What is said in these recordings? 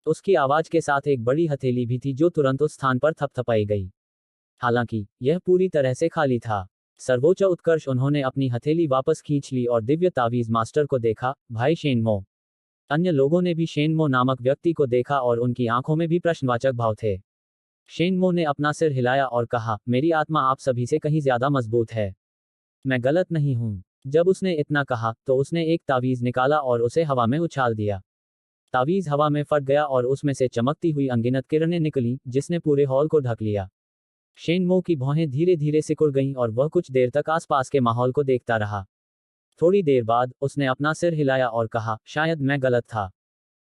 उसकी आवाज के साथ एक बड़ी हथेली भी थी जो तुरंत उस स्थान पर थपथपाई गई। हालांकि यह पूरी तरह से खाली था। सर्वोच्च उत्कर्ष उन्होंने अपनी हथेली वापस खींच ली और दिव्य तावीज मास्टर को देखा, भाई शेनमो। अन्य लोगों ने भी शेनमो नामक व्यक्ति को देखा और उनकी आंखों में भी प्रश्नवाचक भाव थे। शेनमो ने अपना सिर हिलाया और कहा, मेरी आत्मा आप सभी से कहीं ज्यादा मजबूत है। मैं गलत नहीं हूं। जब उसने इतना कहा तो उसने एक तावीज निकाला और उसे हवा में उछाल दिया। तावीज हवा में फट गया और उसमें से चमकती हुई अनगिनत किरणें निकली, जिसने पूरे हॉल को ढक लिया। शेनमो की भौहें धीरे धीरे सिकुड़ गईं और वह कुछ देर तक आसपास के माहौल को देखता रहा। थोड़ी देर बाद उसने अपना सिर हिलाया और कहा, शायद मैं गलत था।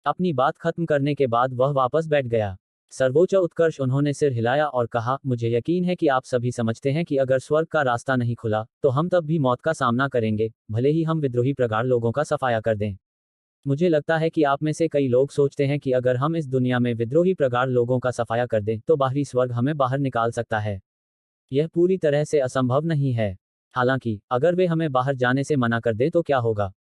अपनी बात खत्म करने के बाद वह वापस बैठ गया। सर्वोच्च उत्कर्ष उन्होंने सिर हिलाया और कहा, मुझे यकीन है कि आप सभी समझते हैं कि अगर स्वर्ग का रास्ता नहीं खुला तो हम तब भी मौत का सामना करेंगे, भले ही हम विद्रोही प्रगाढ़ लोगों का सफाया कर दें। मुझे लगता है कि आप में से कई लोग सोचते हैं कि अगर हम इस दुनिया में विद्रोही प्रगाढ़ लोगों का सफाया कर दें तो बाहरी स्वर्ग हमें बाहर निकाल सकता है। यह पूरी तरह से असंभव नहीं है। हालांकि अगर वे हमें बाहर जाने से मना कर दें तो क्या होगा?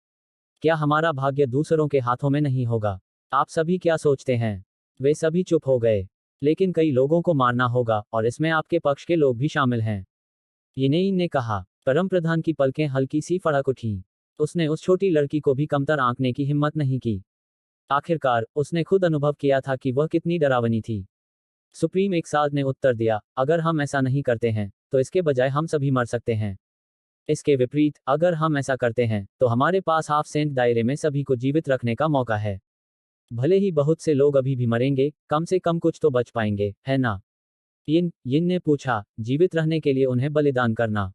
क्या हमारा भाग्य दूसरों के हाथों में नहीं होगा? आप सभी क्या सोचते हैं? वे सभी चुप हो गए। लेकिन कई लोगों को मारना होगा और इसमें आपके पक्ष के लोग भी शामिल हैं, यिनेइन ने कहा। परम प्रधान की पलकें हल्की सी फड़क उठीं। उसने उस छोटी लड़की को भी कमतर आंकने की हिम्मत नहीं की। आखिरकार उसने खुद अनुभव किया था कि वह कितनी डरावनी थी। सुप्रीम एक्साल्ट ने उत्तर दिया, अगर हम ऐसा नहीं करते हैं तो इसके बजाय हम सभी मर सकते हैं। इसके विपरीत, अगर हम ऐसा करते हैं तो हमारे पास हाफ सेंट दायरे में सभी को जीवित रखने का मौका है। भले ही बहुत से लोग अभी भी मरेंगे, कम से कम कुछ तो बच पाएंगे, है ना? यिन ने पूछा, जीवित रहने के लिए उन्हें बलिदान करना,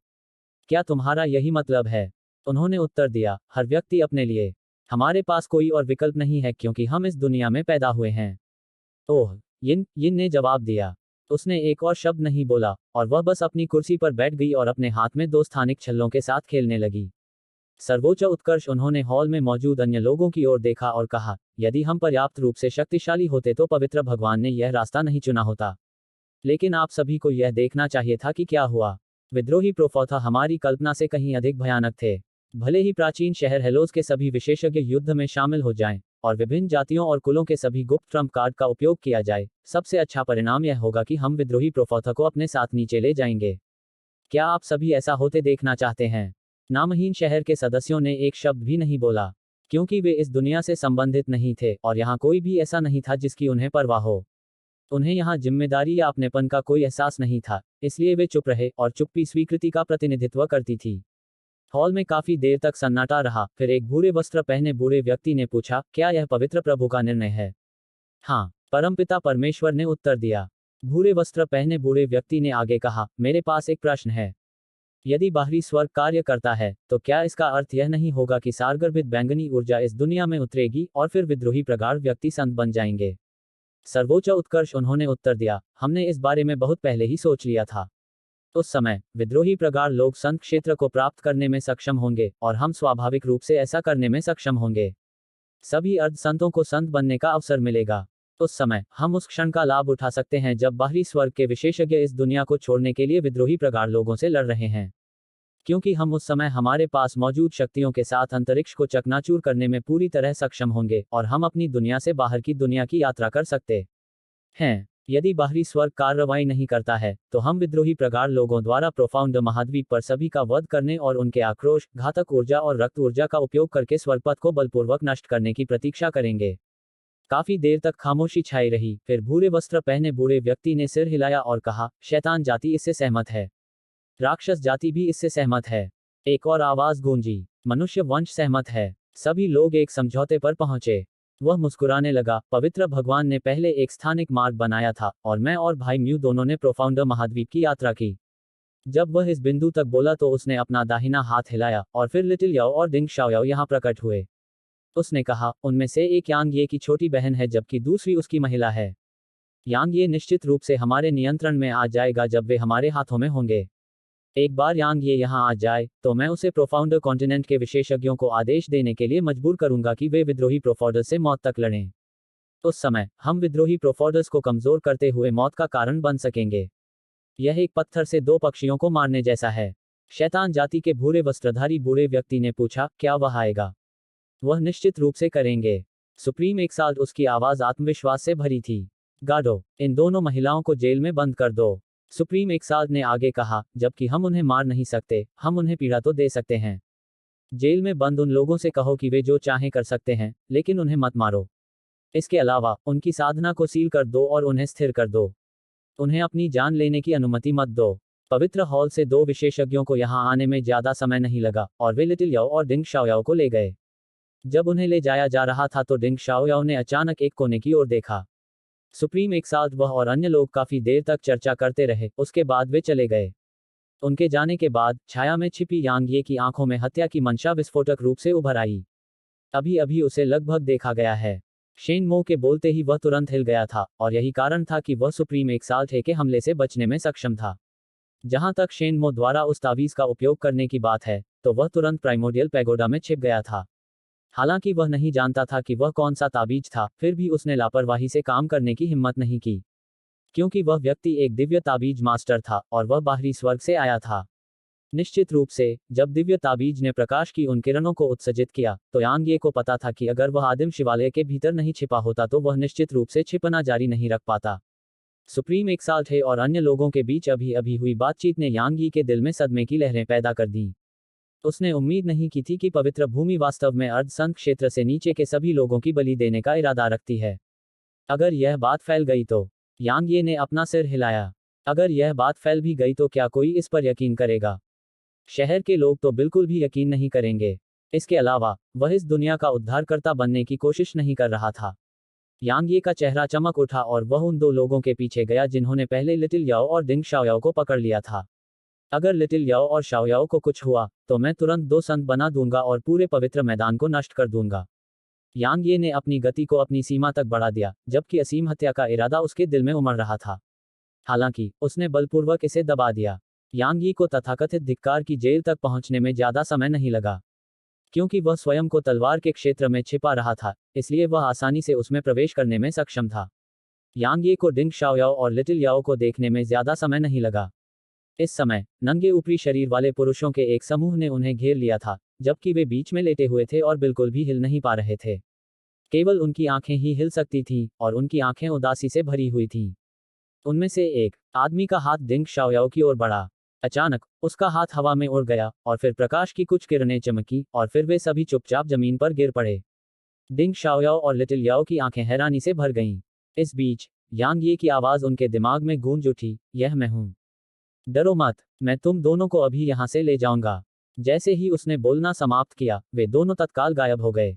क्या तुम्हारा यही मतलब है? उन्होंने उत्तर दिया, हर व्यक्ति अपने लिए। हमारे पास कोई और विकल्प नहीं है क्योंकि हम इस दुनिया में पैदा हुए हैं। ओह, यिन ने जवाब दिया। उसने एक और शब्द नहीं बोला और वह बस अपनी कुर्सी पर बैठ गई और अपने हाथ में दो स्थानिक छल्लों के साथ खेलने लगी। सर्वोच्च उत्कर्ष उन्होंने हॉल में मौजूद अन्य लोगों की ओर देखा और कहा, यदि हम पर्याप्त रूप से शक्तिशाली होते तो पवित्र भगवान ने यह रास्ता नहीं चुना होता। लेकिन आप सभी को यह देखना चाहिए था कि क्या हुआ। विद्रोही प्रोफोथा हमारी कल्पना से कहीं अधिक भयानक थे। भले ही प्राचीन शहर हेलोस के सभी विशेषज्ञ युद्ध में शामिल हो जाएं और विभिन्न जातियों और कुलों के सभी गुप्त ट्रम्प कार्ड का उपयोग किया जाए, सबसे अच्छा परिणाम यह होगा कि हम विद्रोही प्रोफोथा को अपने साथ नीचे ले जाएंगे। क्या आप सभी ऐसा होते देखना चाहते हैं? नामहीन शहर के सदस्यों ने एक शब्द भी नहीं बोला, क्योंकि वे इस दुनिया से संबंधित नहीं थे और यहाँ कोई भी ऐसा नहीं था जिसकी उन्हें परवाह हो। उन्हें यहाँ जिम्मेदारी या अपनेपन का कोई एहसास नहीं था, इसलिए वे चुप रहे और चुप्पी स्वीकृति का प्रतिनिधित्व करती थी। हॉल में काफी देर तक सन्नाटा रहा, फिर एक भूरे वस्त्र पहने बूढ़े व्यक्ति ने पूछा, क्या यह पवित्र प्रभु का निर्णय है? हाँ, परमपिता परमेश्वर ने उत्तर दिया। भूरे वस्त्र पहने बूढ़े व्यक्ति ने आगे कहा, मेरे पास एक प्रश्न है। यदि बाहरी स्वर्ग कार्य करता है तो क्या इसका अर्थ यह नहीं होगा कि सारगर्भित बैंगनी ऊर्जा इस दुनिया में उतरेगी और फिर विद्रोही प्रगाढ़ व्यक्ति संत बन जाएंगे? सर्वोच्च उत्कर्ष उन्होंने उत्तर दिया, हमने इस बारे में बहुत पहले ही सोच लिया था। उस समय विद्रोही प्रगाढ़ लोग संत क्षेत्र को प्राप्त करने में सक्षम होंगे और हम स्वाभाविक रूप से ऐसा करने में सक्षम होंगे। सभी अर्ध संतों को संत बनने का अवसर मिलेगा। उस समय हम उस क्षण का लाभ उठा सकते हैं जब बाहरी स्वर्ग के विशेषज्ञ इस दुनिया को छोड़ने के लिए विद्रोही प्रगाढ़ लोगों से लड़ रहे हैं, क्योंकि हम उस समय हमारे पास मौजूद शक्तियों के साथ अंतरिक्ष को चकनाचूर करने में पूरी तरह सक्षम होंगे और हम अपनी दुनिया से बाहर की दुनिया की यात्रा कर सकते हैं। यदि बाहरी स्वर्ग कार्रवाई नहीं करता है तो हम विद्रोही प्रगाढ़ लोगों द्वारा प्रोफाउंड महाद्वीप पर सभी का वध करने और उनके आक्रोश, घातक ऊर्जा और रक्त ऊर्जा का उपयोग करके स्वर्गपथ को बलपूर्वक नष्ट करने की प्रतीक्षा करेंगे। काफी देर तक खामोशी छाई रही, फिर भूरे वस्त्र पहने बूढ़े व्यक्ति ने सिर हिलाया और कहा, शैतान जाति इससे सहमत है। राक्षस जाति भी इससे सहमत है। एक और आवाज गूंजी, मनुष्य वंश सहमत है। सभी लोग एक समझौते पर पहुंचे। वह मुस्कुराने लगा, पवित्र भगवान ने पहले एक स्थानिक मार्ग बनाया था और मैं और भाई म्यू दोनों ने प्रोफाउंडर महाद्वीप की यात्रा की। जब वह इस बिंदु तक बोला तो उसने अपना दाहिना हाथ हिलाया और फिर लिटिल याओ और डिंग शाओयाओ यहाँ प्रकट हुए। उसने कहा, उनमें से एक यांग ये की छोटी बहन है जबकि दूसरी उसकी महिला है। यांग ये निश्चित रूप से हमारे नियंत्रण में आ जाएगा जब वे हमारे हाथों में होंगे। एक बार यांग ये यहाँ आ जाए तो मैं उसे प्रोफाउंडर कॉन्टिनेंट के विशेषज्ञों को आदेश देने के लिए मजबूर करूंगा कि वे विद्रोही प्रोफाउंडर्स से मौत तक लड़ें। उस समय हम विद्रोही प्रोफाउंडर्स को कमजोर करते हुए मौत का कारण बन सकेंगे। यह एक पत्थर से दो पक्षियों को मारने जैसा है। शैतान जाति के भूरे वस्त्रधारी बूढ़े व्यक्ति ने पूछा, क्या वह आएगा? वह निश्चित रूप से करेंगे। सुप्रीम एक्साल्ट उसकी आवाज आत्मविश्वास से भरी थी। गार्डो, इन दोनों महिलाओं को जेल में बंद कर दो। सुप्रीम एक्साल्ट ने आगे कहा, जबकि हम उन्हें मार नहीं सकते, हम उन्हें पीड़ा तो दे सकते हैं। जेल में बंद उन लोगों से कहो कि वे जो चाहें कर सकते हैं, लेकिन उन्हें मत मारो। इसके अलावा, उनकी साधना को सील कर दो और उन्हें स्थिर कर दो। उन्हें अपनी जान लेने की अनुमति मत दो। पवित्र हॉल से दो विशेषज्ञों को यहां आने में ज्यादा समय नहीं लगा, और वे लिटिल याओ और डिंग शाओयाओ को ले गए। जब उन्हें ले जाया जा रहा था तो डिंग शाओयाओ ने अचानक एक कोने की ओर देखा। सुप्रीम एक्साल्ट वह और अन्य लोग काफी देर तक चर्चा करते रहे, उसके बाद वे चले गए। उनके जाने के बाद, छाया में छिपी यांग ये की आंखों में हत्या की मंशा विस्फोटक रूप से उभर आई। अभी अभी उसे लगभग देखा गया है। शेन मो के बोलते ही वह तुरंत हिल गया था, और यही कारण था कि वह सुप्रीम एक्साल्ट के हमले से बचने में सक्षम था। जहां तक शेन मो द्वारा उस तावीज का उपयोग करने की बात है, तो वह तुरंत प्राइमोडियल पैगोडा में छिप गया था। हालांकि वह नहीं जानता था कि वह कौन सा ताबीज था, फिर भी उसने लापरवाही से काम करने की हिम्मत नहीं की, क्योंकि वह व्यक्ति एक दिव्य ताबीज मास्टर था, और वह बाहरी स्वर्ग से आया था। निश्चित रूप से, जब दिव्य ताबीज ने प्रकाश की उन किरणों को उत्सर्जित किया, तो यांग ये को पता था कि अगर वह आदिम शिवालय के भीतर नहीं छिपा होता तो वह निश्चित रूप से छिपना जारी नहीं रख पाता। सुप्रीम एक्साल्ट और अन्य लोगों के बीच अभी अभी हुई बातचीत ने यांग यी के दिल में सदमे की लहरें पैदा कर दी। उसने उम्मीद नहीं की थी कि पवित्र भूमि वास्तव में अर्ध संत क्षेत्र से नीचे के सभी लोगों की बलि देने का इरादा रखती है। अगर यह बात फैल गई तो, यांग ये ने अपना सिर हिलाया। अगर यह बात फैल भी गई तो क्या कोई इस पर यकीन करेगा? शहर के लोग तो बिल्कुल भी यकीन नहीं करेंगे। इसके अलावा, वह इस दुनिया का उद्धारकर्ता बनने की कोशिश नहीं कर रहा था। यांग ये का चेहरा चमक उठा और वह उन दो लोगों के पीछे गया जिन्होंने पहले लिटिल याओ और डिंग शाओयाओ को पकड़ लिया था। अगर लिटिल याओ और शाओयाओ को कुछ हुआ, तो मैं तुरंत दो संत बना दूंगा और पूरे पवित्र मैदान को नष्ट कर दूंगा। यांग ये ने अपनी गति को अपनी सीमा तक बढ़ा दिया, जबकि असीम हत्या का इरादा उसके दिल में उमड़ रहा था। हालांकि, उसने बलपूर्वक इसे दबा दिया। यांग यी को तथाकथित धिक्कार की जेल तक पहुंचने में ज्यादा समय नहीं लगा। क्योंकि वह स्वयं को तलवार के क्षेत्र में छिपा रहा था, इसलिए वह आसानी से उसमें प्रवेश करने में सक्षम था। यांग ये को डिंग शाओयाओ और लिटिल याओ को देखने में ज्यादा समय नहीं लगा। इस समय, नंगे ऊपरी शरीर वाले पुरुषों के एक समूह ने उन्हें घेर लिया था, जबकि वे बीच में लेटे हुए थे और बिल्कुल भी हिल नहीं पा रहे थे। केवल उनकी आंखें ही हिल सकती थीं, और उनकी आंखें उदासी से भरी हुई थीं। उनमें से एक आदमी का हाथ डिंग शाओयाओ की ओर बढ़ा। अचानक, उसका हाथ हवा में उड़ गया, और फिर प्रकाश की कुछ किरणें चमकी, और फिर वे सभी चुपचाप जमीन पर गिर पड़े। डिंग शाओयाओ और लिटिल याओ की आंखें हैरानी से भर गईं। इस बीच, यांग ये की आवाज उनके दिमाग में गूंज उठी, यह मैं हूं। डरो मत, मैं तुम दोनों को अभी यहां से ले जाऊंगा। जैसे ही उसने बोलना समाप्त किया, वे दोनों तत्काल गायब हो गए।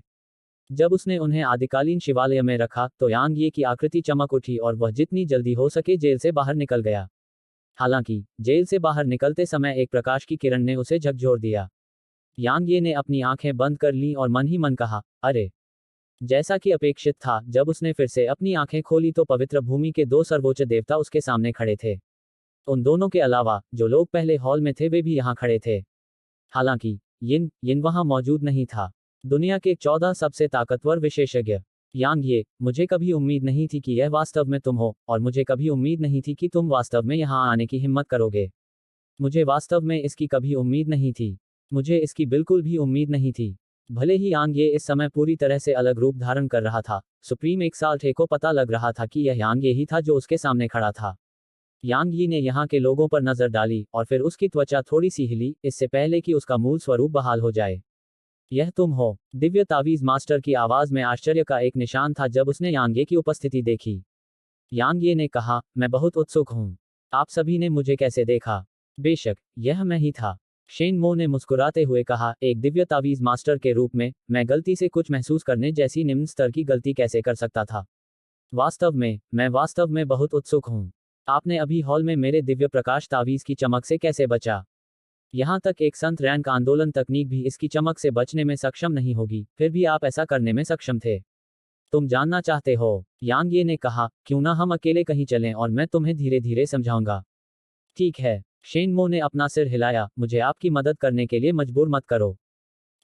जब उसने उन्हें आदिकालीन शिवालय में रखा, तो यांग ये की आकृति चमक उठी और वह जितनी जल्दी हो सके जेल से बाहर निकल गया। हालांकि, जेल से बाहर निकलते समय एक प्रकाश की किरण ने उसे झकझोर दिया। यांग ये ने अपनी आंखें बंद कर लीं और मन ही मन कहा, अरे! जैसा कि अपेक्षित था, जब उसने फिर से अपनी आंखें खोली तो पवित्र भूमि के दो सर्वोच्च देवता उसके सामने खड़े थे। उन दोनों के अलावा, जो लोग पहले हॉल में थे वे भी यहाँ खड़े थे। हालांकि, यिन वहां मौजूद नहीं था। दुनिया के 14 सबसे ताकतवर विशेषज्ञ। यांग ये, मुझे कभी उम्मीद नहीं थी कि यह वास्तव में तुम हो, और मुझे कभी उम्मीद नहीं थी कि तुम वास्तव में यहाँ आने की हिम्मत करोगे। मुझे वास्तव में इसकी कभी उम्मीद नहीं थी। मुझे इसकी बिल्कुल भी उम्मीद नहीं थी। भले ही यांग ये इस समय पूरी तरह से अलग रूप धारण कर रहा था, सुप्रीम एक्साल्ट को पता लग रहा था कि यह यांग ये ही था जो उसके सामने खड़ा था। यांग यी ने यहाँ के लोगों पर नजर डाली, और फिर उसकी त्वचा थोड़ी सी हिली, इससे पहले कि उसका मूल स्वरूप बहाल हो जाए। यह तुम हो? दिव्य तावीज मास्टर की आवाज में आश्चर्य का एक निशान था जब उसने यांग ये की उपस्थिति देखी। यांग ये ने कहा, मैं बहुत उत्सुक हूँ। आप सभी ने मुझे कैसे देखा? बेशक, यह मैं ही था। शेन मो ने मुस्कुराते हुए कहा, एक दिव्य तावीज मास्टर के रूप में, मैं गलती से कुछ महसूस करने जैसी निम्न स्तर की गलती कैसे कर सकता था? मैं वास्तव में बहुत उत्सुक हूँ। आपने अभी हॉल में मेरे दिव्य प्रकाश तावीज की चमक से कैसे बचा? यहाँ तक एक संत रैंक आंदोलन तकनीक भी इसकी चमक से बचने में सक्षम नहीं होगी, फिर भी आप ऐसा करने में सक्षम थे। तुम जानना चाहते हो? यांग ये ने कहा, क्यों ना हम अकेले कहीं चलें और मैं तुम्हें धीरे धीरे समझाऊंगा। ठीक है। शेन मो ने अपना सिर हिलाया, मुझे आपकी मदद करने के लिए मजबूर मत करो।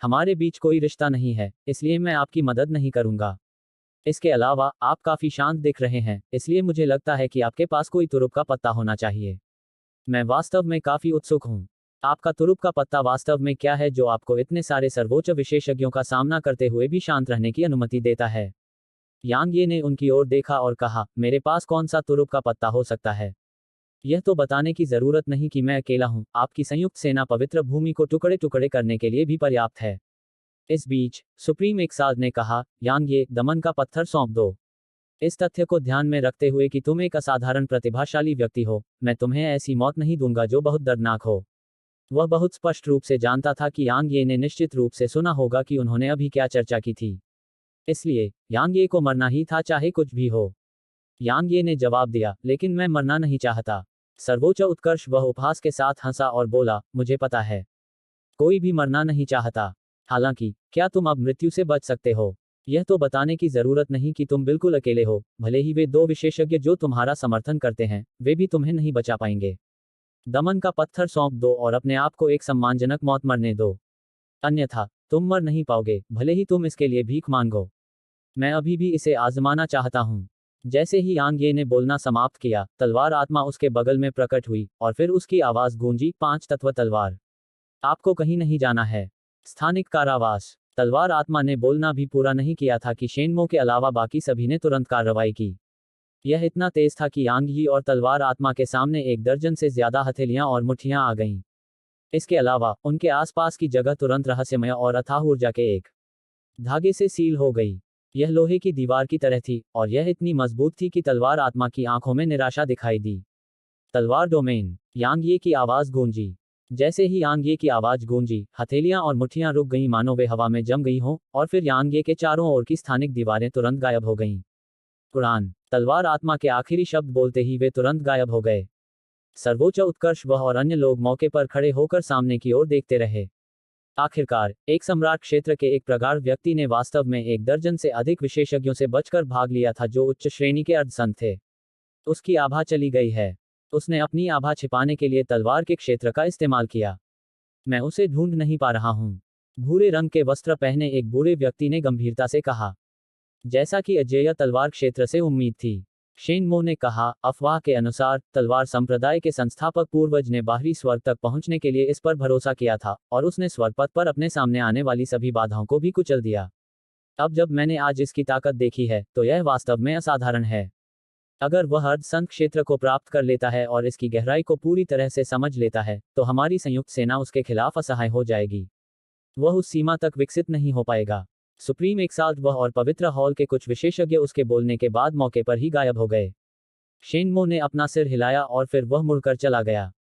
हमारे बीच कोई रिश्ता नहीं है, इसलिए मैं आपकी मदद नहीं करूंगा। इसके अलावा, आप काफी शांत दिख रहे हैं, इसलिए मुझे लगता है कि आपके पास कोई तुरुप का पत्ता होना चाहिए। मैं वास्तव में काफी उत्सुक हूँ। आपका तुरुप का पत्ता वास्तव में क्या है जो आपको इतने सारे सर्वोच्च विशेषज्ञों का सामना करते हुए भी शांत रहने की अनुमति देता है? यांग ये ने उनकी ओर देखा और कहा, मेरे पास कौन सा तुरुप का पत्ता हो सकता है? यह तो बताने की जरूरत नहीं कि मैं अकेला हूं, आपकी संयुक्त सेना पवित्र भूमि को टुकड़े टुकड़े करने के लिए भी पर्याप्त है। इस बीच सुप्रीम एक्साज ने कहा, यांग ये दमन का पत्थर सौंप दो। इस तथ्य को ध्यान में रखते हुए कि तुम एक असाधारण प्रतिभाशाली व्यक्ति हो, मैं तुम्हें ऐसी मौत नहीं दूंगा जो बहुत दर्दनाक हो। वह बहुत स्पष्ट रूप से जानता था कि यांग ये ने निश्चित रूप से सुना होगा कि उन्होंने अभी क्या चर्चा की थी। इसलिए यांग ये को मरना ही था, चाहे कुछ भी हो। यांग ये ने जवाब दिया, लेकिन मैं मरना नहीं चाहता। सर्वोच्च उत्कर्ष वह उपहास के साथ हंसा और बोला, मुझे पता है, कोई भी मरना नहीं चाहता। हालांकि क्या तुम अब मृत्यु से बच सकते हो? यह तो बताने की जरूरत नहीं कि तुम बिल्कुल अकेले हो, भले ही वे दो विशेषज्ञ जो तुम्हारा समर्थन करते हैं, वे भी तुम्हें नहीं बचा पाएंगे। दमन का पत्थर सौंप दो और अपने आप को एक सम्मानजनक मौत मरने दो। अन्यथा तुम मर नहीं पाओगे, भले ही तुम इसके लिए भीख मांगो। मैं अभी भी इसे आजमाना चाहता हूं। जैसे ही यांग ये ने बोलना समाप्त किया, तलवार आत्मा उसके बगल में प्रकट हुई और फिर उसकी आवाज गूंजी, 5 तत्व तलवार। आपको कहीं नहीं जाना है। स्थानिक कारावास। तलवार आत्मा ने बोलना भी पूरा नहीं किया था कि शेनमो के अलावा बाकी सभी ने तुरंत कार्रवाई की। यह इतना तेज था कि यांग यी और तलवार आत्मा के सामने 1 दर्जन से ज्यादा हथेलियां और मुट्ठियां आ गईं। इसके अलावा उनके आसपास की जगह तुरंत रहस्यमय और अथाह ऊर्जा के एक धागे से सील हो गई। यह लोहे की दीवार की तरह थी और यह इतनी मजबूत थी कि तलवार आत्मा की आंखों में निराशा दिखाई दी। तलवार डोमेन। यांग ये की आवाज गूंजी। जैसे ही यांग ये की आवाज गूंजी, हथेलियां और मुट्ठियां रुक गईं, मानो वे हवा में जम गई हों, और फिर यांग ये के चारों ओर की स्थानिक दीवारें तुरंत गायब हो गईं। कुरान। तलवार आत्मा के आखिरी शब्द बोलते ही वे तुरंत गायब हो गए। सर्वोच्च उत्कर्ष वह और अन्य लोग मौके पर खड़े होकर सामने की ओर देखते रहे। आखिरकार एक सम्राट क्षेत्र के एक प्रगाढ़ व्यक्ति ने वास्तव में 1 दर्जन से अधिक विशेषज्ञों से बचकर भाग लिया था जो उच्च श्रेणी के अर्धसंत थे। उसकी आभा चली गई है। उसने अपनी आभा छिपाने के लिए तलवार के क्षेत्र का इस्तेमाल किया। मैं उसे ढूंढ नहीं पा रहा हूं। भूरे रंग के वस्त्र पहने एक बूढ़े व्यक्ति ने गंभीरता से कहा। जैसा कि अजेय तलवार क्षेत्र से उम्मीद थी, शेनमो ने कहा, अफवाह के अनुसार तलवार संप्रदाय के संस्थापक पूर्वज ने बाहरी स्वर्ग तक पहुंचने के लिए इस पर भरोसा किया था और उसने स्वर्ग पथ पर अपने सामने आने वाली सभी बाधाओं को भी कुचल दिया। अब जब मैंने आज इसकी ताकत देखी है, तो यह वास्तव में असाधारण है। अगर वह अर्धसंत क्षेत्र को प्राप्त कर लेता है और इसकी गहराई को पूरी तरह से समझ लेता है, तो हमारी संयुक्त सेना उसके खिलाफ असहाय हो जाएगी। वह उस सीमा तक विकसित नहीं हो पाएगा। सुप्रीम एक्साल्ट वह और पवित्र हॉल के कुछ विशेषज्ञ उसके बोलने के बाद मौके पर ही गायब हो गए। शेनमो ने अपना सिर हिलाया और फिर वह मुड़कर चला गया।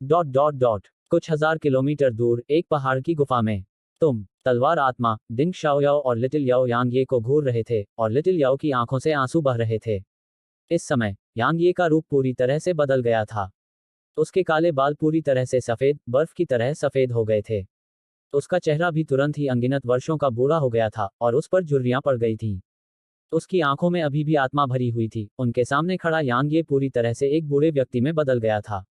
Dot dot dot. कुछ हजार किलोमीटर दूर एक पहाड़ की गुफा में तुम, तलवार आत्मा, दिंग शाओयाओ और लिटिल याओ यांग ये को घूर रहे थे और लिटिल याओ की आंखों से आंसू बह रहे थे। इस समय यांग ये का रूप पूरी तरह से बदल गया था। उसके काले बाल पूरी तरह से सफेद, बर्फ की तरह सफेद हो गए थे। उसका चेहरा भी तुरंत ही अनगिनत वर्षों का बूढ़ा हो गया था और उस पर झुर्रियां पड़ गई थीं। उसकी आंखों में अभी भी आत्मा भरी हुई थी। उनके सामने खड़ा यांग ये पूरी तरह से एक बूढ़े व्यक्ति में बदल गया था।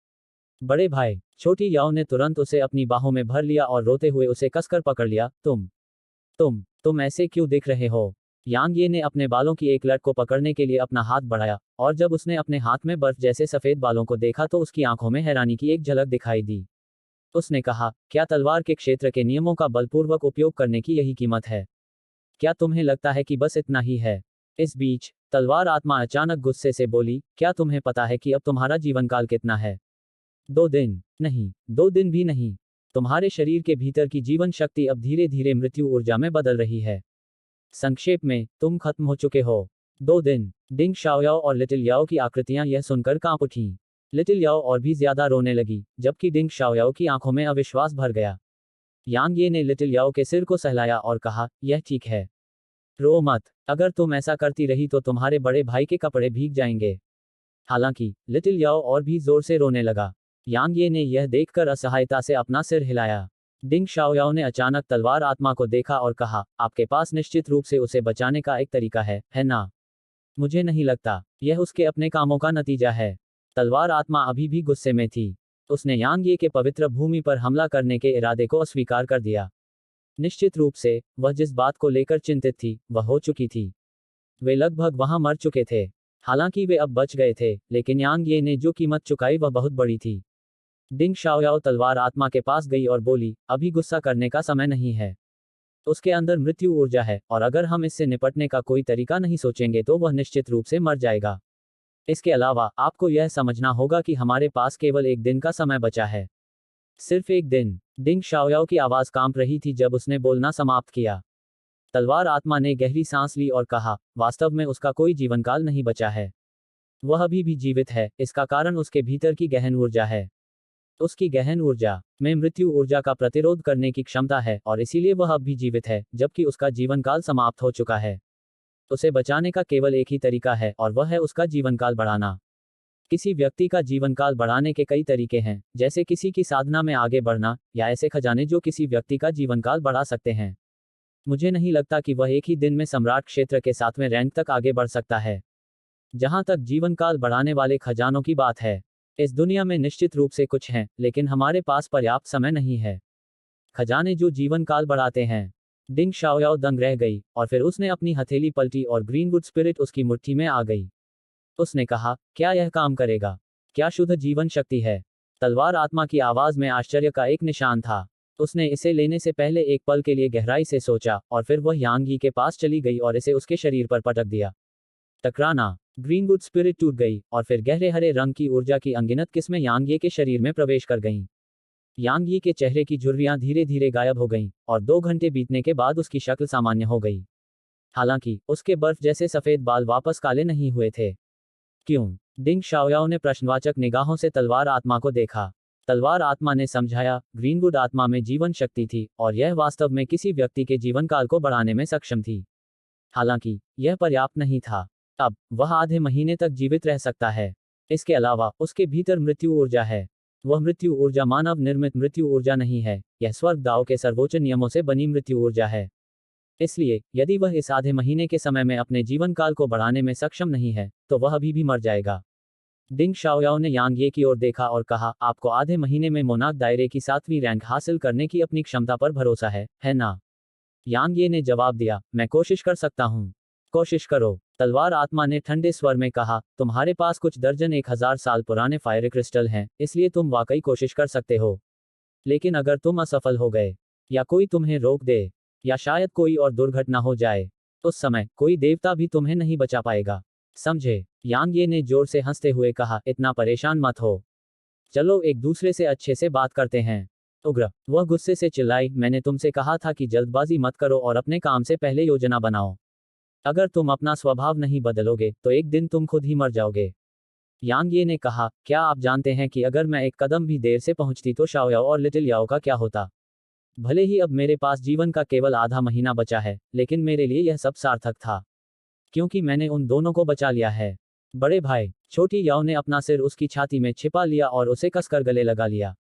बड़े भाई, छोटी याओ ने तुरंत उसे अपनी बाहों में भर लिया और रोते हुए उसे कसकर पकड़ लिया। तुम ऐसे क्यों दिख रहे हो? यांग ये ने अपने बालों की एक लट को पकड़ने के लिए अपना हाथ बढ़ाया और जब उसने अपने हाथ में बर्फ जैसे सफेद बालों को देखा तो उसकी आंखों में हैरानी की एक झलक दिखाई दी। उसने कहा, क्या तलवार के क्षेत्र के नियमों का बलपूर्वक उपयोग करने की यही कीमत है? क्या तुम्हें लगता है कि बस इतना ही है? इस बीच तलवार आत्मा अचानक गुस्से से बोली, क्या तुम्हें पता है कि अब तुम्हारा जीवन काल कितना है? 2 दिन नहीं, 2 दिन भी नहीं। तुम्हारे शरीर के भीतर की जीवन शक्ति अब धीरे धीरे मृत्यु ऊर्जा में बदल रही है। संक्षेप में, तुम खत्म हो चुके हो। 2 दिन। डिंग शाओयाओ और लिटिल याओ की आकृतियां यह सुनकर कांप उठीं। लिटिल याओ और भी ज्यादा रोने लगी, जबकि डिंग शाओयाओ की आंखों में अविश्वास भर गया। यांग ये ने लिटिल याओ के सिर को सहलाया और कहा, यह ठीक है। रो मत, अगर तुम ऐसा करती रही तो तुम्हारे बड़े भाई के कपड़े भीग जाएंगे। हालांकि लिटिल याओ और भी जोर से रोने लगा। यांग ये ने यह देखकर असहायता से अपना सिर हिलाया। डिंग शाओयाओ ने अचानक तलवार आत्मा को देखा और कहा, आपके पास निश्चित रूप से उसे बचाने का एक तरीका है ना? मुझे नहीं लगता, यह उसके अपने कामों का नतीजा है। तलवार आत्मा अभी भी गुस्से में थी। उसने यांग ये के पवित्र भूमि पर हमला करने के इरादे को अस्वीकार कर दिया। निश्चित रूप से वह जिस बात को लेकर चिंतित थी, वह हो चुकी थी। वे लगभग वहां मर चुके थे। हालांकि वे अब बच गए थे, लेकिन यांग ये ने जो कीमत चुकाई वह बहुत बड़ी थी। डिंग शाओयाओ तलवार आत्मा के पास गई और बोली, अभी गुस्सा करने का समय नहीं है। उसके अंदर मृत्यु ऊर्जा है, और अगर हम इससे निपटने का कोई तरीका नहीं सोचेंगे तो वह निश्चित रूप से मर जाएगा। इसके अलावा आपको यह समझना होगा कि हमारे पास केवल एक दिन का समय बचा है। सिर्फ एक दिन। डिंग शाओयाओ की आवाज कांप रही थी जब उसने बोलना समाप्त किया। तलवार आत्मा ने गहरी सांस ली और कहा, वास्तव में उसका कोई जीवनकाल नहीं बचा है। वह अभी भी जीवित है, इसका कारण उसके भीतर की गहन ऊर्जा है। उसकी गहन ऊर्जा में मृत्यु ऊर्जा का प्रतिरोध करने की क्षमता है, और इसीलिए वह अब भी जीवित है, जबकि उसका जीवनकाल समाप्त हो चुका है। उसे बचाने का केवल एक ही तरीका है, और वह है उसका जीवनकाल बढ़ाना। किसी व्यक्ति का जीवनकाल बढ़ाने के कई तरीके हैं, जैसे किसी की साधना में आगे बढ़ना, या ऐसे खजाने जो किसी व्यक्ति का जीवनकाल बढ़ा सकते हैं। मुझे नहीं लगता कि वह एक ही दिन में सम्राट क्षेत्र के 7वें रैंक तक आगे बढ़ सकता है। जहां तक जीवनकाल बढ़ाने वाले खजानों की बात है, इस दुनिया में निश्चित रूप से कुछ हैं, लेकिन हमारे पास पर्याप्त समय नहीं है। खजाने जो जीवन काल बढ़ाते हैं। डिंग शाओयाओ दंग रह गई, और फिर उसने अपनी हथेली पलटी और ग्रीनवुड स्पिरिट उसकी मुट्ठी में आ गई। उसने कहा, क्या यह काम करेगा? क्या शुद्ध जीवन शक्ति है? तलवार आत्मा की आवाज में आश्चर्य का एक निशान था। उसने इसे लेने से पहले एक पल के लिए गहराई से सोचा, और फिर वह यांग यी के पास चली गई और इसे उसके शरीर पर पटक दिया। टकराना। ग्रीनवुड स्पिरिट टूट गई, और फिर गहरे हरे रंग की ऊर्जा की अनगिनत किस्में यांग यी के शरीर में प्रवेश कर गईं। यांग यी के चेहरे की झुर्रियां धीरे धीरे गायब हो गईं, और 2 घंटे बीतने के बाद उसकी शक्ल सामान्य हो गई। हालांकि उसके बर्फ जैसे सफेद बाल वापस काले नहीं हुए थे। क्यों? डिंग शाओयाओ ने प्रश्नवाचक निगाहों से तलवार आत्मा को देखा। तलवार आत्मा ने समझाया, ग्रीनवुड आत्मा में जीवन शक्ति थी, और यह वास्तव में किसी व्यक्ति के जीवन काल को बढ़ाने में सक्षम थी। हालांकि यह पर्याप्त नहीं था। अब वह आधे महीने तक जीवित रह सकता है। इसके अलावा उसके भीतर मृत्यु ऊर्जा है। वह मृत्यु ऊर्जा मानव निर्मित मृत्यु ऊर्जा नहीं है, यह स्वर्ग दाव के सर्वोच्च नियमों से बनी मृत्यु ऊर्जा है। इसलिए यदि वह इस आधे महीने के समय में अपने जीवन काल को बढ़ाने में सक्षम नहीं है, तो वह अभी भी मर जाएगा। डिंग शाओयाओ ने यांग ये की ओर देखा और कहा, आपको आधे महीने में मोनाक दायरे की 7वीं रैंक हासिल करने की अपनी क्षमता पर भरोसा है ना? यांग ये ने जवाब दिया, मैं कोशिश कर सकता हूँ। कोशिश करो। तलवार आत्मा ने ठंडे स्वर में कहा, तुम्हारे पास कुछ दर्जन 1000 साल पुराने फायर क्रिस्टल हैं, इसलिए तुम वाकई कोशिश कर सकते हो। लेकिन अगर तुम असफल हो गए, या कोई तुम्हें रोक दे, या शायद कोई और दुर्घटना हो जाए, उस समय कोई देवता भी तुम्हें नहीं बचा पाएगा। समझे? यांग ये ने जोर से हंसते हुए कहा, इतना परेशान मत हो। चलो एक दूसरे से अच्छे से बात करते हैं। उग्र। वह गुस्से से चिल्लाई, मैंने तुमसे कहा था कि जल्दबाजी मत करो और अपने काम से पहले योजना बनाओ। अगर तुम अपना स्वभाव नहीं बदलोगे, तो एक दिन तुम खुद ही मर जाओगे। यांग ये ने कहा, क्या आप जानते हैं कि अगर मैं एक कदम भी देर से पहुंचती तो शाओयाओ और लिटिल याओ का क्या होता? भले ही अब मेरे पास जीवन का केवल आधा महीना बचा है, लेकिन मेरे लिए यह सब सार्थक था, क्योंकि मैंने उन दोनों को बचा लिया है। बड़े भाई। छोटी याओ ने अपना सिर उसकी छाती में छिपा लिया और उसे कसकर गले लगा लिया।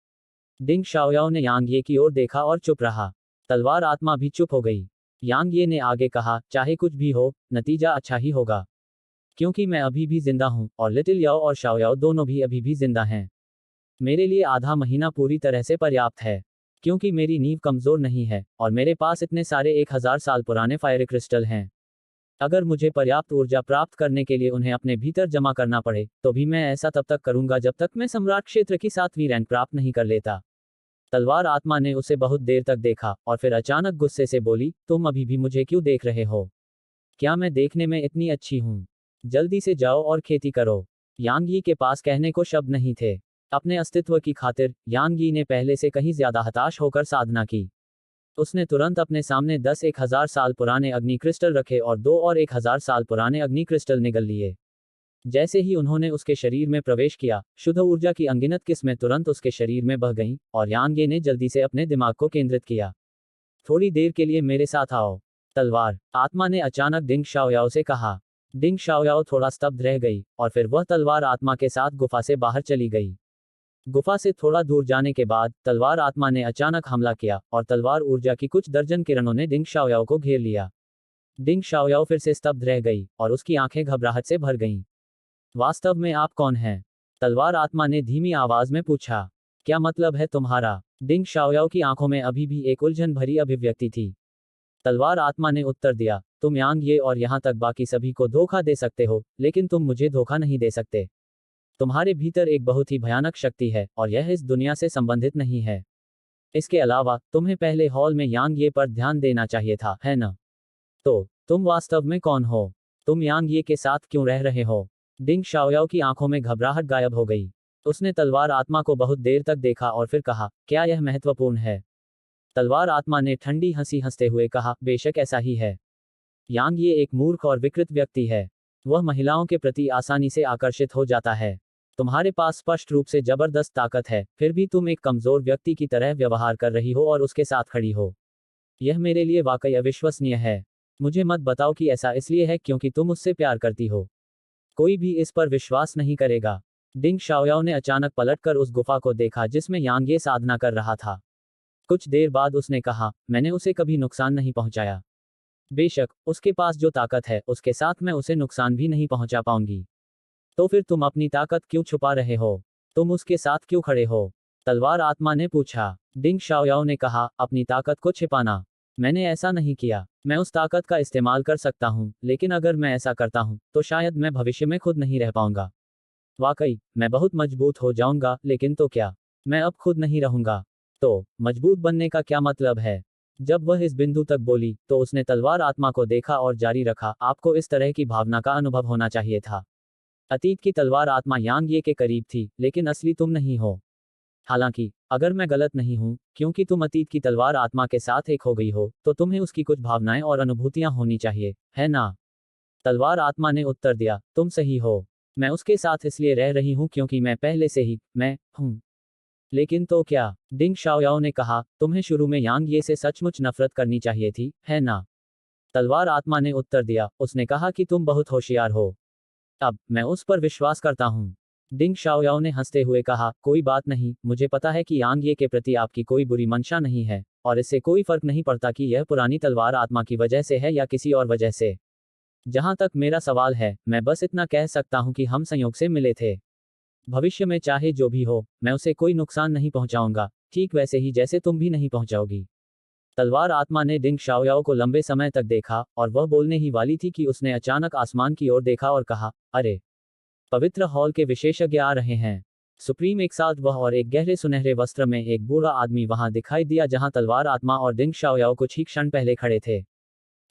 डिंग शाओयाओ ने यांग ये की ओर देखा और चुप रहा। तलवार आत्मा भी चुप हो गई। यांग ये ने आगे कहा, चाहे कुछ भी हो, नतीजा अच्छा ही होगा। क्योंकि मैं अभी भी जिंदा हूं, और लिटिल याओ और शाओयाओ दोनों भी अभी भी जिंदा हैं। मेरे लिए आधा महीना पूरी तरह से पर्याप्त है, क्योंकि मेरी नींव कमजोर नहीं है, और मेरे पास इतने सारे 1000 साल पुराने फायर क्रिस्टल हैं। अगर मुझे पर्याप्त ऊर्जा प्राप्त करने के लिए उन्हें अपने भीतर जमा करना पड़े, तो भी मैं ऐसा तब तक करूंगा जब तक मैं सम्राट क्षेत्र की 7वीं रैंक प्राप्त नहीं कर लेता। तलवार आत्मा ने उसे बहुत देर तक देखा, और फिर अचानक गुस्से से बोली, तुम अभी भी मुझे क्यों देख रहे हो? क्या मैं देखने में इतनी अच्छी हूँ? जल्दी से जाओ और खेती करो। यांग यी के पास कहने को शब्द नहीं थे। अपने अस्तित्व की खातिर यांग यी ने पहले से कहीं ज्यादा हताश होकर साधना की। उसने तुरंत अपने सामने 10,000 साल पुराने अग्नि क्रिस्टल रखे और 2 और 1000 साल पुराने अग्नि क्रिस्टल निगल लिए। जैसे ही उन्होंने उसके शरीर में प्रवेश किया, शुद्ध ऊर्जा की अनगिनत किस्में तुरंत उसके शरीर में बह गईं, और यांग ये ने जल्दी से अपने दिमाग को केंद्रित किया। थोड़ी देर के लिए मेरे साथ आओ। तलवार आत्मा ने अचानक डिंग शाओयाओ से कहा। डिंग शाओयाओ थोड़ा स्तब्ध रह गई, और फिर वह तलवार आत्मा के साथ गुफा से बाहर चली गई। गुफा से थोड़ा दूर जाने के बाद तलवार आत्मा ने अचानक हमला किया, और तलवार ऊर्जा की कुछ दर्जन किरणों ने डिंग शाओयाओ को घेर लिया। डिंग शाओयाओ फिर से स्तब्ध रह गई, और उसकी आंखें घबराहट से भर गईं। वास्तव में आप कौन हैं? तलवार आत्मा ने धीमी आवाज में पूछा। क्या मतलब है तुम्हारा? डिंग शाओयाओ की आंखों में अभी भी एक उलझन भरी अभिव्यक्ति थी। तलवार आत्मा ने उत्तर दिया, तुम यांग ये और यहां तक बाकी सभी को धोखा दे सकते हो, लेकिन तुम मुझे धोखा नहीं दे सकते। तुम्हारे भीतर एक बहुत ही भयानक शक्ति है, और यह इस दुनिया से संबंधित नहीं है। इसके अलावा तुम्हें पहले हॉल में यांग ये पर ध्यान देना चाहिए था, है न? तो तुम वास्तव में कौन हो? तुम यांग ये के साथ क्यों रह रहे हो? डिंग शाओयाओ की आंखों में घबराहट गायब हो गई। उसने तलवार आत्मा को बहुत देर तक देखा और फिर कहा, क्या यह महत्वपूर्ण है? तलवार आत्मा ने ठंडी हंसी हंसते हुए कहा, बेशक ऐसा ही है। यांग ये एक मूर्ख और विकृत व्यक्ति है। वह महिलाओं के प्रति आसानी से आकर्षित हो जाता है। तुम्हारे पास स्पष्ट रूप से जबरदस्त ताकत है, फिर भी तुम एक कमजोर व्यक्ति की तरह व्यवहार कर रही हो और उसके साथ खड़ी हो। यह मेरे लिए वाकई अविश्वसनीय है। मुझे मत बताओ कि ऐसा इसलिए है क्योंकि तुम उससे प्यार करती हो। कोई भी इस पर विश्वास नहीं करेगा। डिंग शाओयाओ ने अचानक पलटकर उस गुफा को देखा जिसमें यांग ये साधना कर रहा था। कुछ देर बाद उसने कहा, मैंने उसे कभी नुकसान नहीं पहुंचाया। बेशक उसके पास जो ताकत है उसके साथ मैं उसे नुकसान भी नहीं पहुंचा पाऊंगी। तो फिर तुम अपनी ताकत क्यों छुपा रहे हो? तुम उसके साथ क्यों खड़े हो? तलवार आत्मा ने पूछा। डिंग शाओयाओ ने कहा, अपनी ताकत को छिपाना? मैंने ऐसा नहीं किया। मैं उस ताकत का इस्तेमाल कर सकता हूं, लेकिन अगर मैं ऐसा करता हूं, तो शायद मैं भविष्य में खुद नहीं रह पाऊंगा। वाकई, मैं बहुत मजबूत हो जाऊंगा, लेकिन तो क्या? मैं अब खुद नहीं रहूंगा। तो, मजबूत बनने का क्या मतलब है? जब वह इस बिंदु तक बोली, तो उसने तलवार आत्मा को देखा और जारी रखा, आपको इस तरह की भावना का अनुभव होना चाहिए था। अतीत की तलवार आत्मा यांग ये के करीब थी, लेकिन असली तुम नहीं हो। हालांकि, अगर मैं गलत नहीं हूं, क्योंकि तुम अतीत की तलवार आत्मा के साथ एक हो गई हो, तो तुम्हें उसकी कुछ भावनाएं और अनुभूतियां होनी चाहिए, है ना? तलवार आत्मा ने उत्तर दिया, तुम सही हो। मैं उसके साथ इसलिए रह रही हूं क्योंकि मैं पहले से ही, मैं हूं। लेकिन तो क्या? डिंग शाओयाओ ने कहा, तुम्हें शुरू में यांग ये से सचमुच नफरत करनी चाहिए थी, है ना? तलवार आत्मा ने उत्तर दिया, उसने कहा कि तुम बहुत होशियार हो। अब, मैं उस पर विश्वास करता हूँ। डिंग शाओयाओ ने हंसते हुए कहा, कोई बात नहीं, मुझे पता है कि यांग ये के प्रति आपकी कोई बुरी मंशा नहीं है, और इससे कोई फर्क नहीं पड़ता कि यह पुरानी तलवार आत्मा की वजह से है या किसी और वजह से। जहां तक मेरा सवाल है, मैं बस इतना कह सकता हूं कि हम संयोग से मिले थे। भविष्य में चाहे जो भी हो, मैं उसे कोई नुकसान नहीं पहुंचाऊंगा, ठीक वैसे ही जैसे तुम भी नहीं पहुंचाओगी। तलवार आत्मा ने डिंग शाओयाओ को लंबे समय तक देखा, और वह बोलने ही वाली थी कि उसने अचानक आसमान की ओर देखा और कहा, अरे! पवित्र हॉल के विशेषज्ञ आ रहे हैं। सुप्रीम एक साथ वह और एक गहरे सुनहरे वस्त्र में एक बूढ़ा आदमी वहां दिखाई दिया जहां तलवार आत्मा और डिंग शाओयाओ कुछ ही क्षण पहले खड़े थे।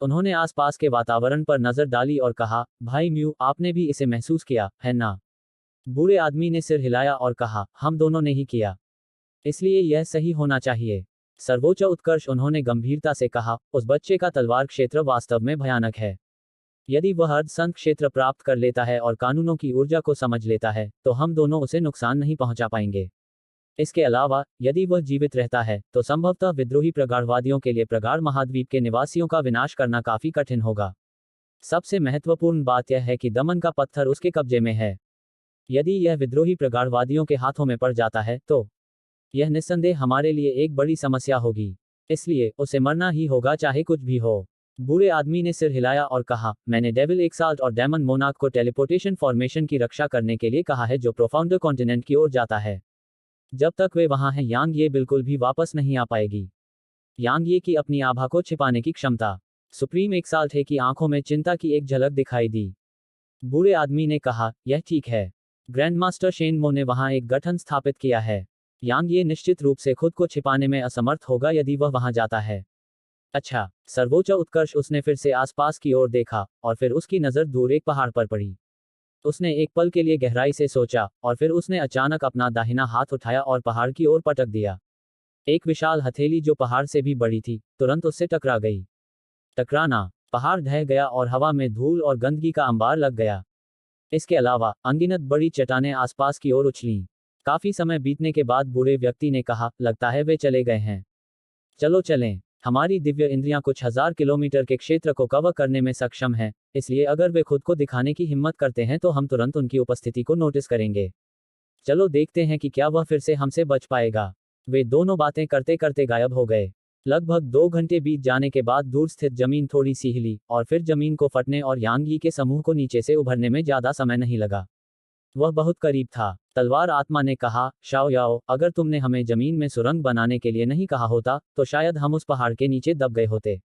उन्होंने आसपास के वातावरण पर नजर डाली और कहा, भाई म्यू, आपने भी इसे महसूस किया, है ना? बूढ़े आदमी ने सिर हिलाया और कहा, हम दोनों ने ही किया। इसलिए यह सही होना चाहिए। सर्वोच्च उत्कर्ष, उन्होंने गंभीरता से कहा, उस बच्चे का तलवार क्षेत्र वास्तव में भयानक है। यदि वह अर्धसंत क्षेत्र प्राप्त कर लेता है और कानूनों की ऊर्जा को समझ लेता है, तो हम दोनों उसे नुकसान नहीं पहुंचा पाएंगे। इसके अलावा, यदि वह जीवित रहता है, तो संभवतः विद्रोही प्रगाढ़वादियों के लिए प्रगाढ़ महाद्वीप के निवासियों का विनाश करना काफी कठिन होगा। सबसे महत्वपूर्ण बात यह है कि दमन का पत्थर उसके कब्जे में है। यदि यह विद्रोही प्रगाढ़वादियों के हाथों में पड़ जाता है, तो यह निस्संदेह हमारे लिए एक बड़ी समस्या होगी। इसलिए, उसे मरना ही होगा चाहे कुछ भी हो। बूढ़े आदमी ने सिर हिलाया और कहा, मैंने डेविल एक्साल्ट और डेमन मोनार्क को टेलीपोर्टेशन फॉर्मेशन की रक्षा करने के लिए कहा है जो प्रोफाउंडर कॉन्टिनेंट की ओर जाता है। जब तक वे वहां हैं, यांग ये बिल्कुल भी वापस नहीं आ पाएगी। यांग ये की अपनी आभा को छिपाने की क्षमता। सुप्रीम एक्साल्ट है की आंखों में चिंता की एक झलक दिखाई दी। बूढ़े आदमी ने कहा, यह ठीक है। ग्रैंडमास्टर शेन मो ने वहां एक गठन स्थापित किया है। यांग ये निश्चित रूप से खुद को छिपाने में असमर्थ होगा यदि वह वहां जाता है। अच्छा, सर्वोच्च उत्कर्ष, उसने फिर से आसपास की ओर देखा, और फिर उसकी नजर दूर एक पहाड़ पर पड़ी। उसने एक पल के लिए गहराई से सोचा, और फिर उसने अचानक अपना दाहिना हाथ उठाया और पहाड़ की ओर पटक दिया। एक विशाल हथेली जो पहाड़ से भी बड़ी थी, तुरंत उससे टकरा गई। टकराना, पहाड़ ढह गया और हवा में धूल और गंदगी का अंबार लग गया। इसके अलावा, अनगिनत बड़ी चट्टानें आसपास की ओर उछलीं। काफी समय बीतने के बाद बूढ़े व्यक्ति ने कहा, लगता है वे चले गए हैं। चलो चलें। हमारी दिव्य इंद्रियां कुछ हजार किलोमीटर के क्षेत्र को कवर करने में सक्षम हैं, इसलिए अगर वे खुद को दिखाने की हिम्मत करते हैं तो हम तुरंत उनकी उपस्थिति को नोटिस करेंगे। चलो देखते हैं कि क्या वह फिर से हमसे बच पाएगा। वे दोनों बातें करते करते गायब हो गए। लगभग 2 घंटे बीत जाने के बाद दूर स्थित जमीन थोड़ी सी हिली, और फिर जमीन को फटने और यांग यी के समूह को नीचे से उभरने में ज्यादा समय नहीं लगा। वह बहुत करीब था। तलवार आत्मा ने कहा, शाओ याओ, अगर तुमने हमें जमीन में सुरंग बनाने के लिए नहीं कहा होता, तो शायद हम उस पहाड़ के नीचे दब गए होते।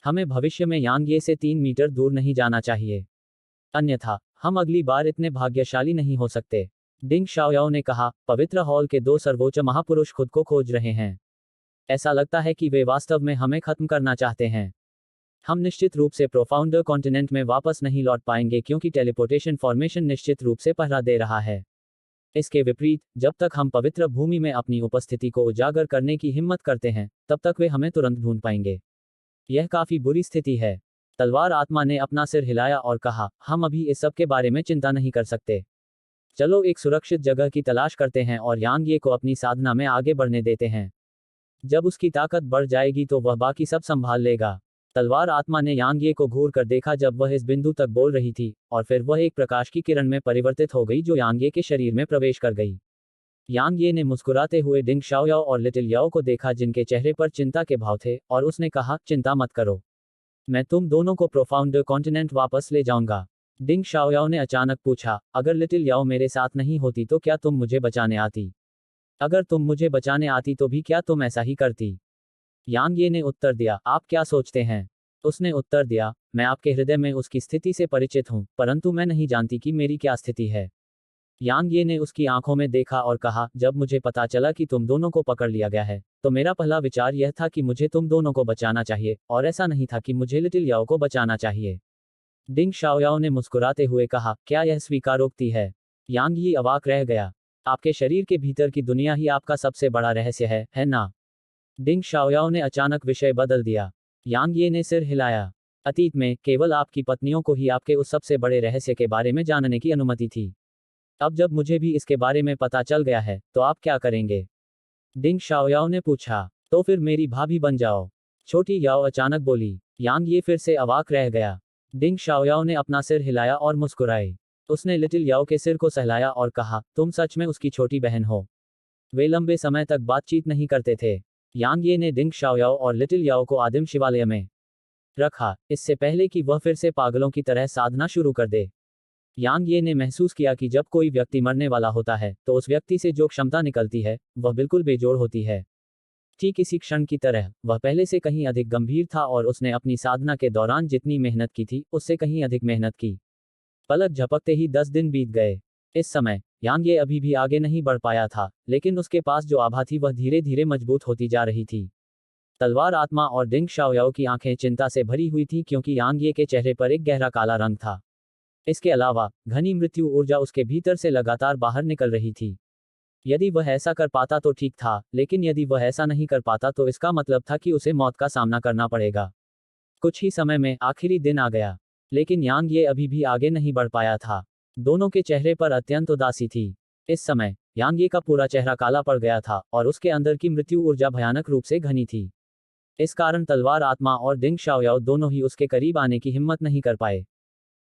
हमें भविष्य में यांग ये से 3 मीटर दूर नहीं जाना चाहिए। अन्यथा, हम अगली बार इतने भाग्यशाली नहीं हो सकते। डिंग शाओयाओ ने कहा, पवित्र हॉल के 2 सर्वोच्च महापुरुष खुद को खोज रहे हैं। ऐसा लगता है कि वे वास्तव में हमें खत्म करना चाहते हैं। हम निश्चित रूप से प्रोफाउंडर कॉन्टिनेंट में वापस नहीं लौट पाएंगे क्योंकि टेलीपोर्टेशन फॉर्मेशन निश्चित रूप से पहरा दे रहा है। इसके विपरीत, जब तक हम पवित्र भूमि में अपनी उपस्थिति को उजागर करने की हिम्मत करते हैं, तब तक वे हमें तुरंत ढूंढ पाएंगे। यह काफी बुरी स्थिति है। तलवार आत्मा ने अपना सिर हिलाया और कहा, हम अभी इस सब के बारे में चिंता नहीं कर सकते। चलो एक सुरक्षित जगह की तलाश करते हैं और यांग ये को अपनी साधना में आगे बढ़ने देते हैं। जब उसकी ताकत बढ़ जाएगी तो वह बाकी सब संभाल लेगा। तलवार आत्मा ने यांग ये को घूर कर देखा जब वह इस बिंदु तक बोल रही थी, और फिर वह एक प्रकाश की किरण में परिवर्तित हो गई जो यांग ये के शरीर में प्रवेश कर गई। यांग ये ने मुस्कुराते हुए डिंग शाओयाओ और लिटिल याओ को देखा जिनके चेहरे पर चिंता के भाव थे, और उसने कहा, चिंता मत करो, मैं तुम दोनों को प्रोफाउंडर कॉन्टिनेंट वापस ले जाऊंगा। डिंग शाओयाओ ने अचानक पूछा, अगर लिटिल याओ मेरे साथ नहीं होती तो क्या तुम मुझे बचाने आती? अगर तुम मुझे बचाने आती तो भी क्या तुम ऐसा ही करती? यांग ये ने उत्तर दिया, आप क्या सोचते हैं? उसने उत्तर दिया, मैं आपके हृदय में उसकी स्थिति से परिचित हूं, परंतु मैं नहीं जानती कि मेरी क्या स्थिति है। यांग ये ने उसकी आंखों में देखा और कहा, जब मुझे पता चला कि तुम दोनों को पकड़ लिया गया है, तो मेरा पहला विचार यह था कि मुझे तुम दोनों को बचाना चाहिए, और ऐसा नहीं था कि मुझे लिटिल याओ को बचाना चाहिए। डिंग शाओयाओ ने मुस्कुराते हुए कहा, क्या यह स्वीकारोक्ति है? यांग ये अवाक रह गया। आपके शरीर के भीतर की दुनिया ही आपका सबसे बड़ा रहस्य है ना? डिंग शाओयाओ ने अचानक विषय बदल दिया। यांग ये ने सिर हिलाया। अतीत में केवल आपकी पत्नियों को ही आपके उस सबसे बड़े रहस्य के बारे में जानने की अनुमति थी। अब जब मुझे भी इसके बारे में पता चल गया है, तो आप क्या करेंगे? डिंग शाओयाओ ने पूछा, तो फिर मेरी भाभी बन जाओ, छोटी याओ अचानक बोली। यांग ये फिर से अवाक रह गया। डिंग शाओयाओ ने अपना सिर हिलाया और मुस्कुराए। उसने लिटिल याओ के सिर को सहलाया और कहा, तुम सच में उसकी छोटी बहन हो। वे लंबे समय तक बातचीत नहीं करते थे। यांग ये ने डिंग शाओयाओ और लिटिल याओ को आदिम शिवालय में रखा, इससे पहले कि वह फिर से पागलों की तरह साधना शुरू कर दे। यांग ये ने महसूस किया कि जब कोई व्यक्ति मरने वाला होता है, तो उस व्यक्ति से जो क्षमता निकलती है, वह बिल्कुल बेजोड़ होती है। ठीक इसी क्षण की तरह, वह पहले से कहीं अधिक गंभीर था और उसने अपनी साधना के दौरान जितनी मेहनत की थी, उससे कहीं अधिक मेहनत की। पलक झपकते ही 10 दिन बीत गए। इस समय यांग ये अभी भी आगे नहीं बढ़ पाया था, लेकिन उसके पास जो आभा थी वह धीरे धीरे मजबूत होती जा रही थी। तलवार आत्मा और डिंग शाओयाओ की आंखें चिंता से भरी हुई थी क्योंकि यांग ये के चेहरे पर एक गहरा काला रंग था। इसके अलावा घनी मृत्यु ऊर्जा उसके भीतर से लगातार बाहर निकल रही थी। यदि वह ऐसा कर पाता तो ठीक था, लेकिन यदि वह ऐसा नहीं कर पाता तो इसका मतलब था कि उसे मौत का सामना करना पड़ेगा। कुछ ही समय में आखिरी दिन आ गया, लेकिन यांग ये अभी भी आगे नहीं बढ़ पाया था। दोनों के चेहरे पर अत्यंत उदासी थी। इस समय यांग ये का पूरा चेहरा काला पड़ गया था और उसके अंदर की मृत्यु ऊर्जा भयानक रूप से घनी थी। इस कारण तलवार आत्मा और डिंग शाओयाओ दोनों ही उसके करीब आने की हिम्मत नहीं कर पाए।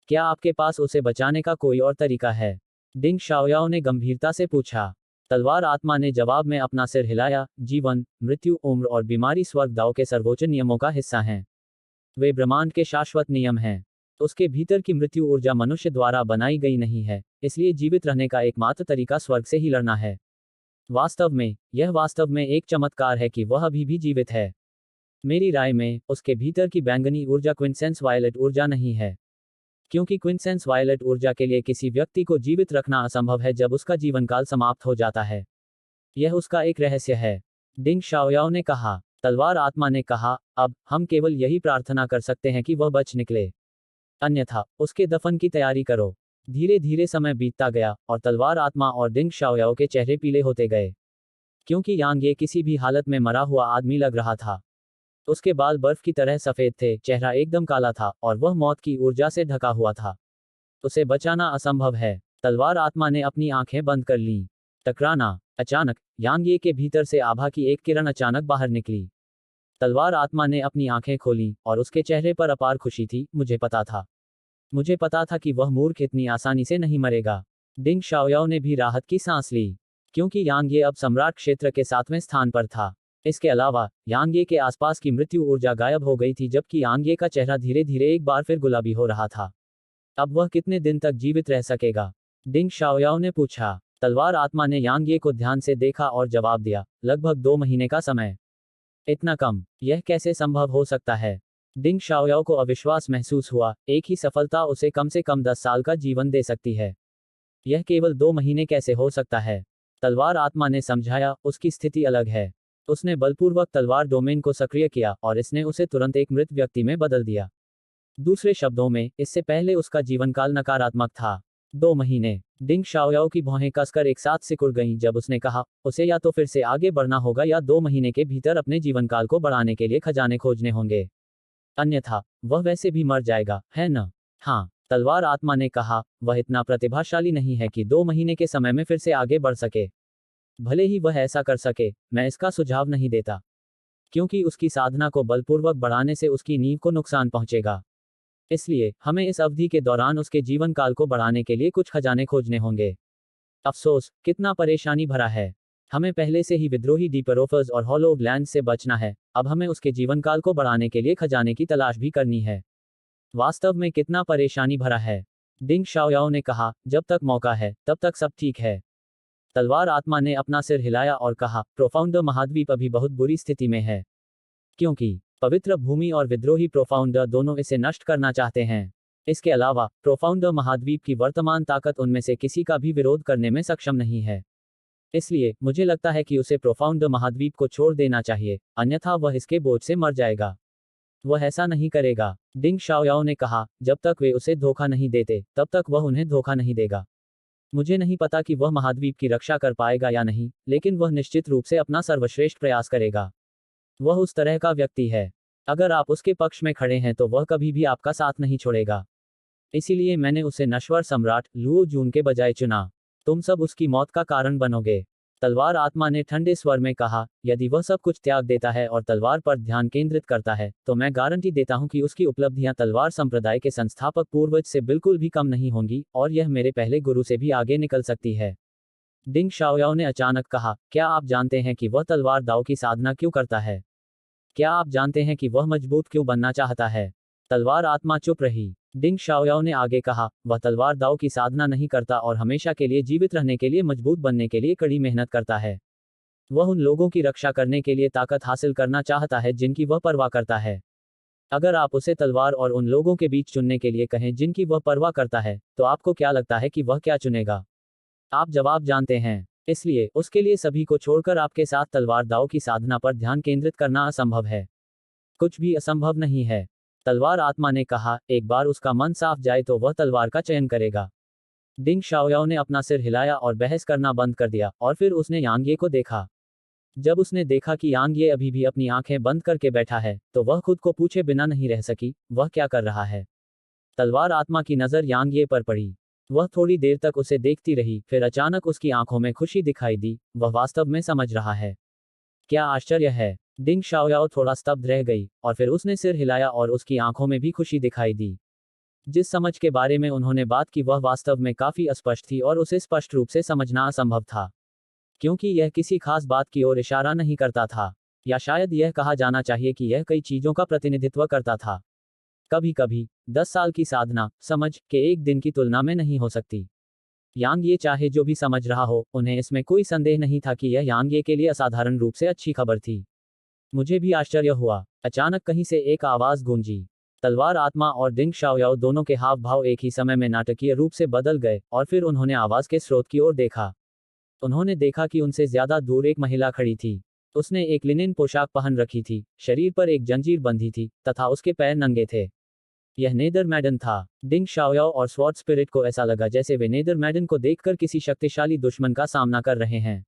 क्या आपके पास उसे बचाने का कोई और तरीका है? डिंग शाओयाओ ने गंभीरता से पूछा। तलवार आत्मा ने जवाब में अपना सिर हिलाया, जीवन, मृत्यु, उम्र और बीमारी स्वर्ग दाव के सर्वोच्च नियमों का हिस्सा हैं। वे ब्रह्मांड के शाश्वत नियम हैं। उसके भीतर की मृत्यु ऊर्जा मनुष्य द्वारा बनाई गई नहीं है, इसलिए जीवित रहने का एकमात्र तरीका स्वर्ग से ही लड़ना है। यह वास्तव में एक चमत्कार है कि वह अभी भी जीवित है। मेरी राय में, उसके भीतर की बैंगनी ऊर्जा क्विंसेंस वायलेट ऊर्जा नहीं है, क्योंकि क्विंसेंस वायलेट ऊर्जा के लिए किसी व्यक्ति को जीवित रखना असंभव है जब उसका जीवनकाल समाप्त हो जाता है। यह उसका एक रहस्य है। डिंग शाओयाओ ने कहा। तलवार आत्मा ने कहा, अब हम केवल यही प्रार्थना कर सकते हैं कि वह बच निकले, अन्यथा उसके दफन की तैयारी करो। धीरे धीरे समय बीतता गया और तलवार आत्मा और डिंग शाओयाओ के चेहरे पीले होते गए, क्योंकि यांग ये किसी भी हालत में मरा हुआ आदमी लग रहा था। उसके बाल बर्फ की तरह सफेद थे, चेहरा एकदम काला था और वह मौत की ऊर्जा से ढका हुआ था। उसे बचाना असंभव है। तलवार आत्मा ने अपनी आंखें बंद कर लीं। टकराना। अचानक यांग ये के भीतर से आभा की एक किरण अचानक बाहर निकली। तलवार आत्मा ने अपनी आंखें खोलीं और उसके चेहरे पर अपार खुशी थी। मुझे पता था कि वह मूर्ख इतनी आसानी से नहीं मरेगा। डिंग शाओयाओ ने भी राहत की सांस ली, क्योंकि यांग ये अब सम्राट क्षेत्र के 7वें स्थान पर था। इसके अलावा यांग ये के आसपास की मृत्यु ऊर्जा गायब हो गई थी, जबकि यांग ये का चेहरा धीरे धीरे एक बार फिर गुलाबी हो रहा था। अब वह कितने दिन तक जीवित रह सकेगा? डिंग शाओयाओ ने पूछा। तलवार आत्मा ने यांग ये को ध्यान से देखा और जवाब दिया, लगभग 2 महीने का समय। इतना कम? यह कैसे संभव हो सकता है? डिंग शाओयाओ को अविश्वास महसूस हुआ। एक ही सफलता उसे कम से कम 10 साल का जीवन दे सकती है। यह केवल 2 महीने कैसे हो सकता है? तलवार आत्मा ने समझाया, उसकी स्थिति अलग है। उसने बलपूर्वक तलवार डोमेन को सक्रिय किया और इसने उसे तुरंत एक मृत व्यक्ति में बदल दिया। दूसरे शब्दों में, इससे पहले उसका जीवनकाल नकारात्मक था। 2 महीने। डिंग शाओयाओ की भौहें कसकर एक साथ सिकुड़ गईं जब उसने कहा, उसे या तो फिर से आगे बढ़ना होगा या 2 महीने के भीतर अपने जीवनकाल को बढ़ाने के लिए खजाने खोजने होंगे। अन्यथा, वह वैसे भी मर जाएगा, है न? हाँ, तलवार आत्मा ने कहा, वह इतना प्रतिभाशाली नहीं है कि 2 महीने के समय में फिर से आगे बढ़ सके। भले ही वह ऐसा कर सके, मैं इसका सुझाव नहीं देता। क्योंकि उसकी साधना को बलपूर्वक बढ़ाने से उसकी नींव को नुकसान पहुंचेगा। इसलिए, हमें इस अवधि के दौरान उसके जीवन काल को बढ़ाने के लिए कुछ खजाने खोजने होंगे। अफसोस, कितना परेशानी भरा है। हमें पहले से ही विद्रोही डीपरोफर्स और हॉलो ग्लैंड से बचना है, अब हमें उसके जीवनकाल को बढ़ाने के लिए खजाने की तलाश भी करनी है। वास्तव में कितना परेशानी भरा है। डिंग शाओयाओ ने कहा, जब तक मौका है, तब तक सब ठीक है। तलवार आत्मा ने अपना सिर हिलाया और कहा, प्रोफाउंडर महाद्वीप अभी बहुत बुरी स्थिति में है। क्योंकि पवित्र भूमि और विद्रोही प्रोफाउंडर दोनों इसे नष्ट करना चाहते हैं। इसके अलावा, प्रोफाउंडर महाद्वीप की वर्तमान ताकत उनमें से किसी का भी विरोध करने में सक्षम नहीं है। इसलिए, मुझे लगता है कि उसे प्रोफाउंडर महाद्वीप को छोड़ देना चाहिए, अन्यथा वह इसके बोझ से मर जाएगा। वह ऐसा नहीं करेगा। डिंग शाओयाओ ने कहा, जब तक वे उसे धोखा नहीं देते, तब तक वह उन्हें धोखा नहीं देगा। मुझे नहीं पता कि वह महाद्वीप की रक्षा कर पाएगा या नहीं, लेकिन वह निश्चित रूप से अपना सर्वश्रेष्ठ प्रयास करेगा। वह उस तरह का व्यक्ति है। अगर आप उसके पक्ष में खड़े हैं तो वह कभी भी आपका साथ नहीं छोड़ेगा। इसीलिए मैंने उसे नश्वर सम्राट लुओ जून के बजाय चुना। तुम सब उसकी मौत का कारण बनोगे। तलवार आत्मा ने ठंडे स्वर में कहा, यदि वह सब कुछ त्याग देता है और तलवार पर ध्यान केंद्रित करता है, तो मैं गारंटी देता हूं कि उसकी उपलब्धियां तलवार संप्रदाय के संस्थापक पूर्वज से बिल्कुल भी कम नहीं होंगी, और यह मेरे पहले गुरु से भी आगे निकल सकती है। डिंग शाओयाओ ने अचानक कहा, क्या आप जानते हैं कि वह तलवार दाव की साधना क्यों करता है? क्या आप जानते हैं कि वह मजबूत क्यों बनना चाहता है? तलवार आत्मा चुप रही। डिंग शाओयाओ ने आगे कहा, वह तलवार दाव की साधना नहीं करता और हमेशा के लिए जीवित रहने के लिए मजबूत बनने के लिए कड़ी मेहनत करता है। वह उन लोगों की रक्षा करने के लिए ताकत हासिल करना चाहता है जिनकी वह परवाह करता है। अगर आप उसे तलवार और उन लोगों के बीच चुनने के लिए कहें जिनकी वह परवाह करता है, तो आपको क्या लगता है कि वह क्या चुनेगा? आप जवाब जानते हैं। इसलिए, उसके लिए सभी को छोड़कर आपके साथ तलवार दाव की साधना पर ध्यान केंद्रित करना असंभव है। कुछ भी असंभव नहीं है। तलवार आत्मा ने कहा, एक बार उसका मन साफ जाए तो वह तलवार का चयन करेगा। डिंग शाओयाओ ने अपना सिर हिलाया और बहस करना बंद कर दिया, और फिर उसने यांग ये को देखा। जब उसने देखा कि यांग ये अभी भी अपनी आंखें बंद करके बैठा है, तो वह खुद को पूछे बिना नहीं रह सकी, वह क्या कर रहा है? तलवार आत्मा की नजर यांग ये पर पड़ी। वह थोड़ी देर तक उसे देखती रही, फिर अचानक उसकी आंखों में खुशी दिखाई दी, वह वास्तव में समझ रहा है। क्या आश्चर्य है! डिंग शाओयाओ थोड़ा स्तब्ध रह गई, और फिर उसने सिर हिलाया और उसकी आंखों में भी खुशी दिखाई दी। जिस समझ के बारे में उन्होंने बात की वह वास्तव में काफी अस्पष्ट थी और उसे स्पष्ट रूप से समझना असंभव था। क्योंकि यह किसी खास बात की ओर इशारा नहीं करता था। या शायद यह कहा जाना चाहिए कि यह कई चीजों का प्रतिनिधित्व करता था। कभी कभी 10 साल की साधना, समझ के एक दिन की तुलना में नहीं हो सकती। यांग ये चाहे जो भी समझ रहा हो, उन्हें इसमें कोई संदेह नहीं था कि यह यांग ये के लिए असाधारण रूप से अच्छी खबर थी। मुझे भी आश्चर्य हुआ। अचानक कहीं से एक आवाज गूंजी। तलवार आत्मा और डिंग शाओयाओ दोनों के हाव भाव एक ही समय में नाटकीय रूप से बदल गए, और फिर उन्होंने आवाज के स्रोत की ओर देखा। उन्होंने देखा कि उनसे ज्यादा दूर एक महिला खड़ी थी। उसने एक लिनेन पोशाक पहन रखी थी, शरीर पर एक जंजीर बंधी थी, तथा उसके पैर नंगे थे। यह नेदरमैडन था। डिंग शाओयाओ और स्वॉर्ड स्पिरिट को ऐसा लगा जैसे वे नेदरमैडन को देखकर किसी शक्तिशाली दुश्मन का सामना कर रहे हैं।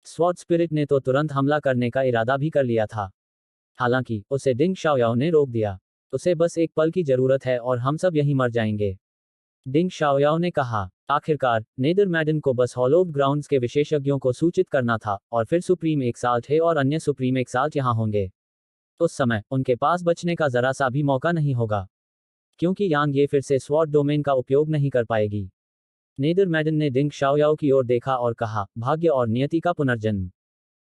स्वॉर्ड स्पिरिट ने तो तुरंत हमला करने का इरादा भी कर लिया था। हालांकि, उसे डिंग शाओयाओ ने रोक दिया। उसे बस एक पल की जरूरत है और हम सब यहीं मर जाएंगे। डिंग शाओयाओ ने कहा। आखिरकार, नेदरमैडन को बस हॉलोव ग्राउंड्स के विशेषज्ञों को सूचित करना था, और फिर सुप्रीम एक्साल्ट है और अन्य सुप्रीम एक्साल्ट यहां होंगे। उस समय, उनके पास बचने का जरा सा भी मौका नहीं होगा। क्योंकि यांग ये फिर से स्वॉर्ड डोमेन का उपयोग नहीं कर पाएगी। नेदरमैडन ने डिंग शाओयाओ की ओर देखा और कहा, भाग्य और नियति का पुनर्जन्म।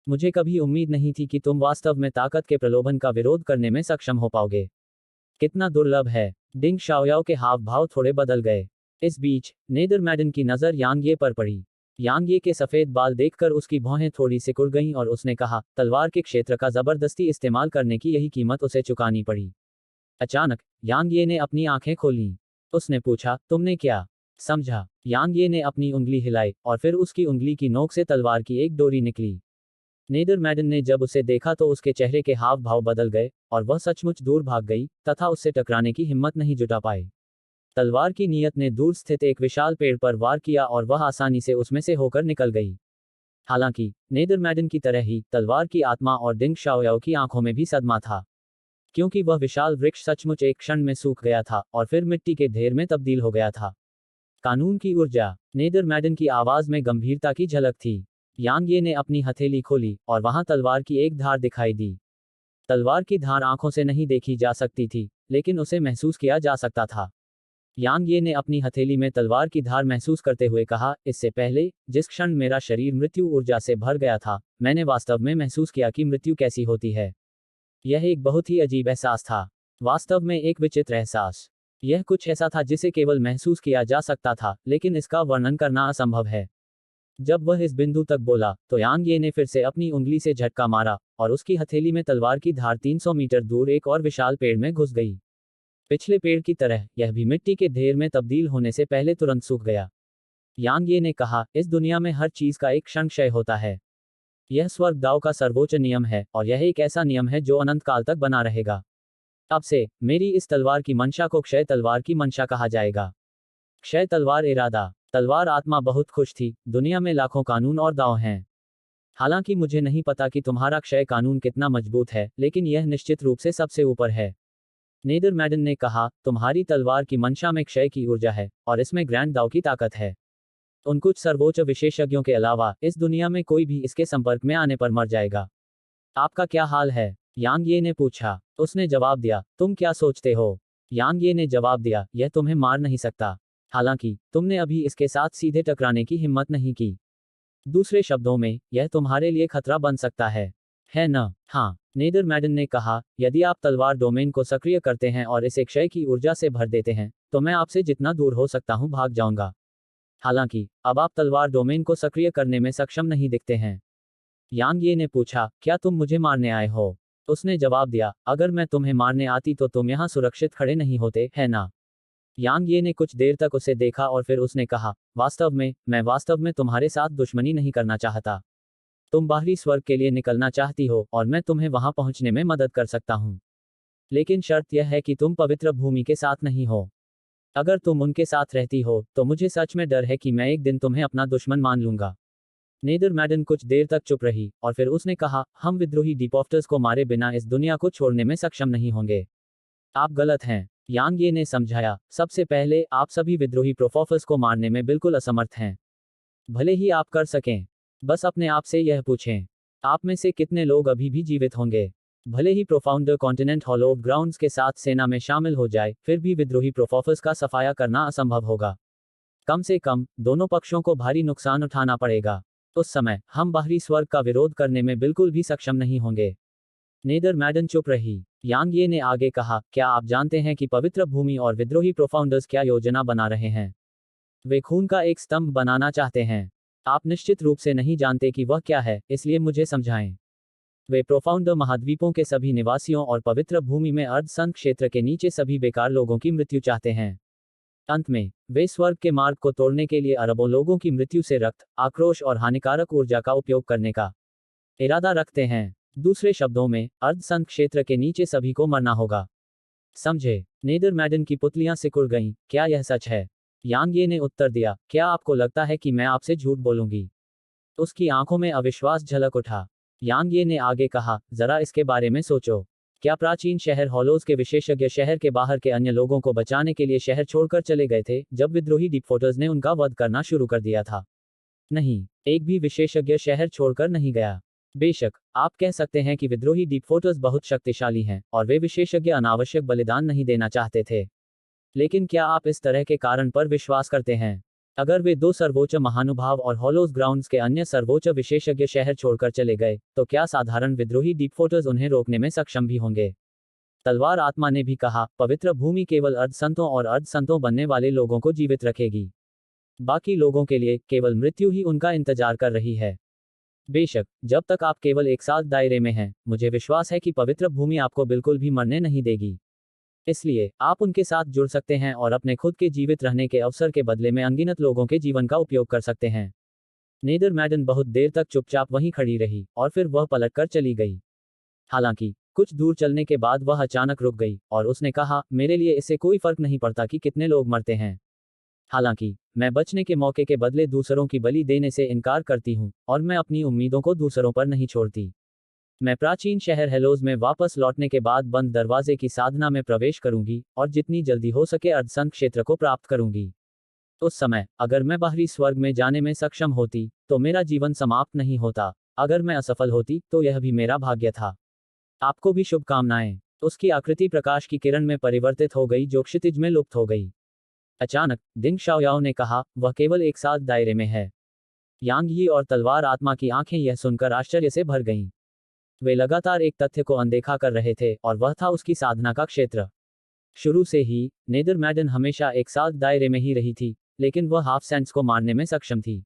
मुझे कभी उम्मीद नहीं थी कि तुम वास्तव में ताकत के प्रलोभन का विरोध करने में सक्षम हो पाओगे। कितना दुर्लभ है! डिंग शाओयाओ के हाव भाव थोड़े बदल गए। इस बीच, नेदरमैडन की नजर यांग ये पर पड़ी। यांग ये के सफेद बाल देखकर उसकी भौहें थोड़ी सिकुड़ गईं और उसने कहा, तलवार के क्षेत्र का जबरदस्ती इस्तेमाल करने की यही कीमत उसे चुकानी पड़ी। अचानक, यांग ये ने अपनी आंखें खोलीं। उसने पूछा, तुमने क्या समझा? यांग ये ने अपनी उंगली हिलाई, और फिर उसकी उंगली की नोक से तलवार की एक डोरी निकली। नेदरमैडन ने जब उसे देखा तो उसके चेहरे के हाव भाव बदल गए और वह सचमुच दूर भाग गई तथा उससे टकराने की हिम्मत नहीं जुटा पाई। तलवार की नीयत ने दूर स्थित एक विशाल पेड़ पर वार किया और वह आसानी से उसमें से होकर निकल गई। हालांकि नेदरमैडन की तरह ही तलवार की आत्मा और डिंग शाओयाओ की आंखों में भी सदमा था, क्योंकि वह विशाल वृक्ष सचमुच एक क्षण में सूख गया था और फिर मिट्टी के ढेर में तब्दील हो गया था। कानून की ऊर्जा। नेदरमैडन की आवाज में गंभीरता की झलक थी। यांग ये ने अपनी हथेली खोली और वहां तलवार की एक धार दिखाई दी। तलवार की धार आंखों से नहीं देखी जा सकती थी, लेकिन उसे महसूस किया जा सकता था। यांग ये ने अपनी हथेली में तलवार की धार महसूस करते हुए कहा, इससे पहले जिस क्षण मेरा शरीर मृत्यु ऊर्जा से भर गया था, मैंने वास्तव में महसूस किया कि मृत्यु कैसी होती है। यह एक बहुत ही अजीब एहसास था। वास्तव में एक विचित्र एहसास। यह कुछ ऐसा था जिसे केवल महसूस किया जा सकता था, लेकिन इसका वर्णन करना असंभव है। जब वह इस बिंदु तक बोला तो यांग ये ने फिर से अपनी उंगली से झटका मारा और उसकी हथेली में तलवार की धार 300 मीटर दूर एक और विशाल पेड़ में घुस गई। पिछले पेड़ की तरह यह भी मिट्टी के ढेर में तब्दील होने से पहले तुरंत सूख गया। यांग ये ने कहा, इस दुनिया में हर चीज का एक क्षण क्षय होता है। यह स्वर्गदाव का सर्वोच्च नियम है और यह एक ऐसा नियम है जो अनंत काल तक बना रहेगा। अब से मेरी इस तलवार की मंशा को क्षय तलवार की मंशा कहा जाएगा। क्षय तलवार इरादा। तलवार आत्मा बहुत खुश थी, दुनिया में लाखों कानून और दांव हैं। हालांकि मुझे नहीं पता कि तुम्हारा क्षय कानून कितना मजबूत है, लेकिन यह निश्चित रूप से सबसे ऊपर है। नेदरमैडन ने कहा, तुम्हारी तलवार की मंशा में क्षय की ऊर्जा है और इसमें ग्रैंड दाव की ताकत है। उन कुछ सर्वोच्च विशेषज्ञों के अलावा इस दुनिया में कोई भी इसके संपर्क में आने पर मर जाएगा। आपका क्या हाल है? यांग ये ने पूछा। उसने जवाब दिया, तुम क्या सोचते हो? यांग ये ने जवाब दिया, यह तुम्हें मार नहीं सकता। हालांकि तुमने अभी इसके साथ सीधे टकराने की हिम्मत नहीं की। दूसरे शब्दों में, यह तुम्हारे लिए खतरा बन सकता है न? हाँ, नेदरमैडन ने कहा, यदि आप तलवार डोमेन को सक्रिय करते हैं और इसे क्षय की ऊर्जा से भर देते हैं, तो मैं आपसे जितना दूर हो सकता हूं भाग जाऊंगा। हालांकि अब आप तलवार डोमेन को सक्रिय करने में सक्षम नहीं दिखते हैं। यांग ये ने पूछा, क्या तुम मुझे मारने आए हो? उसने जवाब दिया, अगर मैं तुम्हें मारने आती तो तुम यहाँ सुरक्षित खड़े नहीं होते, है ना? यांग ये ने कुछ देर तक उसे देखा और फिर उसने कहा, मैं वास्तव में तुम्हारे साथ दुश्मनी नहीं करना चाहता। तुम बाहरी स्वर्ग के लिए निकलना चाहती हो और मैं तुम्हें वहां पहुंचने में मदद कर सकता हूं। लेकिन शर्त यह है कि तुम पवित्र भूमि के साथ नहीं हो। अगर तुम उनके साथ रहती हो तो मुझे सच में डर है कि मैं एक दिन तुम्हें अपना दुश्मन मान लूंगा। नेदरमैडन कुछ देर तक चुप रही और फिर उसने कहा, हम विद्रोही डिपॉफ्टर्स को मारे बिना इस दुनिया को छोड़ने में सक्षम नहीं होंगे। आप गलत हैं। यांग ये ने समझाया, सबसे पहले आप सभी विद्रोही प्रोफॉफर्स को मारने में बिल्कुल असमर्थ हैं। भले ही आप कर सकें। बस अपने आप से यह पूछें, आप में से कितने लोग अभी भी जीवित होंगे? भले ही प्रोफाउंडर कॉन्टिनेंट हॉलो ग्राउंड्स के साथ सेना में शामिल हो जाए, फिर भी विद्रोही प्रोफॉफर्स का सफाया करना असंभव होगा। कम से कम दोनों पक्षों को भारी नुकसान उठाना पड़ेगा। उस समय हम बाहरी स्वर्ग का विरोध करने में बिल्कुल भी सक्षम नहीं होंगे। नेदरमैडन चुप रही। यांग ये ने आगे कहा, क्या आप जानते हैं कि पवित्र भूमि और विद्रोही प्रोफाउंडर्स क्या योजना बना रहे हैं? वे खून का एक स्तंभ बनाना चाहते हैं। आप निश्चित रूप से नहीं जानते कि वह क्या है, इसलिए मुझे समझाएं। वे प्रोफाउंडर महाद्वीपों के सभी निवासियों और पवित्र भूमि में अर्धसंत क्षेत्र के नीचे सभी बेकार लोगों की मृत्यु चाहते हैं। अंत में वे स्वर्ग के मार्ग को तोड़ने के लिए अरबों लोगों की मृत्यु से रक्त, आक्रोश और हानिकारक ऊर्जा का उपयोग करने का इरादा रखते हैं। दूसरे शब्दों में, अर्धसंत क्षेत्र के नीचे सभी को मरना होगा। समझे? नेदरमैडन की पुतलियां सिकुड़ गईं, क्या यह सच है? यांग ये ने उत्तर दिया, क्या आपको लगता है कि मैं आपसे झूठ बोलूंगी? उसकी आंखों में अविश्वास झलक उठा। यांग ये ने आगे कहा, जरा इसके बारे में सोचो। क्या प्राचीन शहर हॉलोज के विशेषज्ञ शहर के बाहर के अन्य लोगों को बचाने के लिए शहर छोड़कर चले गए थे जब विद्रोही डिपॉफ्टर्स ने उनका वध करना शुरू कर दिया था? नहीं, एक भी विशेषज्ञ शहर छोड़कर नहीं गया। बेशक आप कह सकते हैं कि विद्रोही डिपॉफ्टर्स बहुत शक्तिशाली हैं और वे विशेषज्ञ अनावश्यक बलिदान नहीं देना चाहते थे। लेकिन क्या आप इस तरह के कारण पर विश्वास करते हैं? अगर वे दो सर्वोच्च महानुभाव और हॉलोज ग्राउंड्स के अन्य सर्वोच्च विशेषज्ञ शहर छोड़कर चले गए, तो क्या साधारण विद्रोही डिपॉफ्टर्स उन्हें रोकने में सक्षम भी होंगे? तलवार आत्मा ने भी कहा, पवित्र भूमि केवल अर्धसंतों और अर्धसंतों बनने वाले लोगों को जीवित रखेगी। बाकी लोगों के लिए केवल मृत्यु ही उनका इंतजार कर रही है। बेशक जब तक आप केवल एक साथ दायरे में हैं, मुझे विश्वास है कि पवित्र भूमि आपको बिल्कुल भी मरने नहीं देगी। इसलिए आप उनके साथ जुड़ सकते हैं और अपने खुद के जीवित रहने के अवसर के बदले में अनगिनत लोगों के जीवन का उपयोग कर सकते हैं। नेदरमैडन बहुत देर तक चुपचाप वहीं खड़ी रही और फिर वह पलटकर चली गई। हालांकि कुछ दूर चलने के बाद वह अचानक रुक गई और उसने कहा, मेरे लिए इससे कोई फर्क नहीं पड़ता कि कितने लोग मरते हैं। हालांकि मैं बचने के मौके के बदले दूसरों की बलि देने से इनकार करती हूँ और मैं अपनी उम्मीदों को दूसरों पर नहीं छोड़ती। मैं प्राचीन शहर हेलोज में वापस लौटने के बाद बंद दरवाजे की साधना में प्रवेश करूंगी और जितनी जल्दी हो सके अर्धसंत क्षेत्र को प्राप्त करूंगी। उस समय अगर मैं बाहरी स्वर्ग में जाने में सक्षम होती तो मेरा जीवन समाप्त नहीं होता। अगर मैं असफल होती तो यह भी मेरा भाग्य था। आपको भी शुभकामनाएं। उसकी आकृति प्रकाश की किरण में परिवर्तित हो गई जो क्षितिज में लुप्त हो गई। अचानक दिंग शाओयाओ ने कहा, वह केवल एक साथ दायरे में है। यांग यी और तलवार आत्मा की आंखें यह सुनकर आश्चर्य से भर गईं। वे लगातार एक तथ्य को अनदेखा कर रहे थे और वह था उसकी साधना का क्षेत्र। शुरू से ही नेदरमैडन हमेशा एक साथ दायरे में ही रही थी, लेकिन वह हाफ सेंस को मारने में सक्षम थी।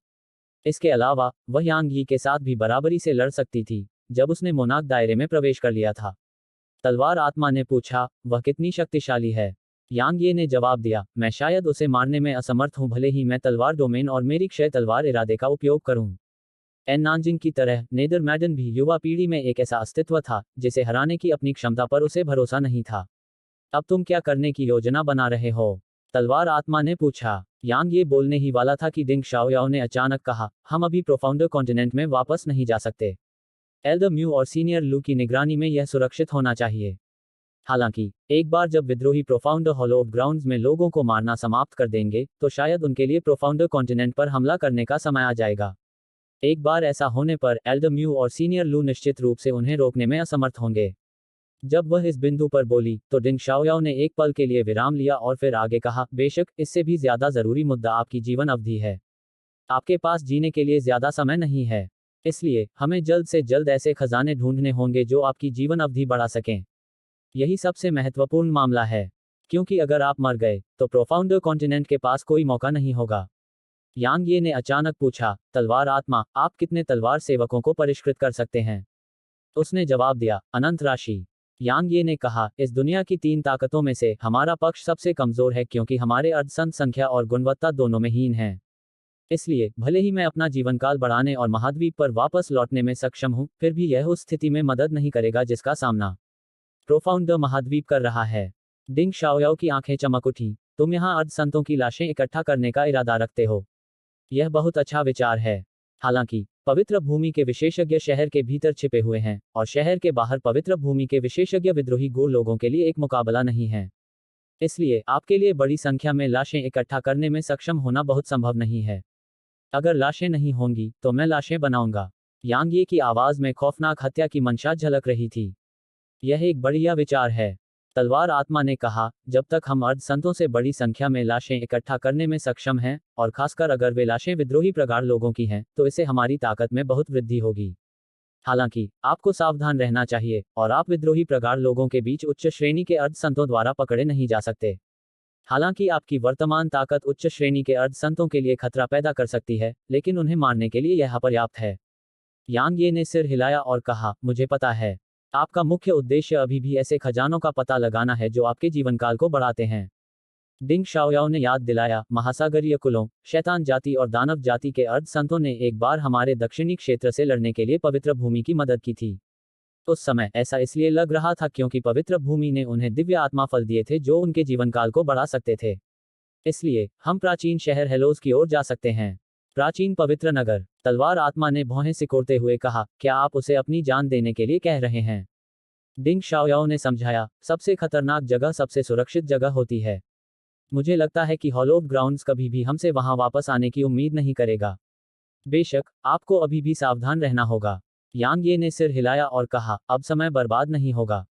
इसके अलावा वह यांग यी के साथ भी बराबरी से लड़ सकती थी जब उसने मोनाक दायरे में प्रवेश कर लिया था। तलवार आत्मा ने पूछा, वह कितनी शक्तिशाली है? यांग ये ने जवाब दिया, मैं शायद उसे मारने में असमर्थ हूं, भले ही मैं तलवार डोमेन और मेरी क्षय तलवार इरादे का उपयोग करूं। एन नानजिंग की तरह नेदरमैडन भी युवा पीढ़ी में एक ऐसा अस्तित्व था जिसे हराने की अपनी क्षमता पर उसे भरोसा नहीं था। अब तुम क्या करने की योजना बना रहे हो? तलवार आत्मा ने पूछा। यांग ये बोलने ही वाला था कि दिंग शाओयाओ ने अचानक कहा, हम अभी प्रोफाउंडर कॉन्टिनेंट में वापस नहीं जा सकते। एल्डर म्यू और सीनियर लू की निगरानी में यह सुरक्षित होना चाहिए। हालांकि एक बार जब विद्रोही प्रोफाउंडर हॉलो ऑफ ग्राउंड्स में लोगों को मारना समाप्त कर देंगे तो शायद उनके लिए प्रोफाउंडर कॉन्टिनेंट पर हमला करने का समय आ जाएगा। एक बार ऐसा होने पर एल्डर म्यू और सीनियर लू निश्चित रूप से उन्हें रोकने में असमर्थ होंगे। जब वह इस बिंदु पर बोली तो दिंग शाओयाओ ने एक पल के लिए विराम लिया और फिर आगे कहा, बेशक इससे भी ज्यादा जरूरी मुद्दा आपकी जीवन अवधि है। आपके पास जीने के लिए ज्यादा समय नहीं है। इसलिए हमें जल्द से जल्द ऐसे खजाने ढूंढने होंगे जो आपकी जीवन अवधि बढ़ा सकें। यही सबसे महत्वपूर्ण मामला है, क्योंकि अगर आप मर गए तो प्रोफाउंडर कॉन्टिनेंट के पास कोई मौका नहीं होगा। यांग ये ने अचानक पूछा, तलवार आत्मा, आप कितने तलवार सेवकों को परिष्कृत कर सकते हैं? उसने जवाब दिया, अनंत राशि। यांग ये ने कहा, इस दुनिया की 3 ताकतों में से हमारा पक्ष सबसे कमजोर है क्योंकि हमारे अर्धसंत संख्या और गुणवत्ता दोनों में हीन हैं। इसलिए भले ही मैं अपना जीवनकाल बढ़ाने और महाद्वीप पर वापस लौटने में सक्षम हूं, फिर भी यह उस स्थिति में मदद नहीं करेगा जिसका सामना प्रोफाउंडर महाद्वीप कर रहा है। दिंग शाओयाओ की आंखें चमक उठी, तुम यहाँ अर्धसंतों की लाशें इकट्ठा करने का इरादा रखते हो? यह बहुत अच्छा विचार है। हालांकि पवित्र भूमि के विशेषज्ञ शहर के भीतर छिपे हुए हैं और शहर के बाहर पवित्र भूमि के विशेषज्ञ विद्रोही गूढ़ लोगों के लिए एक मुकाबला नहीं है। इसलिए आपके लिए बड़ी संख्या में लाशें इकट्ठा करने में सक्षम होना बहुत संभव नहीं है। अगर लाशें नहीं होंगी तो मैं लाशें बनाऊंगा। यांग ये की आवाज में खौफनाक हत्या की मंशा झलक रही थी। यह एक बढ़िया विचार है। तलवार आत्मा ने कहा, जब तक हम अर्धसंतों से बड़ी संख्या में लाशें इकट्ठा करने में सक्षम हैं, और खासकर अगर वे लाशें विद्रोही प्रगाढ़ लोगों की हैं, तो इससे हमारी ताकत में बहुत वृद्धि होगी। हालांकि आपको सावधान रहना चाहिए और आप विद्रोही प्रगाढ़ लोगों के बीच उच्च श्रेणी के अर्धसंतों द्वारा पकड़े नहीं जा सकते। हालांकि आपकी वर्तमान ताकत उच्च श्रेणी के अर्धसंतों के लिए खतरा पैदा कर सकती है, लेकिन उन्हें मारने के लिए यह पर्याप्त है। यांग ये ने सिर हिलाया और कहा, मुझे पता है। आपका मुख्य उद्देश्य अभी भी ऐसे खजानों का पता लगाना है जो आपके जीवनकाल को बढ़ाते हैं। दिंग शाओयाओ ने याद दिलाया, महासागरीय कुलों, शैतान जाति और दानव जाति के अर्धसंतों ने एक बार हमारे दक्षिणी क्षेत्र से लड़ने के लिए पवित्र भूमि की मदद की थी। उस समय ऐसा इसलिए लग रहा था क्योंकि पवित्र भूमि ने उन्हें दिव्य आत्मा फल दिए थे जो उनके जीवनकाल को बढ़ा सकते थे। इसलिए हम प्राचीन शहर हेलोज की ओर जा सकते हैं। प्राचीन पवित्र नगर। तलवार आत्मा ने भौहें सिकोड़ते हुए कहा, क्या आप उसे अपनी जान देने के लिए कह रहे हैं? दिंग शाओयाओ ने समझाया, सबसे खतरनाक जगह सबसे सुरक्षित जगह होती है। मुझे लगता है कि हॉलो ऑफ ग्राउंड्स कभी भी हमसे वहां वापस आने की उम्मीद नहीं करेगा। बेशक आपको अभी भी सावधान रहना होगा। यांग ये ने सिर हिलाया और कहा, अब समय बर्बाद नहीं होगा।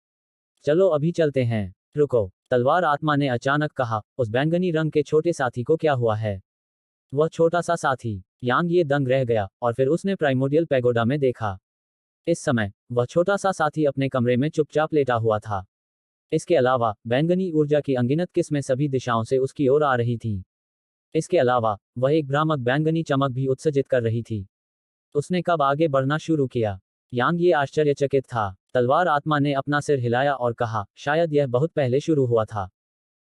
चलो अभी चलते हैं। रुको, तलवार आत्मा ने अचानक कहा, उस बैंगनी रंग के छोटे साथी को क्या हुआ है? वह छोटा सा साथी। यांग ये दंग रह गया और फिर उसने प्राइमोडियल पैगोडा में देखा। इस समय वह छोटा सा साथी अपने कमरे में चुपचाप लेटा हुआ था। इसके अलावा बैंगनी ऊर्जा की अनगिनत किस्में सभी दिशाओं से उसकी ओर आ रही थीं। इसके अलावा वह एक भ्रामक बैंगनी चमक भी उत्सर्जित कर रही थी। उसने कब आगे बढ़ना शुरू किया? यांग ये आश्चर्यचकित था। तलवार आत्मा ने अपना सिर हिलाया और कहा, शायद यह बहुत पहले शुरू हुआ था।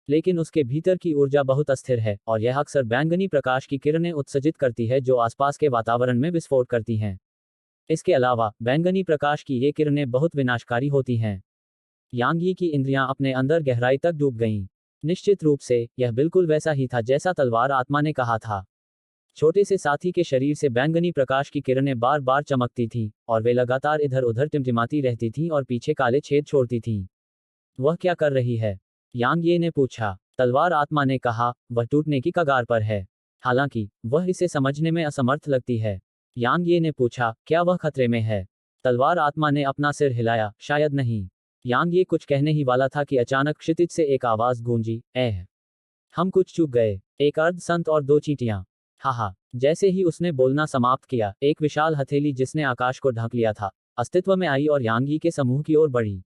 लेकिन उसके भीतर की ऊर्जा बहुत अस्थिर है और यह अक्सर बैंगनी प्रकाश की किरणें उत्सर्जित करती है जो आसपास के वातावरण में विस्फोट करती हैं। इसके अलावा बैंगनी प्रकाश की ये किरणें बहुत विनाशकारी होती हैं। यांग यी की इंद्रियां अपने अंदर गहराई तक डूब गईं। निश्चित रूप से यह बिल्कुल वैसा ही था जैसा तलवार आत्मा ने कहा था। छोटे से साथी के शरीर से बैंगनी प्रकाश की किरणें बार बार चमकती थीं और वे लगातार इधर उधर टिमटिमाती रहती थीं और पीछे काले छेद छोड़ती थीं। वह क्या कर रही है? यांग ये ने पूछा। तलवार आत्मा ने कहा, वह टूटने की कगार पर है। हालांकि वह इसे समझने में असमर्थ लगती है। यांग ये ने पूछा, क्या वह खतरे में है? तलवार आत्मा ने अपना सिर हिलाया, शायद नहीं। यांग ये कुछ कहने ही वाला था कि अचानक क्षितिज से एक आवाज गूंजी, एह, हम कुछ चूक गए। एक अर्ध संत और दो चींटियां। हाहा। जैसे ही उसने बोलना समाप्त किया, एक विशाल हथेली जिसने आकाश को ढक लिया था, अस्तित्व में आई और यांग यी के समूह की ओर बढ़ी।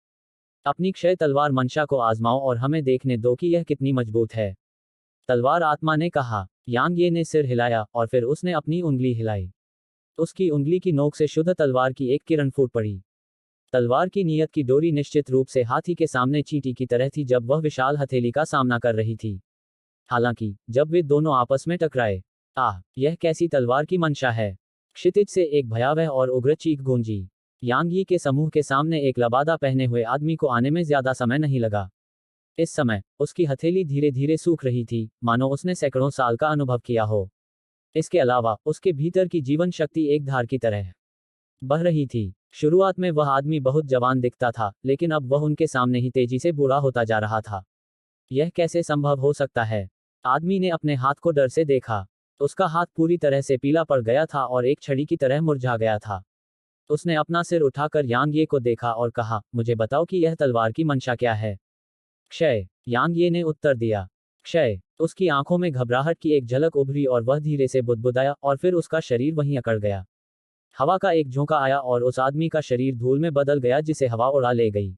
अपनी क्षय तलवार मंशा को आजमाओ और हमें देखने दो कि यह कितनी मजबूत है। तलवार आत्मा ने कहा। यांग ये ने सिर हिलाया और फिर उसने अपनी उंगली हिलाई। उसकी उंगली की नोक से शुद्ध तलवार की एक किरण फूट पड़ी। तलवार की नीयत की डोरी निश्चित रूप से हाथी के सामने चींटी की तरह थी जब वह विशाल हथेली का सामना कर रही थी। हालांकि जब वे दोनों आपस में टकराए, आह, यह कैसी तलवार की मंशा है! क्षितिज से एक भयावह और उग्र चीख गूंजी। यांग यी के समूह के सामने एक लबादा पहने हुए आदमी को आने में ज्यादा समय नहीं लगा। इस समय उसकी हथेली धीरे धीरे सूख रही थी, मानो उसने सैकड़ों साल का अनुभव किया हो। इसके अलावा उसके भीतर की जीवन शक्ति एक धार की तरह बह रही थी। शुरुआत में वह आदमी बहुत जवान दिखता था, लेकिन अब वह उनके सामने ही तेजी से बूढ़ा होता जा रहा था। यह कैसे संभव हो सकता है? आदमी ने अपने हाथ को डर से देखा। उसका हाथ पूरी तरह से पीला पड़ गया था और एक छड़ी की तरह मुरझा गया था। उसने अपना सिर उठाकर यांग ये को देखा और कहा, मुझे बताओ कि यह तलवार की मंशा क्या है? क्षय, यांग ये ने उत्तर दिया। क्षय। उसकी आंखों में घबराहट की एक झलक उभरी और वह धीरे से बुदबुदाया और फिर उसका शरीर वहीं अकड़ गया। हवा का एक झोंका आया और उस आदमी का शरीर धूल में बदल गया जिसे हवा उड़ा ले गई।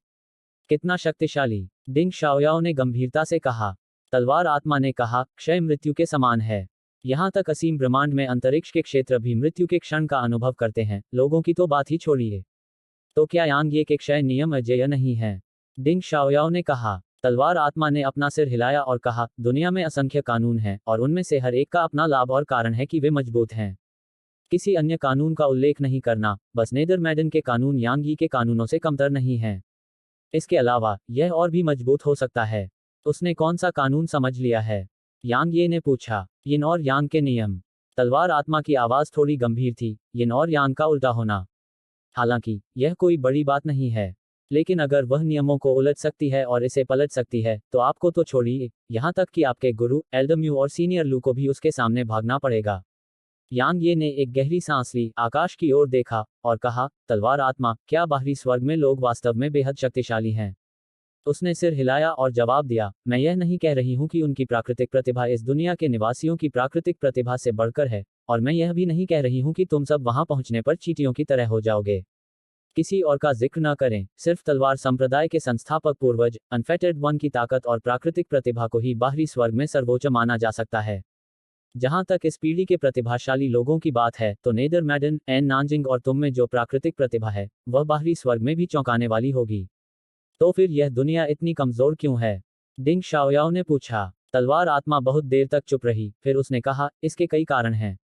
कितना शक्तिशाली! डिंग शाओयाओ ने गंभीरता से कहा। तलवार आत्मा ने कहा, क्षय मृत्यु के समान है। यहाँ तक असीम ब्रह्मांड में अंतरिक्ष के क्षेत्र भी मृत्यु के क्षण का अनुभव करते हैं, लोगों की तो बात ही छोड़िए। तो क्या यांग ये के क्षय नियम अजेय नहीं है? डिंग शाओयाओ ने कहा। तलवार आत्मा ने अपना सिर हिलाया और कहा, दुनिया में असंख्य कानून हैं और उनमें से हर एक का अपना लाभ और कारण है कि वे मजबूत हैं। किसी अन्य कानून का उल्लेख नहीं करना, बस नेदरमैडन के कानून यांग यी के कानूनों से कमतर नहीं हैं। इसके अलावा यह और भी मजबूत हो सकता है। उसने कौन सा कानून समझ लिया है? यांग ये ने पूछा। यिन और यांग के नियम। तलवार आत्मा की आवाज थोड़ी गंभीर थी, यिन और यांग का उल्टा होना। हालांकि यह कोई बड़ी बात नहीं है, लेकिन अगर वह नियमों को उलट सकती है और इसे पलट सकती है, तो आपको तो छोड़िए, यहां तक कि आपके गुरु एल्डम्यू और सीनियर लू को भी उसके सामने भागना पड़ेगा। यांग ये ने एक गहरी सांस ली, आकाश की ओर देखा और कहा, तलवार आत्मा, क्या बाहरी स्वर्ग में लोग वास्तव में बेहद शक्तिशाली हैं? उसने सिर हिलाया और जवाब दिया, मैं यह नहीं कह रही हूं कि उनकी प्राकृतिक प्रतिभा इस दुनिया के निवासियों की प्राकृतिक प्रतिभा से बढ़कर है, और मैं यह भी नहीं कह रही हूं कि तुम सब वहां पहुंचने पर चींटियों की तरह हो जाओगे। किसी और का जिक्र न करें, सिर्फ तलवार संप्रदाय के संस्थापक पूर्वज अनफेटेड वन की ताकत और प्राकृतिक प्रतिभा को ही बाहरी स्वर्ग में सर्वोच्च माना जा सकता है। जहां तक इस पीढ़ी के प्रतिभाशाली लोगों की बात है, तो नेदरमैडन, एन नानजिंग और तुम में जो प्राकृतिक प्रतिभा है, वह बाहरी स्वर्ग में भी चौंकाने वाली होगी। तो फिर यह दुनिया इतनी कमजोर क्यों है? डिंग शाओयाओ ने पूछा। तलवार आत्मा बहुत देर तक चुप रही, फिर उसने कहा, इसके कई कारण हैं।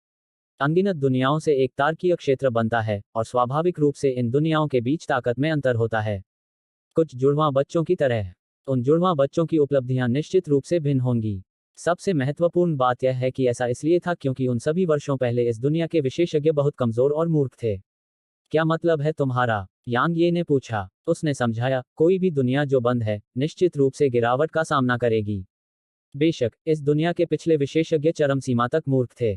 अनगिनत दुनियाओं से एक तारकीय क्षेत्र बनता है, और स्वाभाविक रूप से इन दुनियाओं के बीच ताकत में अंतर होता है। कुछ जुड़वां बच्चों की तरह। उन जुड़वां बच्चों की उपलब्धियां निश्चित रूप से भिन्न होंगी। सबसे महत्वपूर्ण बात यह है कि ऐसा इसलिए था क्योंकि उन सभी वर्षों पहले इस दुनिया के विशेषज्ञ बहुत कमजोर और मूर्ख थे। क्या मतलब है तुम्हारा? यांग ये ने पूछा। उसने समझाया, कोई भी दुनिया जो बंद है, निश्चित रूप से गिरावट का सामना करेगी। बेशक इस दुनिया के पिछले विशेषज्ञ चरम सीमा तक मूर्ख थे,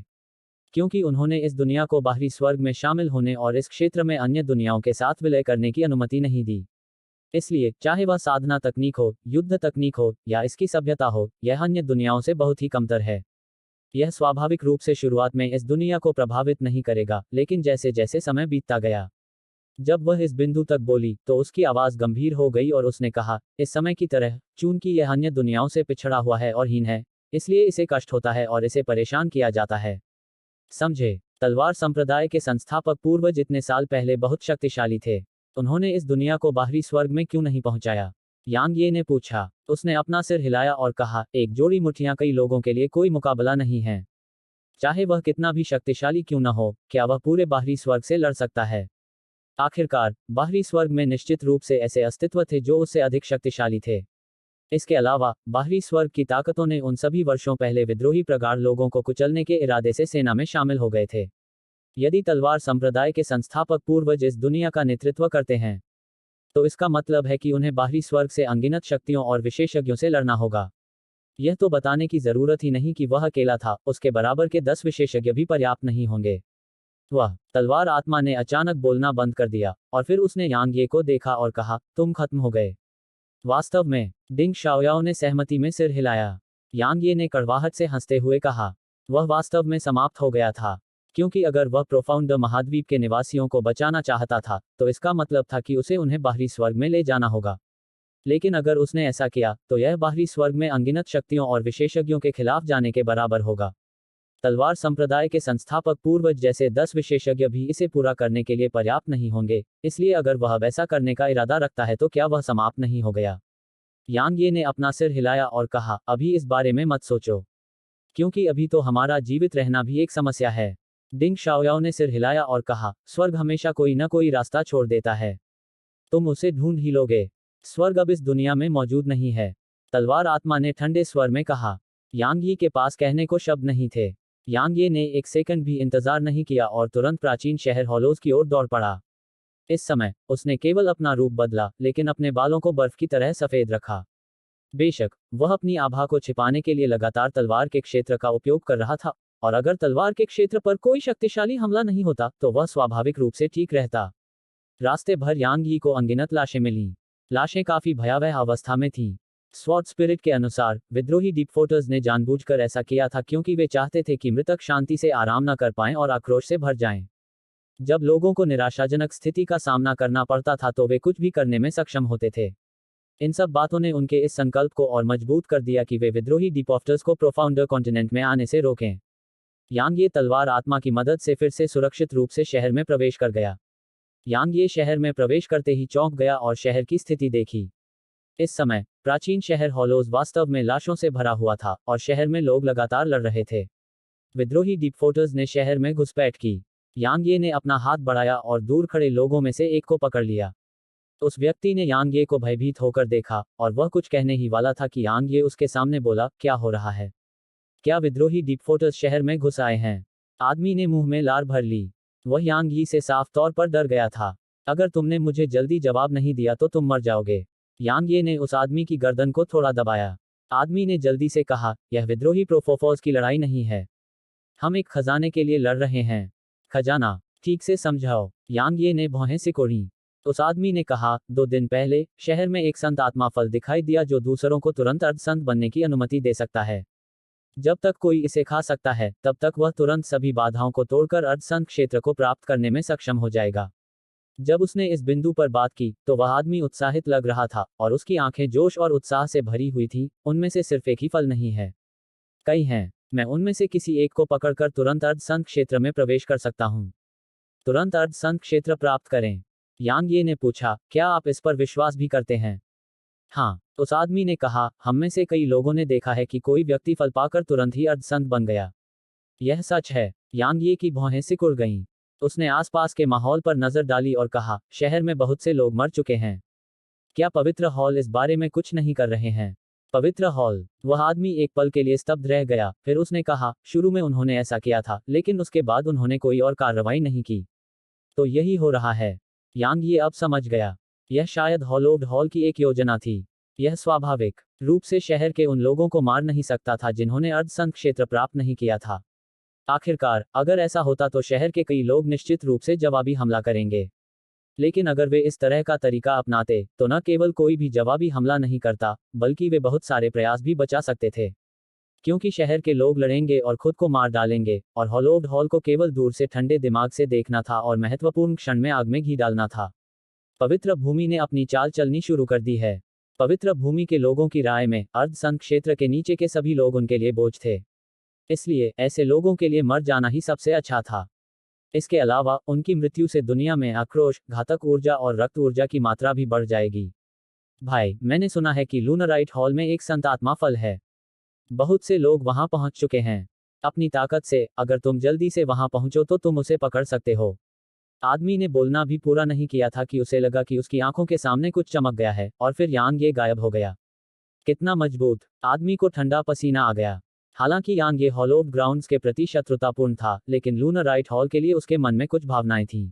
क्योंकि उन्होंने इस दुनिया को बाहरी स्वर्ग में शामिल होने और इस क्षेत्र में अन्य दुनियाओं के साथ विलय करने की अनुमति नहीं दी। इसलिए चाहे वह साधना तकनीक हो, युद्ध तकनीक हो, या इसकी सभ्यता हो, यह अन्य दुनियाओं से बहुत ही कमतर है। यह स्वाभाविक रूप से शुरुआत में इस दुनिया को प्रभावित नहीं करेगा, लेकिन जैसे जैसे समय बीतता गया, जब वह इस बिंदु तक बोली, तो उसकी आवाज गंभीर हो गई और उसने कहा, इस समय की तरह, चूंकि यह अन्य दुनियाओं से पिछड़ा हुआ है और हीन है, इसलिए इसे कष्ट होता है और इसे परेशान किया जाता है। समझे? तलवार संप्रदाय के संस्थापक पूर्वज इतने साल पहले बहुत शक्तिशाली थे। उन्होंने इस दुनिया को बाहरी स्वर्ग में क्यों नहीं पहुंचाया? यांग ये ने पूछा। उसने अपना सिर हिलाया और कहा, एक जोड़ी मुठ्ठियां कई लोगों के लिए कोई मुकाबला नहीं है। चाहे वह कितना भी शक्तिशाली क्यों न हो, क्या वह पूरे बाहरी स्वर्ग से लड़ सकता है? आखिरकार बाहरी स्वर्ग में निश्चित रूप से ऐसे अस्तित्व थे जो उससे अधिक शक्तिशाली थे। इसके अलावा बाहरी स्वर्ग की ताकतों ने उन सभी वर्षों पहले विद्रोही प्रगाढ़ लोगों को कुचलने के इरादे से सेना में शामिल हो गए थे। यदि तलवार संप्रदाय के संस्थापक पूर्वज इस दुनिया का नेतृत्व करते हैं, तो इसका मतलब है कि उन्हें बाहरी स्वर्ग से अनगिनत शक्तियों और विशेषज्ञों से लड़ना होगा। यह तो बताने की जरूरत ही नहीं कि वह अकेला था, उसके बराबर के 10 विशेषज्ञ भी पर्याप्त नहीं होंगे। वह तलवार आत्मा ने अचानक बोलना बंद कर दिया, और फिर उसने यांग ये को देखा और कहा, तुम खत्म हो गए। वास्तव में, डिंग शाओयाओ ने सहमति में सिर हिलाया। यांग ये ने कड़वाहट से हंसते हुए कहा, वह वास्तव में समाप्त हो गया था। क्योंकि अगर वह प्रोफाउंड महाद्वीप के निवासियों को बचाना चाहता था, तो इसका मतलब था कि उसे उन्हें बाहरी स्वर्ग में ले जाना होगा। लेकिन अगर उसने ऐसा किया, तो यह बाहरी स्वर्ग में अनगिनत शक्तियों और विशेषज्ञों के खिलाफ जाने के बराबर होगा। तलवार संप्रदाय के संस्थापक पूर्वज जैसे 10 विशेषज्ञ भी इसे पूरा करने के लिए पर्याप्त नहीं होंगे, इसलिए अगर वह वैसा करने का इरादा रखता है तो क्या वह समाप्त नहीं हो गया? यांग ये ने अपना सिर हिलाया और कहा, अभी इस बारे में मत सोचो। क्योंकि अभी तो हमारा जीवित रहना भी एक समस्या है। डिंग शाओयाओ ने सिर हिलाया और कहा, स्वर्ग हमेशा कोई न कोई रास्ता छोड़ देता है। तुम उसे ढूंढ ही लोगे। स्वर्ग अब इस दुनिया में मौजूद नहीं है। तलवार आत्मा ने ठंडे स्वर में कहा। यांग यी के पास कहने को शब्द नहीं थे। यांग ये ने एक सेकंड भी इंतजार नहीं किया और तुरंत प्राचीन शहर हॉलोज की ओर दौड़ पड़ा। इस समय उसने केवल अपना रूप बदला, लेकिन अपने बालों को बर्फ की तरह सफेद रखा। बेशक वह अपनी आभा को छिपाने के लिए लगातार तलवार के क्षेत्र का उपयोग कर रहा था, और अगर तलवार के क्षेत्र पर कोई शक्तिशाली हमला नहीं होता तो वह स्वाभाविक रूप से ठीक रहता। रास्ते भर यांग यी को अनगिनत लाशें मिलीं। लाशें काफी भयावह अवस्था में थीं। स्वॉर्ड स्पिरिट के अनुसार विद्रोही डिपफोर्टर्स ने जानबूझकर ऐसा किया था क्योंकि वे चाहते थे कि मृतक शांति से आराम न कर पाएं और आक्रोश से भर जाएं। जब लोगों को निराशाजनक स्थिति का सामना करना पड़ता था तो वे कुछ भी करने में सक्षम होते थे। इन सब बातों ने उनके इस संकल्प को और मजबूत कर दिया कि वे विद्रोही डिपॉफ्टर्स को प्रोफाउंडर कॉन्टिनेंट में आने से रोकें। यांग ये तलवार आत्मा की मदद से फिर से सुरक्षित रूप से शहर में प्रवेश कर गया। यांग ये शहर में प्रवेश करते ही चौंक गया और शहर की स्थिति देखी। इस समय प्राचीन शहर हॉलोज वास्तव में लाशों से भरा हुआ था और शहर में लोग लगातार लड़ रहे थे। विद्रोही डिपफोर्टर्स ने शहर में घुसपैठ की। यांग ये ने अपना हाथ बढ़ाया और दूर खड़े लोगों में से एक को पकड़ लिया। उस व्यक्ति ने यांग ये को भयभीत होकर देखा, और वह कुछ कहने ही वाला था कि यांग ये उसके सामने बोला, क्या हो रहा है? क्या विद्रोही डिपफोर्टर्स शहर में घुस आए हैं? आदमी ने मुंह में लार भर ली। वह यांग यी से साफ तौर पर डर गया था। अगर तुमने मुझे जल्दी जवाब नहीं दिया तो तुम मर जाओगे। यांग ये ने उस आदमी की गर्दन को थोड़ा दबाया। आदमी ने जल्दी से कहा, यह विद्रोही प्रोफोफोस की लड़ाई नहीं है। हम एक खजाने के लिए लड़ रहे हैं। खजाना? ठीक से समझाओ। यांग ये ने भौहें सिकोड़ी। उस आदमी ने कहा, 2 दिन पहले शहर में एक संत आत्मा फल दिखाई दिया जो दूसरों को तुरंत अर्धसंत बनने की अनुमति दे सकता है। जब तक कोई इसे खा सकता है, तब तक वह तुरंत सभी बाधाओं को तोड़कर अर्धसंत क्षेत्र को प्राप्त करने में सक्षम हो जाएगा। जब उसने इस बिंदु पर बात की, तो वह आदमी उत्साहित लग रहा था, और उसकी आंखें जोश और उत्साह से भरी हुई थी। उनमें से सिर्फ एक ही फल नहीं है, कई हैं। मैं उनमें से किसी एक को पकड़कर तुरंत अर्धसंत क्षेत्र में प्रवेश कर सकता हूँ। तुरंत अर्धसंत क्षेत्र प्राप्त करें? यांग ये ने पूछा, क्या आप इस पर विश्वास भी करते हैं? हाँ, उस आदमी ने कहा, हम में से कई लोगों ने देखा है कि कोई व्यक्ति फल पाकर तुरंत ही अर्धसंत बन गया। यह सच है। यांग ये की भौहें सिकुड़ गईं। उसने आसपास के माहौल पर नजर डाली और कहा, शहर में बहुत से लोग मर चुके हैं। क्या पवित्र हॉल इस बारे में कुछ नहीं कर रहे हैं? पवित्र हॉल? वह आदमी एक पल के लिए स्तब्ध रह गया, फिर उसने कहा, शुरू में उन्होंने ऐसा किया था, लेकिन उसके बाद उन्होंने कोई और कार्रवाई नहीं की। तो यही हो रहा है। यांग ये अब समझ गया। यह शायद हॉलोव्ड हॉल की एक योजना थी। यह स्वाभाविक रूप से शहर के उन लोगों को मार नहीं सकता था जिन्होंने अर्धसंत क्षेत्र प्राप्त नहीं किया था। आखिरकार, अगर ऐसा होता तो शहर के कई लोग निश्चित रूप से जवाबी हमला करेंगे। लेकिन अगर वे इस तरह का तरीका अपनाते, तो न केवल कोई भी जवाबी हमला नहीं करता, बल्कि वे बहुत सारे प्रयास भी बचा सकते थे। क्योंकि शहर के लोग लड़ेंगे और खुद को मार डालेंगे, और हॉलोव्ड हॉल को केवल दूर से ठंडे दिमाग से देखना था और महत्वपूर्ण क्षण में आग में घी डालना था। पवित्र भूमि ने अपनी चाल चलनी शुरू कर दी है। पवित्र भूमि के लोगों की राय में अर्धसंत क्षेत्र के नीचे के सभी लोग उनके लिए बोझ थे। इसलिए ऐसे लोगों के लिए मर जाना ही सबसे अच्छा था। इसके अलावा उनकी मृत्यु से दुनिया में आक्रोश, घातक ऊर्जा और रक्त ऊर्जा की मात्रा भी बढ़ जाएगी। भाई, मैंने सुना है कि लूनराइट हॉल में एक संत आत्मा फल है। बहुत से लोग वहां पहुंच चुके हैं। अपनी ताकत से अगर तुम जल्दी से वहां पहुंचो तो तुम उसे पकड़ सकते हो। आदमी ने बोलना भी पूरा नहीं किया था कि उसे लगा कि उसकी आंखों के सामने कुछ चमक गया है और फिर यांग ये गायब हो गया। कितना मजबूत! आदमी को ठंडा पसीना आ गया। हालांकि यांग ये हॉलोव ग्राउंड्स के प्रति शत्रुतापूर्ण था, लेकिन लूनराइट हॉल के लिए उसके मन में कुछ भावनाएं थीं।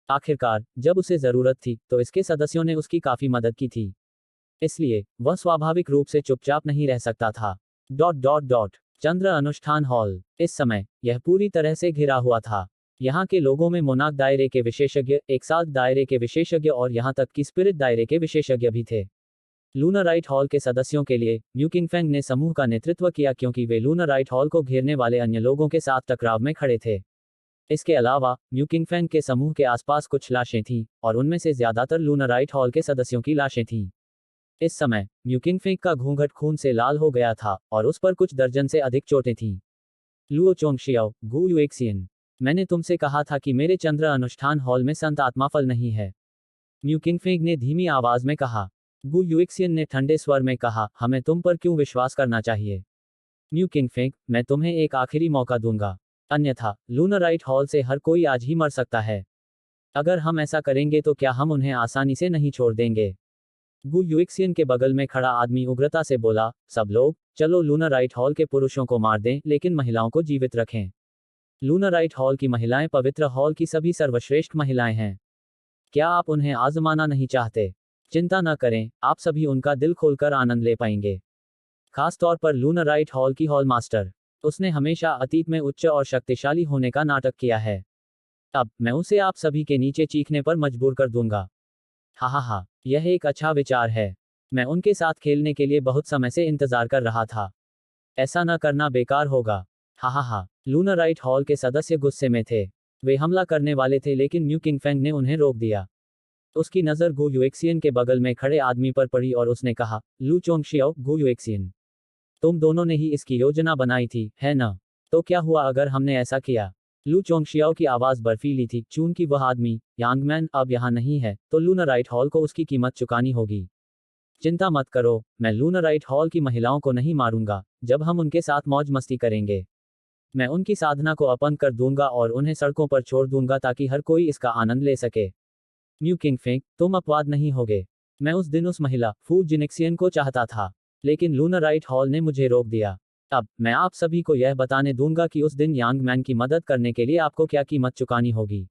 आखिरकार जब उसे जरूरत थी तो इसके सदस्यों ने उसकी काफी मदद की थी। इसलिए वह स्वाभाविक रूप से चुपचाप नहीं रह सकता था। डॉट डॉट डॉट चंद्र अनुष्ठान हॉल। इस समय यह पूरी तरह से घिरा हुआ था। यहाँ के लोगों में मोनाक दायरे के विशेषज्ञ, एक्साल्ट दायरे के विशेषज्ञ और यहाँ तक कि स्पिरिट दायरे के विशेषज्ञ भी थे। लूनराइट हॉल के सदस्यों के लिए म्यूकिंगफेंग ने समूह का नेतृत्व किया क्योंकि वे लूनराइट हॉल को घेरने वाले अन्य लोगों के साथ टकराव में खड़े थे। इसके अलावा म्यूकिंगफेंग के समूह के आसपास कुछ लाशें थीं और उनमें से ज्यादातर लूनराइट हॉल के सदस्यों की लाशें थीं। इस समय म्यूकिंगफेंग का घूंघट खून से लाल हो गया था और उस पर कुछ दर्जन से अधिक चोटें थीं। लुओ चोंगशियाओ, गु युएक्सियन, मैंने तुमसे कहा था कि मेरे चंद्र अनुष्ठान हॉल में संत आत्मा फल नहीं है। म्यूकिंगफेंग ने धीमी आवाज में कहा। गु युएक्सियन ने ठंडे स्वर में कहा, हमें तुम पर क्यों विश्वास करना चाहिए? म्यूकिंगफेंग, मैं तुम्हें एक आखिरी मौका दूंगा। अन्यथा लूनराइट हॉल से हर कोई आज ही मर सकता है। अगर हम ऐसा करेंगे तो क्या हम उन्हें आसानी से नहीं छोड़ देंगे? गु युएक्सियन के बगल में खड़ा आदमी उग्रता से बोला, सब लोग, चलो लूनराइट हॉल के पुरुषों को मार दें लेकिन महिलाओं को जीवित रखें। लूनराइट हॉल की महिलाएं पवित्र हॉल की सभी सर्वश्रेष्ठ महिलाएं हैं। क्या आप उन्हें आजमाना नहीं चाहते? चिंता न करें, आप सभी उनका दिल खोलकर आनंद ले पाएंगे। खास तौर पर लूनराइट हॉल की हॉल मास्टर। उसने हमेशा अतीत में उच्च और शक्तिशाली होने का नाटक किया है। अब मैं उसे आप सभी के नीचे चीखने पर मजबूर कर दूंगा। हा, यह एक अच्छा विचार है। मैं उनके साथ खेलने के लिए बहुत समय से इंतजार कर रहा था। ऐसा न करना बेकार होगा। हा, लूनराइट हॉल के सदस्य गुस्से में थे। वे हमला करने वाले थे लेकिन म्यूकिंगफेंग ने उन्हें रोक दिया। उसकी नज़र गु युएक्सियन के बगल में खड़े आदमी पर पड़ी और उसने कहा, लू चोंगशियाओ, गु युएक्सियन, तुम दोनों ने ही इसकी योजना बनाई थी, है न? तो क्या हुआ अगर हमने ऐसा किया? लू चोंगशियाओ की आवाज़ बर्फीली थी, चूंकि वह आदमी, यांगमैन, अब यहाँ नहीं है, तो लूनराइट हॉल को उसकी कीमत चुकानी होगी। चिंता मत करो, मैं लूनराइट हॉल की महिलाओं को नहीं मारूंगा। जब हम उनके साथ मौज मस्ती करेंगे, मैं उनकी साधना को अपंग कर दूंगा और उन्हें सड़कों पर छोड़ दूंगा ताकि हर कोई इसका आनंद ले सके। म्यूकिंगफेंग, तुम अपवाद नहीं होगे। मैं उस दिन उस महिला, फू जिनेक्सियन को चाहता था, लेकिन लूनराइट हॉल ने मुझे रोक दिया। अब मैं आप सभी को यह बताने दूंगा कि उस दिन यांगमैन की मदद करने के लिए आपको क्या कीमत चुकानी होगी।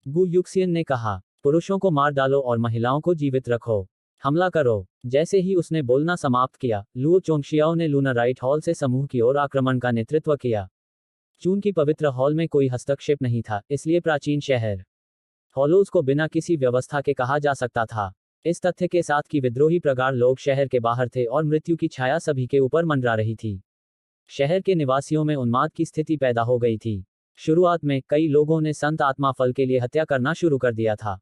गु युक्सियन ने कहा, पुरुषों को मार डालो और महिलाओं को जीवित रखो। हमला करो। जैसे ही उसने बोलना समाप्त किया, लुओ चोंगशियाओ ने लूनराइट हॉल से समूह की ओर आक्रमण का नेतृत्व किया। चूंकि पवित्र हॉल में कोई हस्तक्षेप नहीं था, इसलिए प्राचीन शहर हॉलोज को बिना किसी व्यवस्था के कहा जा सकता था। इस तथ्य के साथ कि विद्रोही प्रगाढ़ लोग शहर के बाहर थे और मृत्यु की छाया सभी के ऊपर मंडरा रही थी। शहर के निवासियों में उन्माद की स्थिति पैदा हो गई थी। शुरुआत में कई लोगों ने संत आत्मा फल के लिए हत्या करना शुरू कर दिया था।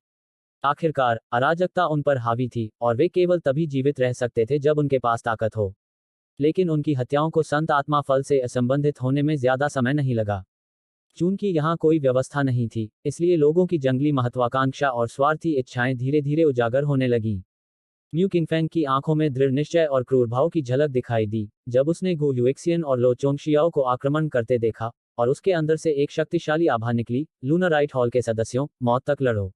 आखिरकार अराजकता उन पर हावी थी और वे केवल तभी जीवित रह सकते थे जब उनके पास ताकत हो। लेकिन उनकी हत्याओं को संत आत्मा फल से असंबंधित होने में ज्यादा समय नहीं लगा। चूंकि यहाँ कोई व्यवस्था नहीं थी, इसलिए लोगों की जंगली महत्वाकांक्षा और स्वार्थी इच्छाएं धीरे धीरे उजागर होने लगीं। म्यूकिंगफेंग की आंखों में दृढ़ निश्चय और क्रूर भाव की झलक दिखाई दी जब उसने गु युएक्सियन और लो चोंगशियाओ को आक्रमण करते देखा, और उसके अंदर से एक शक्तिशाली आभा निकली, लूनराइट हॉल के सदस्यों, मौत तक लड़ो।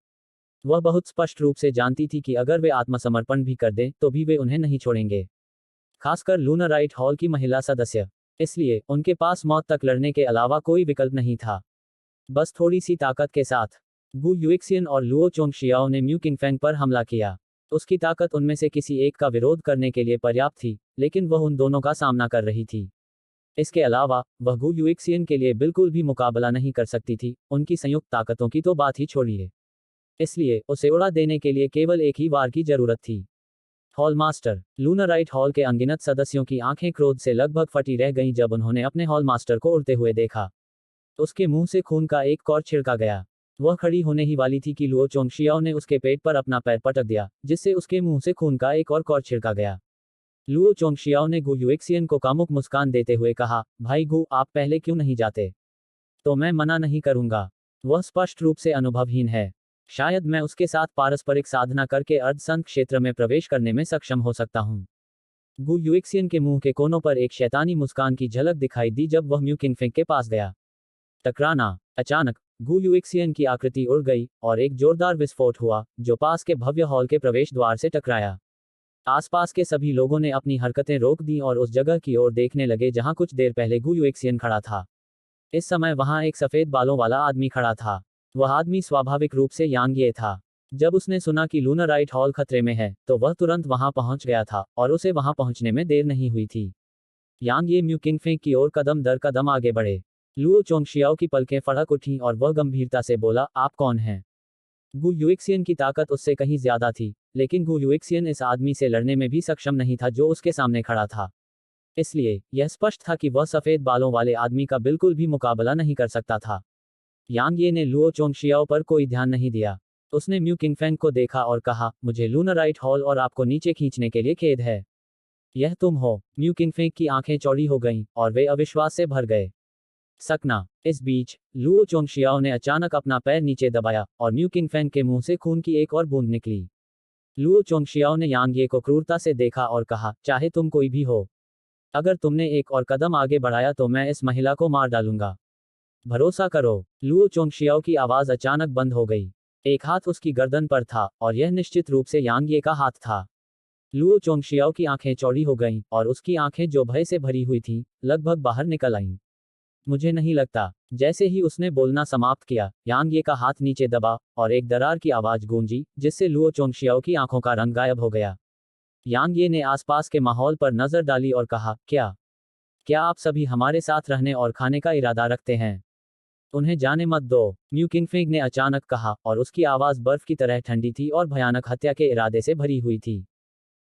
वह बहुत स्पष्ट रूप से जानती थी कि अगर वे आत्मसमर्पण भी कर दें तो भी वे उन्हें नहीं छोड़ेंगे, खासकर लूनराइट हॉल की महिला सदस्य। इसलिए उनके पास मौत तक लड़ने के अलावा कोई विकल्प नहीं था। बस थोड़ी सी ताकत के साथ गु युएक्सियन और लुओ चोंगशियाओ ने म्यूकिंगफेंग पर हमला किया। उसकी ताकत उनमें से किसी एक का विरोध करने के लिए पर्याप्त थी, लेकिन वह उन दोनों का सामना कर रही थी। इसके अलावा वह गु युएक्सियन के लिए बिल्कुल भी मुकाबला नहीं कर सकती थी, उनकी संयुक्त ताकतों की तो बात ही छोड़िए। इसलिए उसे उड़ा देने के लिए केवल एक ही वार की जरूरत थी। Hall master. लूनराइट हॉल के अनगिनत सदस्यों की आंखें क्रोध से लगभग फटी रह गईं जब उन्होंने अपने हॉल मास्टर को उड़ते हुए देखा। उसके मुंह से खून का एक कौर छिड़का गया। वह खड़ी होने ही वाली थी कि लुओ चोंगशियाओ ने उसके पेट पर अपना पैर पटक दिया, जिससे उसके मुंह से खून का एक और कौर छिड़का गया। लुओ चोंगशियाओ ने गु युएक्सियन को कामुक मुस्कान देते हुए कहा, भाई गु, आप पहले क्यों नहीं जाते? तो मैं मना नहीं करूंगा। वह स्पष्ट रूप से अनुभवहीन है। शायद मैं उसके साथ पारस्परिक साधना करके अर्धसंत क्षेत्र में प्रवेश करने में सक्षम हो सकता हूँ। गु युएक्सियन के मुंह के कोनों पर एक शैतानी मुस्कान की झलक दिखाई दी जब वह म्यू किंगफेंग के पास गया। टकराना। अचानक गु युएक्सियन की आकृति उड़ गई और एक जोरदार विस्फोट हुआ जो पास के भव्य हॉल के प्रवेश द्वार से टकराया। आसपास के सभी लोगों ने अपनी हरकतें रोक दी और उस जगह की ओर देखने लगे जहां कुछ देर पहले गु युएक्सियन खड़ा था। इस समय वहां एक सफेद बालों वाला आदमी खड़ा था। वह आदमी स्वाभाविक रूप से यांग ये था। जब उसने सुना कि लूनाराइट हॉल खतरे में है तो वह तुरंत वहां पहुंच गया था और उसे वहां पहुंचने में देर नहीं हुई थी। यांग ये म्यू किंगफेंग की ओर कदम दर कदम आगे बढ़े। लुओ चोंगशियाओ की पलकें फड़क उठीं और वह गंभीरता से बोला, आप कौन हैं? गु युएक्सियन की ताकत उससे कहीं ज्यादा थी, लेकिन गु युएक्सियन इस आदमी से लड़ने में भी सक्षम नहीं था जो उसके सामने खड़ा था। इसलिए यह स्पष्ट था कि वह सफेद बालों वाले आदमी का बिल्कुल भी मुकाबला नहीं कर सकता था। यांग ये ने लुओ चोंगशियाओ पर कोई ध्यान नहीं दिया। उसने म्यू किंगफेंग को देखा और कहा, मुझे लूनाराइट हॉल और आपको नीचे खींचने के लिए खेद है। यह तुम हो? म्यू किंगफेंग की आंखें चौड़ी हो गईं और वे अविश्वास से भर गए। सकना। इस बीच लुओ चोंगशियाओ ने अचानक अपना पैर नीचे दबाया और म्यू किंगफेंग के मुंह से खून की एक और बूंद निकली। लुओ चोंगशियाओ ने यांग ये को क्रूरता से देखा और कहा, चाहे तुम कोई भी हो, अगर तुमने एक और कदम आगे बढ़ाया तो मैं इस महिला को मार डालूंगा। भरोसा करो। लुओ चोंगशियाओ की आवाज अचानक बंद हो गई। एक हाथ उसकी गर्दन पर था और यह निश्चित रूप से यांग ये का हाथ था। लुओ चोंगशियाओ की आंखें चौड़ी हो गईं और उसकी आंखें जो भय से भरी हुई थीं, लगभग बाहर निकल आईं। मुझे नहीं लगता। जैसे ही उसने बोलना समाप्त किया, यांग ये का हाथ नीचे दबा और एक दरार की आवाज गूंजी जिससे लुओ चोंगशियाओ की आंखों का रंग गायब हो गया। यांग ये ने आसपास के माहौल पर नजर डाली और कहा, क्या आप सभी हमारे साथ रहने और खाने का इरादा रखते हैं? उन्हें जाने मत दो, म्यू किंगफेंग ने अचानक कहा और उसकी आवाज बर्फ की तरह ठंडी थी और भयानक हत्या के इरादे से भरी हुई थी।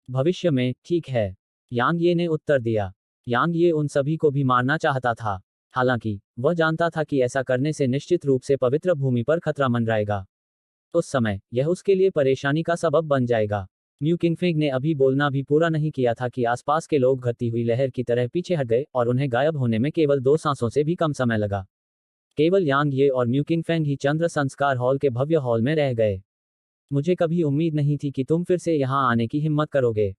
भविष्य में, ठीक है, यांग ये ने उत्तर दिया। यांग ये उन सभी को भी मारना चाहता था। हालांकि वह जानता था कि ऐसा करने से निश्चित रूप से पवित्र भूमि पर खतरा मंडराएगा। उस समय यह उसके लिए परेशानी का सबब बन जाएगा। म्यू किंगफेंग ने अभी बोलना भी पूरा नहीं किया था कि आसपास के लोग घटती हुई लहर की तरह पीछे हट गए और उन्हें गायब होने में केवल 2 सांसों से भी कम समय लगा। केवल यांग ये और म्यू किंगफेंग ही चंद्र संस्कार हॉल के भव्य हॉल में रह गए। मुझे कभी उम्मीद नहीं थी कि तुम फिर से यहाँ आने की हिम्मत करोगे,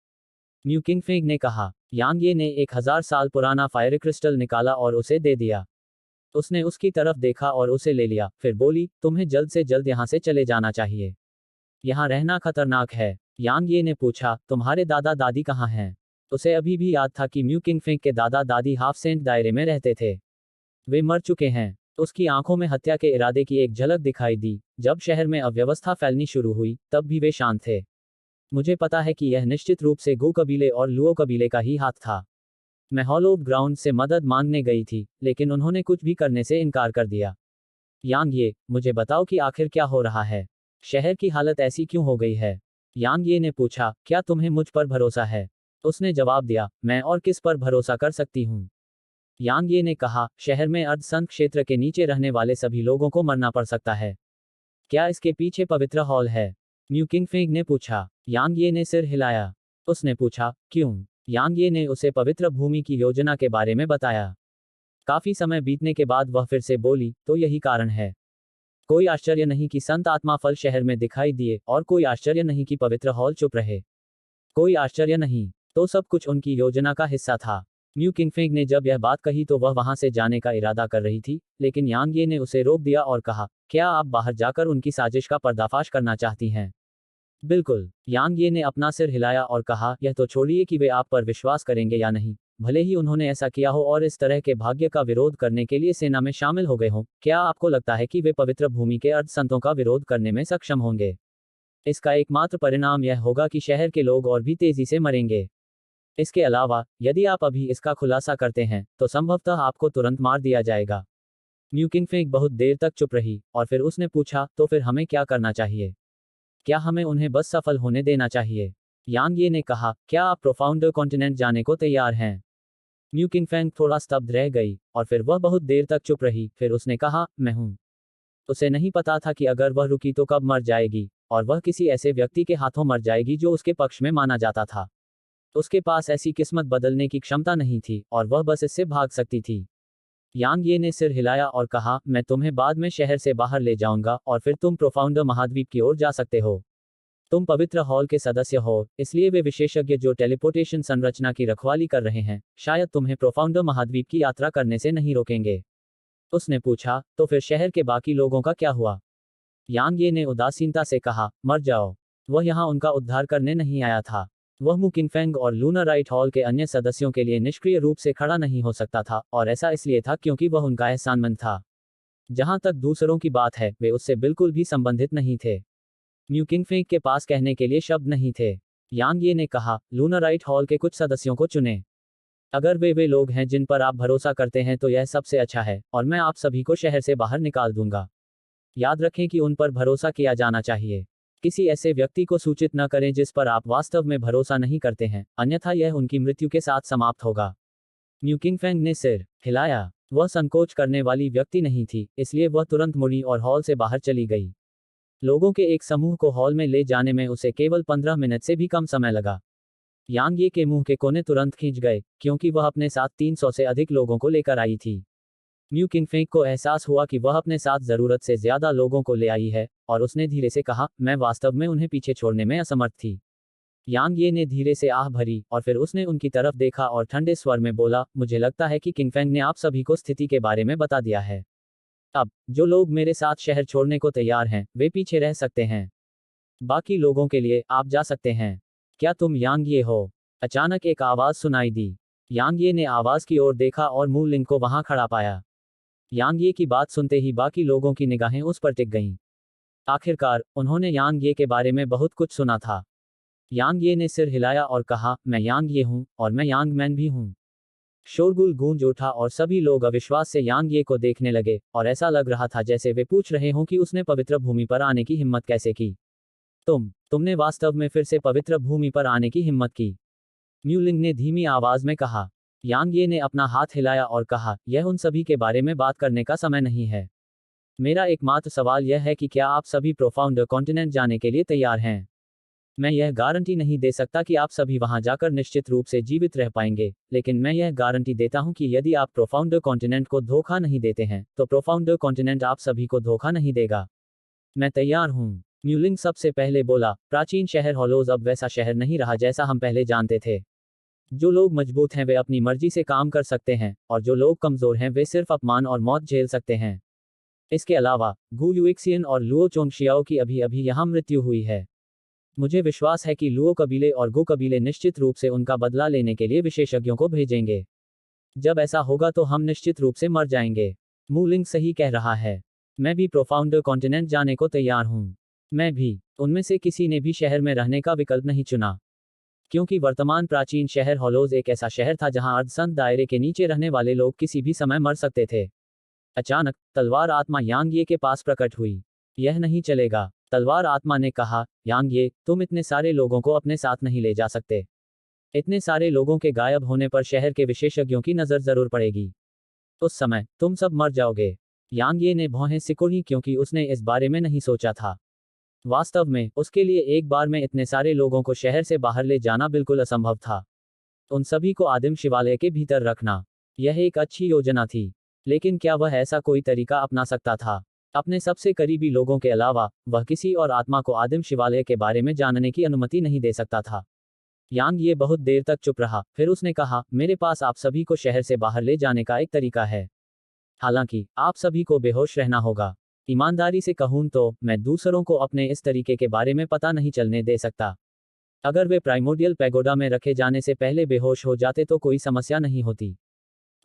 म्यू किंगफेंग ने कहा। यांग ये ने 1000 साल पुराना फायर क्रिस्टल निकाला और उसे दे दिया। उसने उसकी तरफ देखा और उसे ले लिया, फिर बोली, तुम्हें जल्द से जल्द यहाँ से चले जाना चाहिए। यहाँ रहना खतरनाक है। यांग ये ने पूछा, तुम्हारे दादा दादी कहाँ हैं? उसे अभी भी याद था कि म्यू किंगफेंग के दादा दादी हाफ सेंट दायरे में रहते थे। वे मर चुके हैं। उसकी आंखों में हत्या के इरादे की एक झलक दिखाई दी। जब शहर में अव्यवस्था फैलनी शुरू हुई तब भी वे शांत थे। मुझे पता है कि यह निश्चित रूप से गु कबीले और लुओ कबीले का ही हाथ था। मैं हॉलो ग्राउंड से मदद मांगने गई थी, लेकिन उन्होंने कुछ भी करने से इनकार कर दिया। यांग ये, मुझे बताओ कि आखिर क्या हो रहा है? शहर की हालत ऐसी क्यों हो गई है? यांग ये ने पूछा, क्या तुम्हें मुझ पर भरोसा है? उसने जवाब दिया, मैं और किस पर भरोसा कर सकती हूँ? यांग ये ने कहा, शहर में अर्धसंत क्षेत्र के नीचे रहने वाले सभी लोगों को मरना पड़ सकता है। क्या इसके पीछे पवित्र हॉल है? म्यू किंगफेंग ने पूछा। यांग ये ने सिर हिलाया। उसने पूछा, क्यों? यांग ये ने उसे पवित्र भूमि की योजना के बारे में बताया। काफी समय बीतने के बाद वह फिर से बोली, तो यही कारण है। कोई आश्चर्य नहीं कि संत आत्मा फल शहर में दिखाई दिए और कोई आश्चर्य नहीं कि पवित्र हॉल चुप रहे। कोई आश्चर्य नहीं, तो सब कुछ उनकी योजना का हिस्सा था। म्यू किंगफेंग ने जब यह बात कही तो वह वहां से जाने का इरादा कर रही थी, लेकिन यांग ये ने उसे रोक दिया और कहा, क्या आप बाहर जाकर उनकी साजिश का पर्दाफाश करना चाहती हैं? बिल्कुल, यांग ये ने अपना सिर हिलाया और कहा, यह तो छोड़िए कि वे आप पर विश्वास करेंगे या नहीं, भले ही उन्होंने ऐसा किया हो और इस तरह के भाग्य का विरोध करने के लिए सेना में शामिल हो गए हों, क्या आपको लगता है कि वे पवित्र भूमि के अर्ध संतों का विरोध करने में सक्षम होंगे? इसका एकमात्र परिणाम यह होगा कि शहर के लोग और भी तेजी से मरेंगे। इसके अलावा, यदि आप अभी इसका खुलासा करते हैं, तो संभवतः आपको तुरंत मार दिया जाएगा। म्यू किंगफेंग बहुत देर तक चुप रही, और फिर उसने पूछा, तो फिर हमें क्या करना चाहिए? क्या हमें उन्हें बस सफल होने देना चाहिए? यांग ये ने कहा, क्या आप प्रोफाउंडर कॉन्टिनेंट जाने को तैयार हैं? म्यू किंगफेंग थोड़ा स्तब्ध रह गई, और फिर वह बहुत देर तक चुप रही, फिर उसने कहा, मैं हूं। उसे नहीं पता था कि अगर वह रुकी तो कब मर जाएगी, और वह किसी ऐसे व्यक्ति के हाथों मर जाएगी जो उसके पक्ष में माना जाता था। उसके पास ऐसी किस्मत बदलने की क्षमता नहीं थी, और वह बस इससे भाग सकती थी। यांग ये ने सिर हिलाया और कहा, मैं तुम्हें बाद में शहर से बाहर ले जाऊंगा और फिर तुम प्रोफाउंडर महाद्वीप की ओर जा सकते हो। तुम पवित्र हॉल के सदस्य हो, इसलिए वे विशेषज्ञ जो टेलीपोर्टेशन संरचना की रखवाली कर रहे हैं, शायद तुम्हें प्रोफाउंडर महाद्वीप की यात्रा करने से नहीं रोकेंगे। उसने पूछा, तो फिर शहर के बाकी लोगों का क्या हुआ? यांग ये ने उदासीनता से कहा, मर जाओ। वह यहाँ उनका उद्धार करने नहीं आया था। वह मु किंगफेंग और लूना राइट हॉल के अन्य सदस्यों के लिए निष्क्रिय रूप से खड़ा नहीं हो सकता था, और ऐसा इसलिए था क्योंकि वह उनका एहसानमंद था। जहां तक दूसरों की बात है, वे उससे बिल्कुल भी संबंधित नहीं थे। म्यू किंगफेंग के पास कहने के लिए शब्द नहीं थे। यांग ये ने कहा, लूना राइट हॉल के कुछ सदस्यों को चुने। अगर वे लोग हैं जिन पर आप भरोसा करते हैं तो यह सबसे अच्छा है, और मैं आप सभी को शहर से बाहर निकाल दूंगा। याद रखें कि उन पर भरोसा किया जाना चाहिए। किसी ऐसे व्यक्ति को सूचित न करें जिस पर आप वास्तव में भरोसा नहीं करते हैं, अन्यथा यह उनकी मृत्यु के साथ समाप्त होगा। म्यू किंगफेंग ने सिर हिलाया। वह संकोच करने वाली व्यक्ति नहीं थी, इसलिए वह तुरंत मुड़ी और हॉल से बाहर चली गई। लोगों के एक समूह को हॉल में ले जाने में उसे केवल 15 मिनट से भी कम समय लगा। यांग ये के मुंह के कोने तुरंत खींच गए, क्योंकि वह अपने साथ 300 से अधिक लोगों को लेकर आई थी। म्यू किंगफेंग को एहसास हुआ कि वह अपने साथ जरूरत से ज्यादा लोगों को ले आई है, और उसने धीरे से कहा, मैं वास्तव में उन्हें पीछे छोड़ने में असमर्थ थी। यांग ये ने धीरे से आह भरी, और फिर उसने उनकी तरफ देखा और ठंडे स्वर में बोला, मुझे लगता है कि किंगफेंग ने आप सभी को स्थिति के बारे में बता दिया है। अब जो लोग मेरे साथ शहर छोड़ने को तैयार हैं, वे पीछे रह सकते हैं। बाकी लोगों के लिए आप जा सकते हैं। क्या तुम यांग ये हो? अचानक एक आवाज सुनाई दी। यांग ये ने आवाज की ओर देखा और मू लिंग को वहां खड़ा पाया। यांग ये की बात सुनते ही बाकी लोगों की निगाहें उस पर टिक गईं। आखिरकार उन्होंने यांग ये के बारे में बहुत कुछ सुना था। यांग ये ने सिर हिलाया और कहा, मैं यांग ये हूं, और मैं यांग मैन भी हूं। शोरगुल गूंज उठा और सभी लोग अविश्वास से यांग ये को देखने लगे, और ऐसा लग रहा था जैसे वे पूछ रहे हों कि उसने पवित्र भूमि पर आने की हिम्मत कैसे की। तुमने वास्तव में फिर से पवित्र भूमि पर आने की हिम्मत की? म्यू लिंग ने धीमी आवाज में कहा। यांग ये ने अपना हाथ हिलाया और कहा, यह उन सभी के बारे में बात करने का समय नहीं है। मेरा एकमात्र सवाल यह है कि क्या आप सभी प्रोफाउंडर कॉन्टिनेंट जाने के लिए तैयार हैं? मैं यह गारंटी नहीं दे सकता कि आप सभी वहां जाकर निश्चित रूप से जीवित रह पाएंगे, लेकिन मैं यह गारंटी देता हूं कि यदि आप प्रोफाउंडर कॉन्टिनेंट को धोखा नहीं देते हैं, तो प्रोफाउंडर कॉन्टिनेंट आप सभी को धोखा नहीं देगा। मैं तैयार हूं। म्यू लिंग सबसे पहले बोला, प्राचीन शहर हॉलोज अब वैसा शहर नहीं रहा जैसा हम पहले जानते थे। जो लोग मजबूत हैं वे अपनी मर्जी से काम कर सकते हैं, और जो लोग कमजोर हैं वे सिर्फ अपमान और मौत झेल सकते हैं। इसके अलावा गु युइक्सियन और लुओ चोंगशियाओ की अभी अभी यहां मृत्यु हुई है। मुझे विश्वास है कि लुओ कबीले और गु कबीले निश्चित रूप से उनका बदला लेने के लिए विशेषज्ञों को भेजेंगे। जब ऐसा होगा तो हम निश्चित रूप से मर जाएंगे। मू लिंग सही कह रहा है। मैं भी प्रोफाउंडर कॉन्टिनेंट जाने को तैयार हूं। मैं भी। उनमें से किसी ने भी शहर में रहने का विकल्प नहीं चुना, क्योंकि वर्तमान प्राचीन शहर हॉलोज एक ऐसा शहर था जहां अर्धसंत दायरे के नीचे रहने वाले लोग किसी भी समय मर सकते थे। अचानक तलवार आत्मा यांग ये के पास प्रकट हुई। यह नहीं चलेगा, तलवार आत्मा ने कहा। यांग ये, तुम इतने सारे लोगों को अपने साथ नहीं ले जा सकते। इतने सारे लोगों के गायब होने पर शहर के विशेषज्ञों की नजर जरूर पड़ेगी। उस समय तुम सब मर जाओगे। यांग ये ने भौहें सिकुड़ी क्योंकि उसने इस बारे में नहीं सोचा था। वास्तव में उसके लिए एक बार में इतने सारे लोगों को शहर से बाहर ले जाना बिल्कुल असंभव था। उन सभी को आदिम शिवालय के भीतर रखना, यह एक अच्छी योजना थी, लेकिन क्या वह ऐसा कोई तरीका अपना सकता था? अपने सबसे करीबी लोगों के अलावा वह किसी और आत्मा को आदिम शिवालय के बारे में जानने की अनुमति नहीं दे सकता था। यांग ये बहुत देर तक चुप रहा, फिर उसने कहा, मेरे पास आप सभी को शहर से बाहर ले जाने का एक तरीका है। हालांकि आप सभी को बेहोश रहना होगा। ईमानदारी से कहूं तो मैं दूसरों को अपने इस तरीके के बारे में पता नहीं चलने दे सकता। अगर वे प्राइमोर्डियल पैगोडा में रखे जाने से पहले बेहोश हो जाते तो कोई समस्या नहीं होती।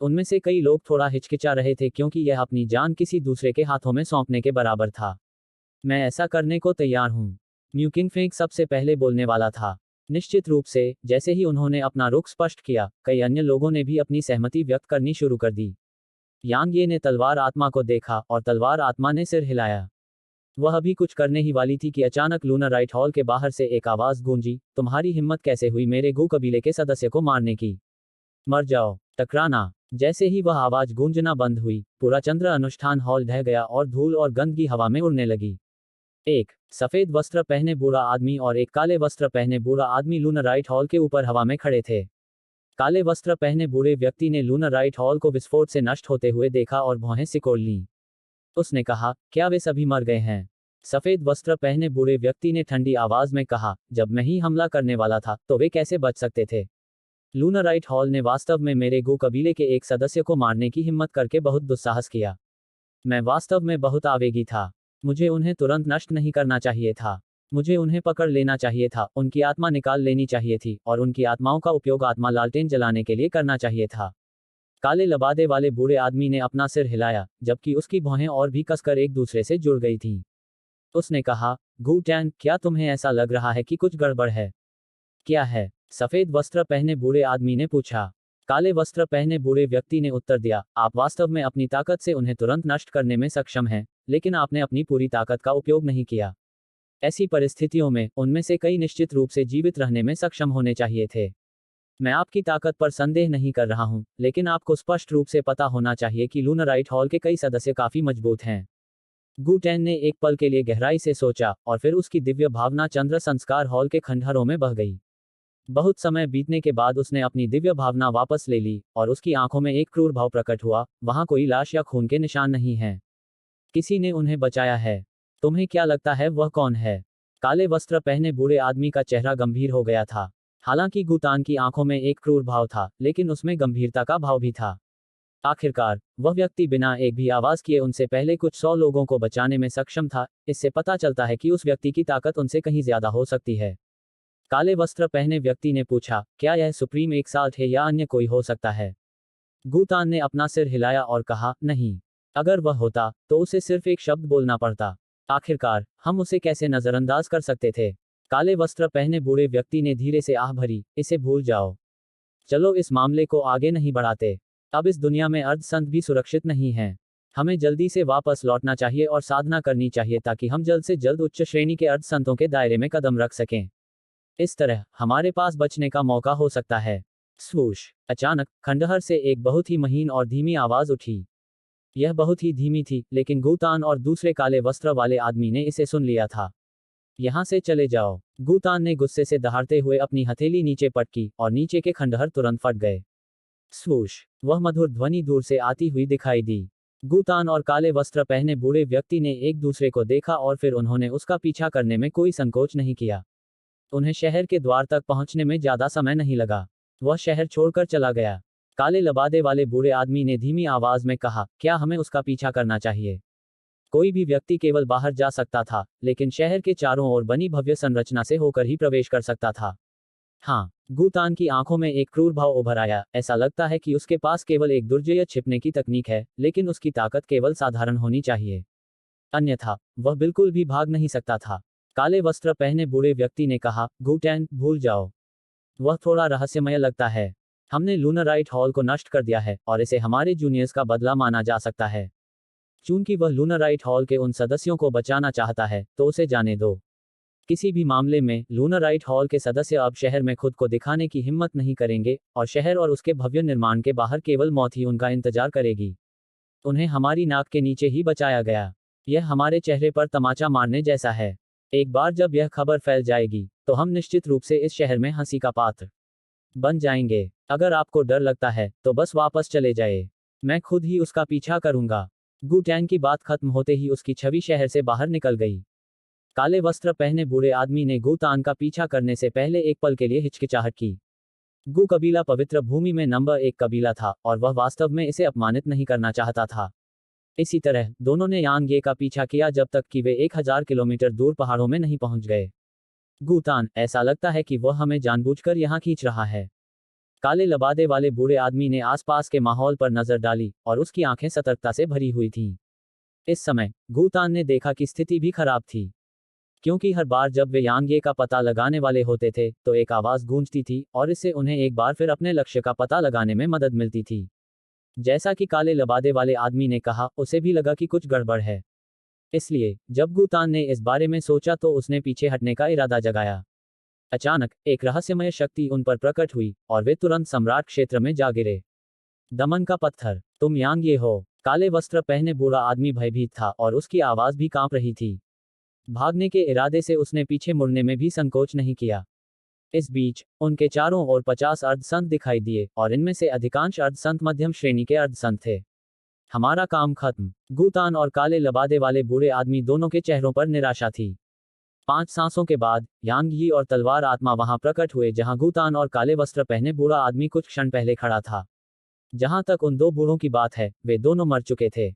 उनमें से कई लोग थोड़ा हिचकिचा रहे थे क्योंकि यह अपनी जान किसी दूसरे के हाथों में सौंपने के बराबर था। मैं ऐसा करने को तैयार हूं। म्यू किंगफेंग सबसे पहले बोलने वाला था। निश्चित रूप से, जैसे ही उन्होंने अपना रुख स्पष्ट किया, कई अन्य लोगों ने भी अपनी सहमति व्यक्त करनी शुरू कर दी। यांग ये ने तलवार आत्मा को देखा और तलवार आत्मा ने सिर हिलाया। वह अभी कुछ करने ही वाली थी कि अचानक लूना राइट हॉल के बाहर से एक आवाज गूंजी, तुम्हारी हिम्मत कैसे हुई मेरे गु कबीले के सदस्य को मारने की? मर जाओ। टकराना। जैसे ही वह आवाज गूंजना बंद हुई, पूरा चंद्र अनुष्ठान हॉल ढह गया और धूल और गंदगी हवा में उड़ने लगी। एक सफेद वस्त्र पहने बूढ़ा आदमी और एक काले वस्त्र पहने बूढ़ा आदमी लूना राइट हॉल के ऊपर हवा में खड़े थे। काले वस्त्र पहने बूढ़े व्यक्ति ने लूनराइट हॉल को विस्फोट से नष्ट होते हुए देखा और भौहें सिकोड़ लीं। उसने कहा, क्या वे सभी मर गए हैं? सफेद वस्त्र पहने बूढ़े व्यक्ति ने ठंडी आवाज में कहा, जब मैं ही हमला करने वाला था तो वे कैसे बच सकते थे? लूनराइट हॉल ने वास्तव में मेरे गू कबीले के एक सदस्य को मारने की हिम्मत करके बहुत दुस्साहस किया। मैं वास्तव में बहुत आवेगी था। मुझे उन्हें तुरंत नष्ट नहीं करना चाहिए था। मुझे उन्हें पकड़ लेना चाहिए था, उनकी आत्मा निकाल लेनी चाहिए थी और उनकी आत्माओं का उपयोग आत्मा लालटेन जलाने के लिए करना चाहिए था। काले लबादे वाले बूढ़े आदमी ने अपना सिर हिलाया, जबकि उसकी भौहें और भी कसकर एक दूसरे से जुड़ गई थीं। उसने कहा, गू टैन, क्या तुम्हें ऐसा लग रहा है कि कुछ गड़बड़ है? क्या है? सफेद वस्त्र पहने बूढ़े आदमी ने पूछा। काले वस्त्र पहने बूढ़े व्यक्ति ने उत्तर दिया, आप वास्तव में अपनी ताकत से उन्हें तुरंत नष्ट करने में सक्षम हैं, लेकिन आपने अपनी पूरी ताकत का उपयोग नहीं किया। ऐसी परिस्थितियों में उनमें से कई निश्चित रूप से जीवित रहने में सक्षम होने चाहिए थे। मैं आपकी ताकत पर संदेह नहीं कर रहा हूं, लेकिन आपको स्पष्ट रूप से पता होना चाहिए कि लूनराइट हॉल के कई सदस्य काफी मजबूत हैं। गू टैन ने एक पल के लिए गहराई से सोचा और फिर उसकी दिव्य भावना चंद्र संस्कार हॉल के खंडहरों में बह गई। बहुत समय बीतने के बाद उसने अपनी दिव्य भावना वापस ले ली और उसकी आंखों में एक क्रूर भाव प्रकट हुआ। वहां कोई लाश या खून के निशान नहीं हैं। किसी ने उन्हें बचाया है। तुम्हें क्या लगता है वह कौन है? काले वस्त्र पहने बूढ़े आदमी का चेहरा गंभीर हो गया था। हालांकि गुतान की आंखों में एक क्रूर भाव था, लेकिन उसमें गंभीरता का भाव भी था। आखिरकार वह व्यक्ति बिना एक भी आवाज किए उनसे पहले कुछ 100 लोगों को बचाने में सक्षम था। इससे पता चलता है कि उस व्यक्ति की ताकत उनसे कहीं ज्यादा हो सकती है। काले वस्त्र पहने व्यक्ति ने पूछा, क्या यह सुप्रीम एक साल्ट है या अन्य कोई हो सकता है? गुतान ने अपना सिर हिलाया और कहा, नहीं। अगर वह होता तो उसे सिर्फ एक शब्द बोलना पड़ता। आखिरकार हम उसे कैसे नजरअंदाज कर सकते थे? काले वस्त्र पहने बूढ़े व्यक्ति ने धीरे से आह भरी, इसे भूल जाओ। चलो इस मामले को आगे नहीं बढ़ाते। अब इस दुनिया में अर्धसंत भी सुरक्षित नहीं हैं। हमें जल्दी से वापस लौटना चाहिए और साधना करनी चाहिए ताकि हम जल्द से जल्द उच्च श्रेणी के अर्धसंतों के दायरे में कदम रख सकें। इस तरह हमारे पास बचने का मौका हो सकता है। स्वूश! अचानक खंडहर से एक बहुत ही महीन और धीमी आवाज उठी। यह बहुत ही धीमी थी, लेकिन गुतान और दूसरे काले वस्त्र वाले आदमी ने इसे सुन लिया था। यहां से चले जाओ। गुतान ने गुस्से से दहाड़ते हुए अपनी हथेली नीचे पटकी और नीचे के खंडहर तुरंत फट गए। स्वूश! वह मधुर ध्वनि दूर से आती हुई दिखाई दी। गुतान और काले वस्त्र पहने बूढ़े व्यक्ति ने एक दूसरे को देखा और फिर उन्होंने उसका पीछा करने में कोई संकोच नहीं किया। उन्हें शहर के द्वार तक पहुंचने में ज्यादा समय नहीं लगा। वह शहर छोड़कर चला गया। काले लबादे वाले बूढ़े आदमी ने धीमी आवाज में कहा, क्या हमें उसका पीछा करना चाहिए? कोई भी व्यक्ति केवल बाहर जा सकता था, लेकिन शहर के चारों ओर बनी भव्य संरचना से होकर ही प्रवेश कर सकता था। हाँ। गुतान की आंखों में एक क्रूर भाव उभर आया। ऐसा लगता है कि उसके पास केवल एक दुर्जय छिपने की तकनीक है, लेकिन उसकी ताकत केवल साधारण होनी चाहिए। अन्यथा वह बिल्कुल भी भाग नहीं सकता था। काले वस्त्र पहने बूढ़े व्यक्ति ने कहा, गुटैन, भूल जाओ। वह थोड़ा रहस्यमय लगता है। हमने लूनराइट हॉल को नष्ट कर दिया है और इसे हमारे जूनियर्स का बदला माना जा सकता है। चूंकि वह लूनराइट हॉल के उन सदस्यों को बचाना चाहता है, तो उसे जाने दो। किसी भी मामले में लूनराइट हॉल के सदस्य अब शहर में खुद को दिखाने की हिम्मत नहीं करेंगे और शहर और उसके भव्य निर्माण के बाहर केवल मौत ही उनका इंतजार करेगी। उन्हें हमारी नाक के नीचे ही बचाया गया। यह हमारे चेहरे पर तमाचा मारने जैसा है। एक बार जब यह खबर फैल जाएगी, तो हम निश्चित रूप से इस शहर में हंसी का पात्र बन जाएंगे। अगर आपको डर लगता है, तो बस वापस चले जाए। मैं खुद ही उसका पीछा करूंगा। गुटैन की बात खत्म होते ही उसकी छवि शहर से बाहर निकल गई। काले वस्त्र पहने बूढ़े आदमी ने गुतान का पीछा करने से पहले एक पल के लिए हिचकिचाहट की। गु कबीला पवित्र भूमि में नंबर 1 कबीला था और वह वास्तव में इसे अपमानित नहीं करना चाहता था। इसी तरह दोनों ने यांगे का पीछा किया जब तक कि वे 1000 किलोमीटर दूर पहाड़ों में नहीं पहुंच गए। गुतान, ऐसा लगता है कि वह हमें जानबूझकर यहां खींच रहा है। काले लबादे वाले बूढ़े आदमी ने आसपास के माहौल पर नजर डाली और उसकी आंखें सतर्कता से भरी हुई थीं। इस समय गुतान ने देखा कि स्थिति भी खराब थी, क्योंकि हर बार जब वे यांगे का पता लगाने वाले होते थे, तो एक आवाज गूंजती थी और इससे उन्हें एक बार फिर अपने लक्ष्य का पता लगाने में मदद मिलती थी। जैसा कि काले लबादे वाले आदमी ने कहा, उसे भी लगा कि कुछ गड़बड़ है। इसलिए जब गुतान ने इस बारे में सोचा तो उसने पीछे हटने का इरादा जगाया। अचानक एक रहस्यमय शक्ति उन पर प्रकट हुई और वे तुरंत सम्राट क्षेत्र में जा गिरे। दमन का पत्थर, तुम यांगे हो। काले वस्त्र पहने बूढ़ा आदमी भयभीत था और उसकी आवाज भी कांप रही थी। भागने के इरादे से उसने पीछे मुड़ने में भी संकोच नहीं किया। इस बीच उनके चारों ओर 50 अर्धसंत दिखाई दिए और इनमें से अधिकांश अर्धसंत मध्यम श्रेणी के अर्धसंत थे। हमारा काम खत्म। गूतान और काले लबादे वाले बूढ़े आदमी दोनों के चेहरों पर निराशा थी। 5 सांसों के बाद यांग यी और तलवार आत्मा वहां प्रकट हुए जहां गूतान और काले वस्त्र पहने बूढ़ा आदमी कुछ क्षण पहले खड़ा था। जहां तक उन दो बूढ़ों की बात है, वे दोनों मर चुके थे।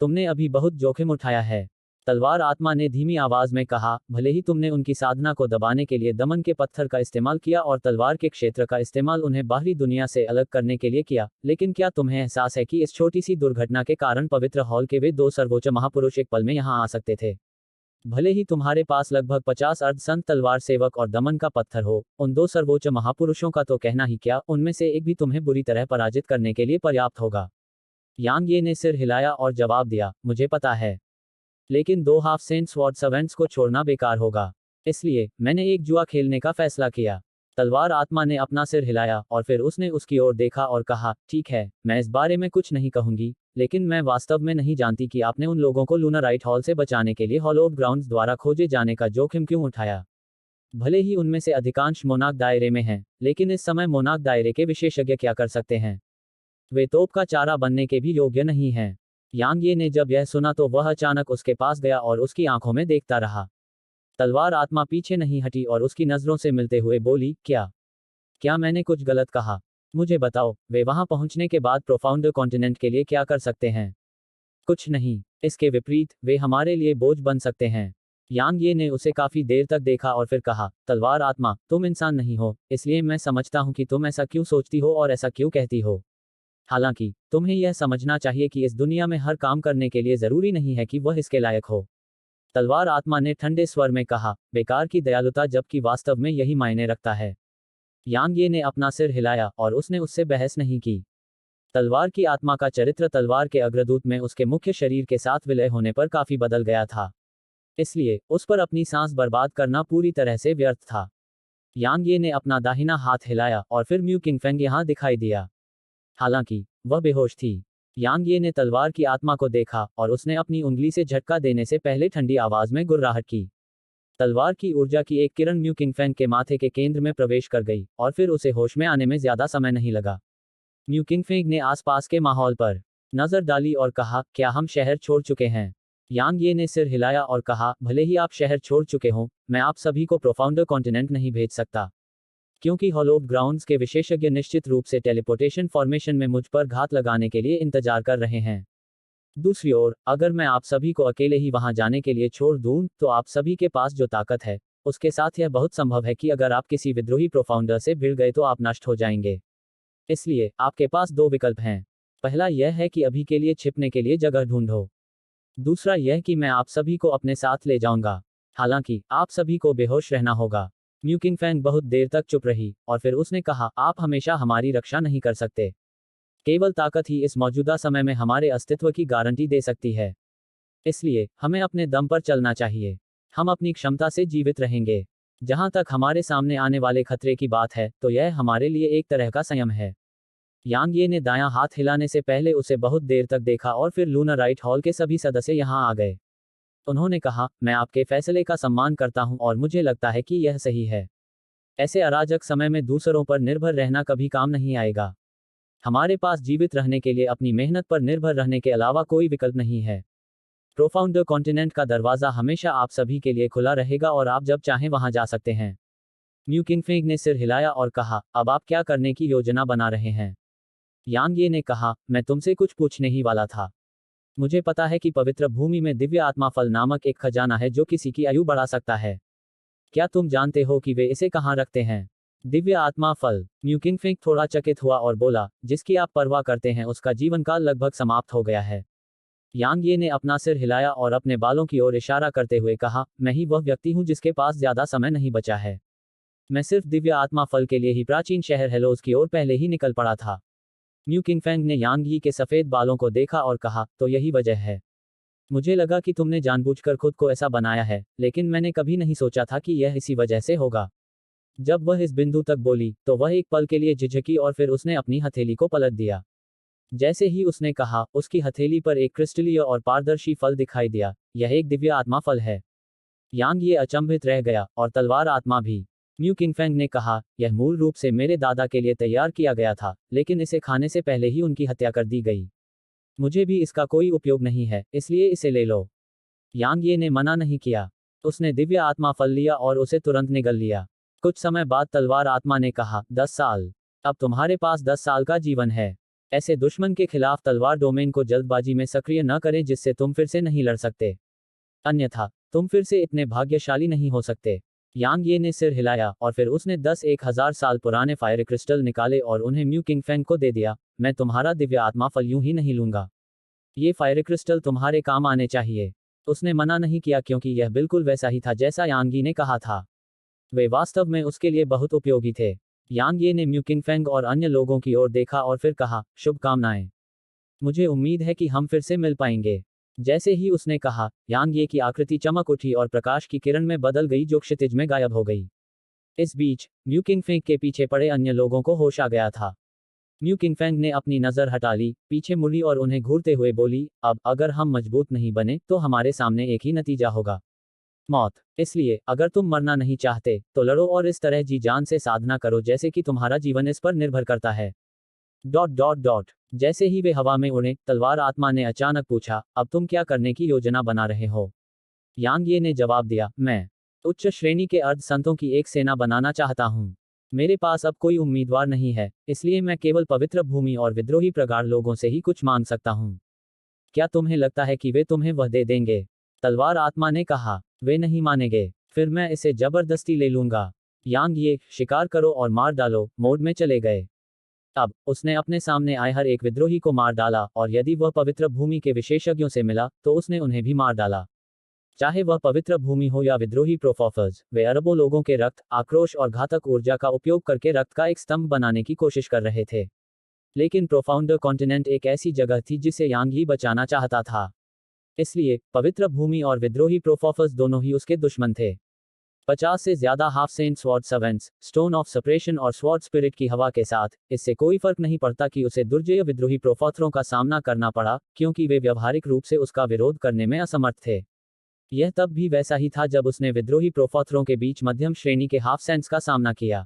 तुमने अभी बहुत जोखिम उठाया है, तलवार आत्मा ने धीमी आवाज में कहा। भले ही तुमने उनकी साधना को दबाने के लिए दमन के पत्थर का इस्तेमाल किया और तलवार के क्षेत्र का इस्तेमाल उन्हें बाहरी दुनिया से अलग करने के लिए किया, लेकिन क्या तुम्हें एहसास है कि इस छोटी सी दुर्घटना के कारण पवित्र हॉल के वे दो सर्वोच्च महापुरुष एक पल में यहां आ सकते थे। भले ही तुम्हारे पास लगभग 50 अर्धसंत तलवार सेवक और दमन का पत्थर हो, उन दो सर्वोच्च महापुरुषों का तो कहना ही क्या, उनमें से एक भी तुम्हें बुरी तरह पराजित करने के लिए पर्याप्त होगा। यांग ये ने सिर हिलाया और जवाब दिया, मुझे पता है, लेकिन 2 हाफ सेंट स्वॉर्ड सर्वेंट्स को छोड़ना बेकार होगा। इसलिए मैंने एक जुआ खेलने का फैसला किया। तलवार आत्मा ने अपना सिर हिलाया और फिर उसने उसकी ओर देखा और कहा, ठीक है, मैं इस बारे में कुछ नहीं कहूंगी, लेकिन मैं वास्तव में नहीं जानती कि आपने उन लोगों को लूनाराइट हॉल से बचाने के लिए हॉलोव ग्राउंड्स द्वारा खोजे जाने का जोखिम क्यों उठाया। भले ही उनमें से अधिकांश मोनाक दायरे में हैं, लेकिन इस समय मोनाक दायरे के विशेषज्ञ क्या कर सकते हैं? वे तोप का चारा बनने के भी योग्य नहीं हैं। यांग ये ने जब यह सुना तो वह अचानक उसके पास गया और उसकी आंखों में देखता रहा। तलवार आत्मा पीछे नहीं हटी और उसकी नजरों से मिलते हुए बोली, क्या मैंने कुछ गलत कहा? मुझे बताओ, वे वहां पहुंचने के बाद प्रोफाउंड कॉन्टिनेंट के लिए क्या कर सकते हैं? कुछ नहीं, इसके विपरीत वे हमारे लिए बोझ बन सकते हैं। यांग ये ने उसे काफी देर तक देखा और फिर कहा, तलवार आत्मा, तुम इंसान नहीं हो, इसलिए मैं समझता हूं कि तुम ऐसा क्यों सोचती हो और ऐसा क्यों कहती हो। हालांकि तुम्हें यह समझना चाहिए कि इस दुनिया में हर काम करने के लिए जरूरी नहीं है कि वह इसके लायक हो। तलवार आत्मा ने ठंडे स्वर में कहा, बेकार की दयालुता, जबकि वास्तव में यही मायने रखता है। यांग ये ने अपना सिर हिलाया और उसने उससे बहस नहीं की। तलवार की आत्मा का चरित्र तलवार के अग्रदूत में उसके मुख्य शरीर के साथ विलय होने पर काफी बदल गया था, इसलिए उस पर अपनी सांस बर्बाद करना पूरी तरह से व्यर्थ था। यांग ये ने अपना दाहिना हाथ हिलाया और फिर म्यू किंगफेंग यहां दिखाई दिया। हालांकि वह बेहोश थी। यांग ये ने तलवार की आत्मा को देखा और उसने अपनी उंगली से झटका देने से पहले ठंडी आवाज में गुर्राहट की। तलवार की ऊर्जा की एक किरण म्यू किंगफेंग के माथे के केंद्र में प्रवेश कर गई और फिर उसे होश में आने में ज्यादा समय नहीं लगा। म्यू किंगफेंग ने आसपास के माहौल पर नजर डाली और कहा, क्या हम शहर छोड़ चुके हैं? यांग ये ने सिर हिलाया और कहा, भले ही आप शहर छोड़ चुके हों, मैं आप सभी को प्रोफाउंड कॉन्टिनेंट नहीं भेज सकता, क्योंकि हॉलोव ग्राउंड्स के विशेषज्ञ निश्चित रूप से टेलीपोर्टेशन फॉर्मेशन में मुझ पर घात लगाने के लिए इंतजार कर रहे हैं। दूसरी ओर, अगर मैं आप सभी को अकेले ही वहां जाने के लिए छोड़ दूं, तो आप सभी के पास जो ताकत है, उसके साथ यह बहुत संभव है कि अगर आप किसी विद्रोही प्रोफाउंडर से भिड़ गए तो आप नष्ट हो जाएंगे। इसलिए आपके पास 2 विकल्प हैं। पहला यह है कि अभी के लिए छिपने के लिए जगह ढूंढो। दूसरा यह कि मैं आप सभी को अपने साथ ले जाऊंगा। हालांकि आप सभी को बेहोश रहना होगा। म्यू किंगफेंग बहुत देर तक चुप रही और फिर उसने कहा, आप हमेशा हमारी रक्षा नहीं कर सकते। केवल ताकत ही इस मौजूदा समय में हमारे अस्तित्व की गारंटी दे सकती है। इसलिए हमें अपने दम पर चलना चाहिए। हम अपनी क्षमता से जीवित रहेंगे। जहां तक हमारे सामने आने वाले खतरे की बात है, तो यह हमारे लिए एक तरह का संयम है। यांग ये ने दायां हाथ हिलाने से पहले उसे बहुत देर तक देखा और फिर लूनाराइट हॉल के सभी सदस्य यहां आ गए। उन्होंने कहा, मैं आपके फैसले का सम्मान करता हूं और मुझे लगता है कि यह सही है। ऐसे अराजक समय में दूसरों पर निर्भर रहना कभी काम नहीं आएगा। हमारे पास जीवित रहने के लिए अपनी मेहनत पर निर्भर रहने के अलावा कोई विकल्प नहीं है। प्रोफाउंड कॉन्टिनेंट का दरवाजा हमेशा आप सभी के लिए खुला रहेगा और आप जब चाहें वहां जा सकते हैं। म्यू किंगफेंग ने सिर हिलाया और कहा, अब आप क्या करने की योजना बना रहे हैं? यांग ये ने कहा, मैं तुमसे कुछ पूछने ही वाला था। मुझे पता है कि पवित्र भूमि में दिव्य आत्मा फल नामक एक खजाना है जो किसी की आयु बढ़ा सकता है। क्या तुम जानते हो कि वे इसे कहाँ रखते हैं? दिव्य आत्मा फल। म्यू किंगफेंग थोड़ा चकित हुआ और बोला, जिसकी आप परवाह करते हैं उसका जीवन काल लगभग समाप्त हो गया है। यांग ये ने अपना सिर हिलाया और अपने बालों की ओर इशारा करते हुए कहा, मैं ही वह व्यक्ति हूं जिसके पास ज्यादा समय नहीं बचा है। मैं सिर्फ दिव्य आत्मा फल के लिए ही प्राचीन शहर हेलोज की ओर पहले ही निकल पड़ा था। म्यू किंगफेंग ने यांग यी के सफेद बालों को देखा और कहा, तो यही वजह है। मुझे लगा कि तुमने जानबूझकर खुद को ऐसा बनाया है, लेकिन मैंने कभी नहीं सोचा था कि यह इसी वजह से होगा। जब वह इस बिंदु तक बोली, तो वह एक पल के लिए झिझकी और फिर उसने अपनी हथेली को पलट दिया। जैसे ही उसने कहा, उसकी हथेली पर एक क्रिस्टलीय और पारदर्शी फल दिखाई दिया। यह एक दिव्य आत्मा फल है। यांग ये अचंभित रह गया और तलवार आत्मा भी। म्यू किंगफेंग ने कहा, यह मूल रूप से मेरे दादा के लिए तैयार किया गया था, लेकिन इसे खाने से पहले ही उनकी हत्या कर दी गई। मुझे भी इसका कोई उपयोग नहीं है, इसलिए इसे ले लो। यांग ये ने मना नहीं किया। उसने दिव्य आत्मा फल लिया और उसे तुरंत निगल लिया। कुछ समय बाद तलवार आत्मा ने कहा, 10 साल। अब तुम्हारे पास 10 साल का जीवन है। ऐसे दुश्मन के खिलाफ तलवार डोमेन को जल्दबाजी में सक्रिय न करें जिससे तुम फिर से नहीं लड़ सकते। अन्यथा तुम फिर से इतने भाग्यशाली नहीं हो सकते। यांग ये ने सिर हिलाया और फिर उसने 10,000 साल पुराने फायर क्रिस्टल निकाले और उन्हें म्यू किंगफेंग को दे दिया। मैं तुम्हारा दिव्य आत्मा फल यूं ही नहीं लूंगा। ये फायर क्रिस्टल तुम्हारे काम आने चाहिए। उसने मना नहीं किया क्योंकि यह बिल्कुल वैसा ही था जैसा यांग ये ने कहा था। वे वास्तव में उसके लिए बहुत उपयोगी थे। यांग ये ने म्यू किंगफेंग और अन्य लोगों की ओर देखा और फिर कहा, शुभकामनाएं। मुझे उम्मीद है कि हम फिर से मिल पाएंगे। जैसे ही उसने कहा, यांग ये की आकृति चमक उठी और प्रकाश की किरण में बदल गई जो क्षितिज में गायब हो गई। इस बीच म्यू किंगफेंग के पीछे पड़े अन्य लोगों को होश आ गया था। म्यू किंगफेंग ने अपनी नज़र हटा ली, पीछे मुड़ी और उन्हें घूरते हुए बोली, अब अगर हम मजबूत नहीं बने तो हमारे सामने एक ही नतीजा होगा, मौत। इसलिए अगर तुम मरना नहीं चाहते तो लड़ो और इस तरह जी जान से साधना करो जैसे कि तुम्हारा जीवन इस पर निर्भर करता है। Dot dot dot. जैसे ही वे हवा में उड़े, तलवार आत्मा ने अचानक पूछा, अब तुम क्या करने की योजना बना रहे हो? यांग ये ने जवाब दिया, मैं उच्च श्रेणी के अर्ध संतों की एक सेना बनाना चाहता हूँ। मेरे पास अब कोई उम्मीदवार नहीं है, इसलिए मैं केवल पवित्र भूमि और विद्रोही प्रगाढ़ लोगों से ही कुछ मांग सकता हूँ। क्या तुम्हें लगता है कि वे तुम्हें वह दे देंगे? तलवार आत्मा ने कहा, वे नहीं मानेंगे। फिर मैं इसे जबरदस्ती ले लूंगा। यांग ये, शिकार करो और मार डालो, मोड में चले गए। अब उसने अपने सामने आए हर एक विद्रोही को मार डाला और यदि वह पवित्र भूमि के विशेषज्ञों से मिला तो उसने उन्हें भी मार डाला। चाहे वह पवित्र भूमि हो या विद्रोही प्रोफॉफर्स, वे अरबों लोगों के रक्त, आक्रोश और घातक ऊर्जा का उपयोग करके रक्त का एक स्तंभ बनाने की कोशिश कर रहे थे। लेकिन प्रोफाउंडर कॉन्टिनेंट एक ऐसी जगह थी जिसे यांग ही बचाना चाहता था। इसलिए पवित्र भूमि और विद्रोही प्रोफॉफर्स दोनों ही उसके दुश्मन थे। 50 से ज्यादा half saint sword servants, stone of separation और स्वॉर्ड स्पिरिट की हवा के साथ, इससे कोई फर्क नहीं पड़ता कि उसे दुर्जय विद्रोही प्रोफॉथरों का सामना करना पड़ा, क्योंकि वे व्यावहारिक रूप से उसका विरोध करने में असमर्थ थे। यह तब भी वैसा ही था जब उसने विद्रोही प्रोफॉथरों के बीच मध्यम श्रेणी के हाफ सेंट्स का सामना किया।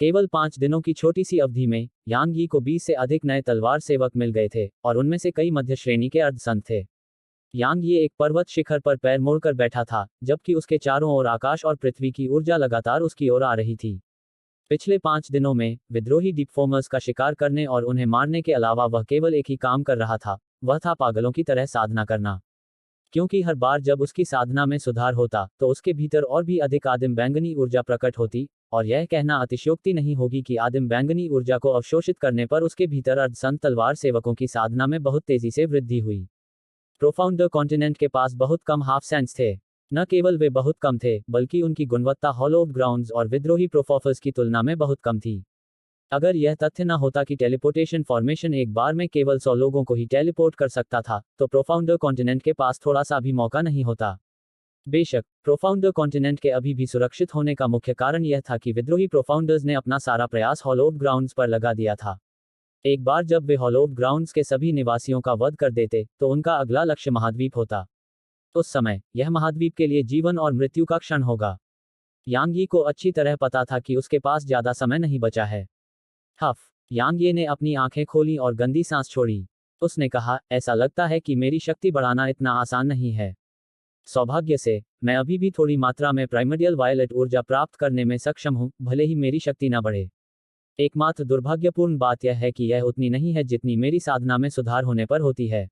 केवल 5 दिनों की छोटी सी अवधि में यांग यी को 20 से अधिक नए तलवार सेवक मिल गए थे और उनमें से कई मध्य श्रेणी के अर्धसंत थे। यांग ये एक पर्वत शिखर पर पैर मोड़कर बैठा था, जबकि उसके चारों ओर आकाश और पृथ्वी की ऊर्जा लगातार उसकी ओर आ रही थी। पिछले 5 दिनों में विद्रोही डीपफॉर्मर्स का शिकार करने और उन्हें मारने के अलावा वह केवल एक ही काम कर रहा था, वह था पागलों की तरह साधना करना। क्योंकि हर बार जब उसकी साधना में सुधार होता तो उसके भीतर और भी अधिक आदिम बैंगनी ऊर्जा प्रकट होती, और यह कहना अतिशयोक्ति नहीं होगी कि आदिम बैंगनी ऊर्जा को अवशोषित करने पर उसके भीतर अर्धसंत तलवार सेवकों की साधना में बहुत तेजी से वृद्धि हुई। प्रोफाउंडर कॉन्टिनेंट के पास बहुत कम हाफ सेंट्स थे। न केवल वे बहुत कम थे, बल्कि उनकी गुणवत्ता हॉलोड ग्राउंड्स और विद्रोही प्रोफॉफर्स की तुलना में बहुत कम थी। अगर यह तथ्य न होता कि टेलीपोर्टेशन फॉर्मेशन एक बार में केवल 100 लोगों को ही टेलीपोर्ट कर सकता था, तो प्रोफाउंडर कॉन्टिनेंट के पास थोड़ा सा भी मौका नहीं होता। बेशक प्रोफाउंडर कॉन्टिनेंट के अभी भी सुरक्षित होने का मुख्य कारण यह था कि विद्रोही प्रोफाउंडर्स ने अपना सारा प्रयास हॉलोड ग्राउंड्स पर लगा दिया था। एक बार जब वे हॉलोड ग्राउंड्स के सभी निवासियों का वध कर देते तो उनका अगला लक्ष्य महाद्वीप होता। उस समय यह महाद्वीप के लिए जीवन और मृत्यु का क्षण होगा। यांग यी को अच्छी तरह पता था कि उसके पास ज्यादा समय नहीं बचा है। हफ। यांग ये ने अपनी आंखें खोली और गंदी सांस छोड़ी। उसने कहा, ऐसा लगता है कि मेरी शक्ति बढ़ाना इतना आसान नहीं है। सौभाग्य से मैं अभी भी थोड़ी मात्रा में प्राइमर्डियल वायलेट ऊर्जा प्राप्त करने में सक्षम हूं, भले ही मेरी शक्ति न बढ़े। एकमात्र दुर्भाग्यपूर्ण बात यह है कि यह उतनी नहीं है जितनी मेरी साधना में सुधार होने पर होती है।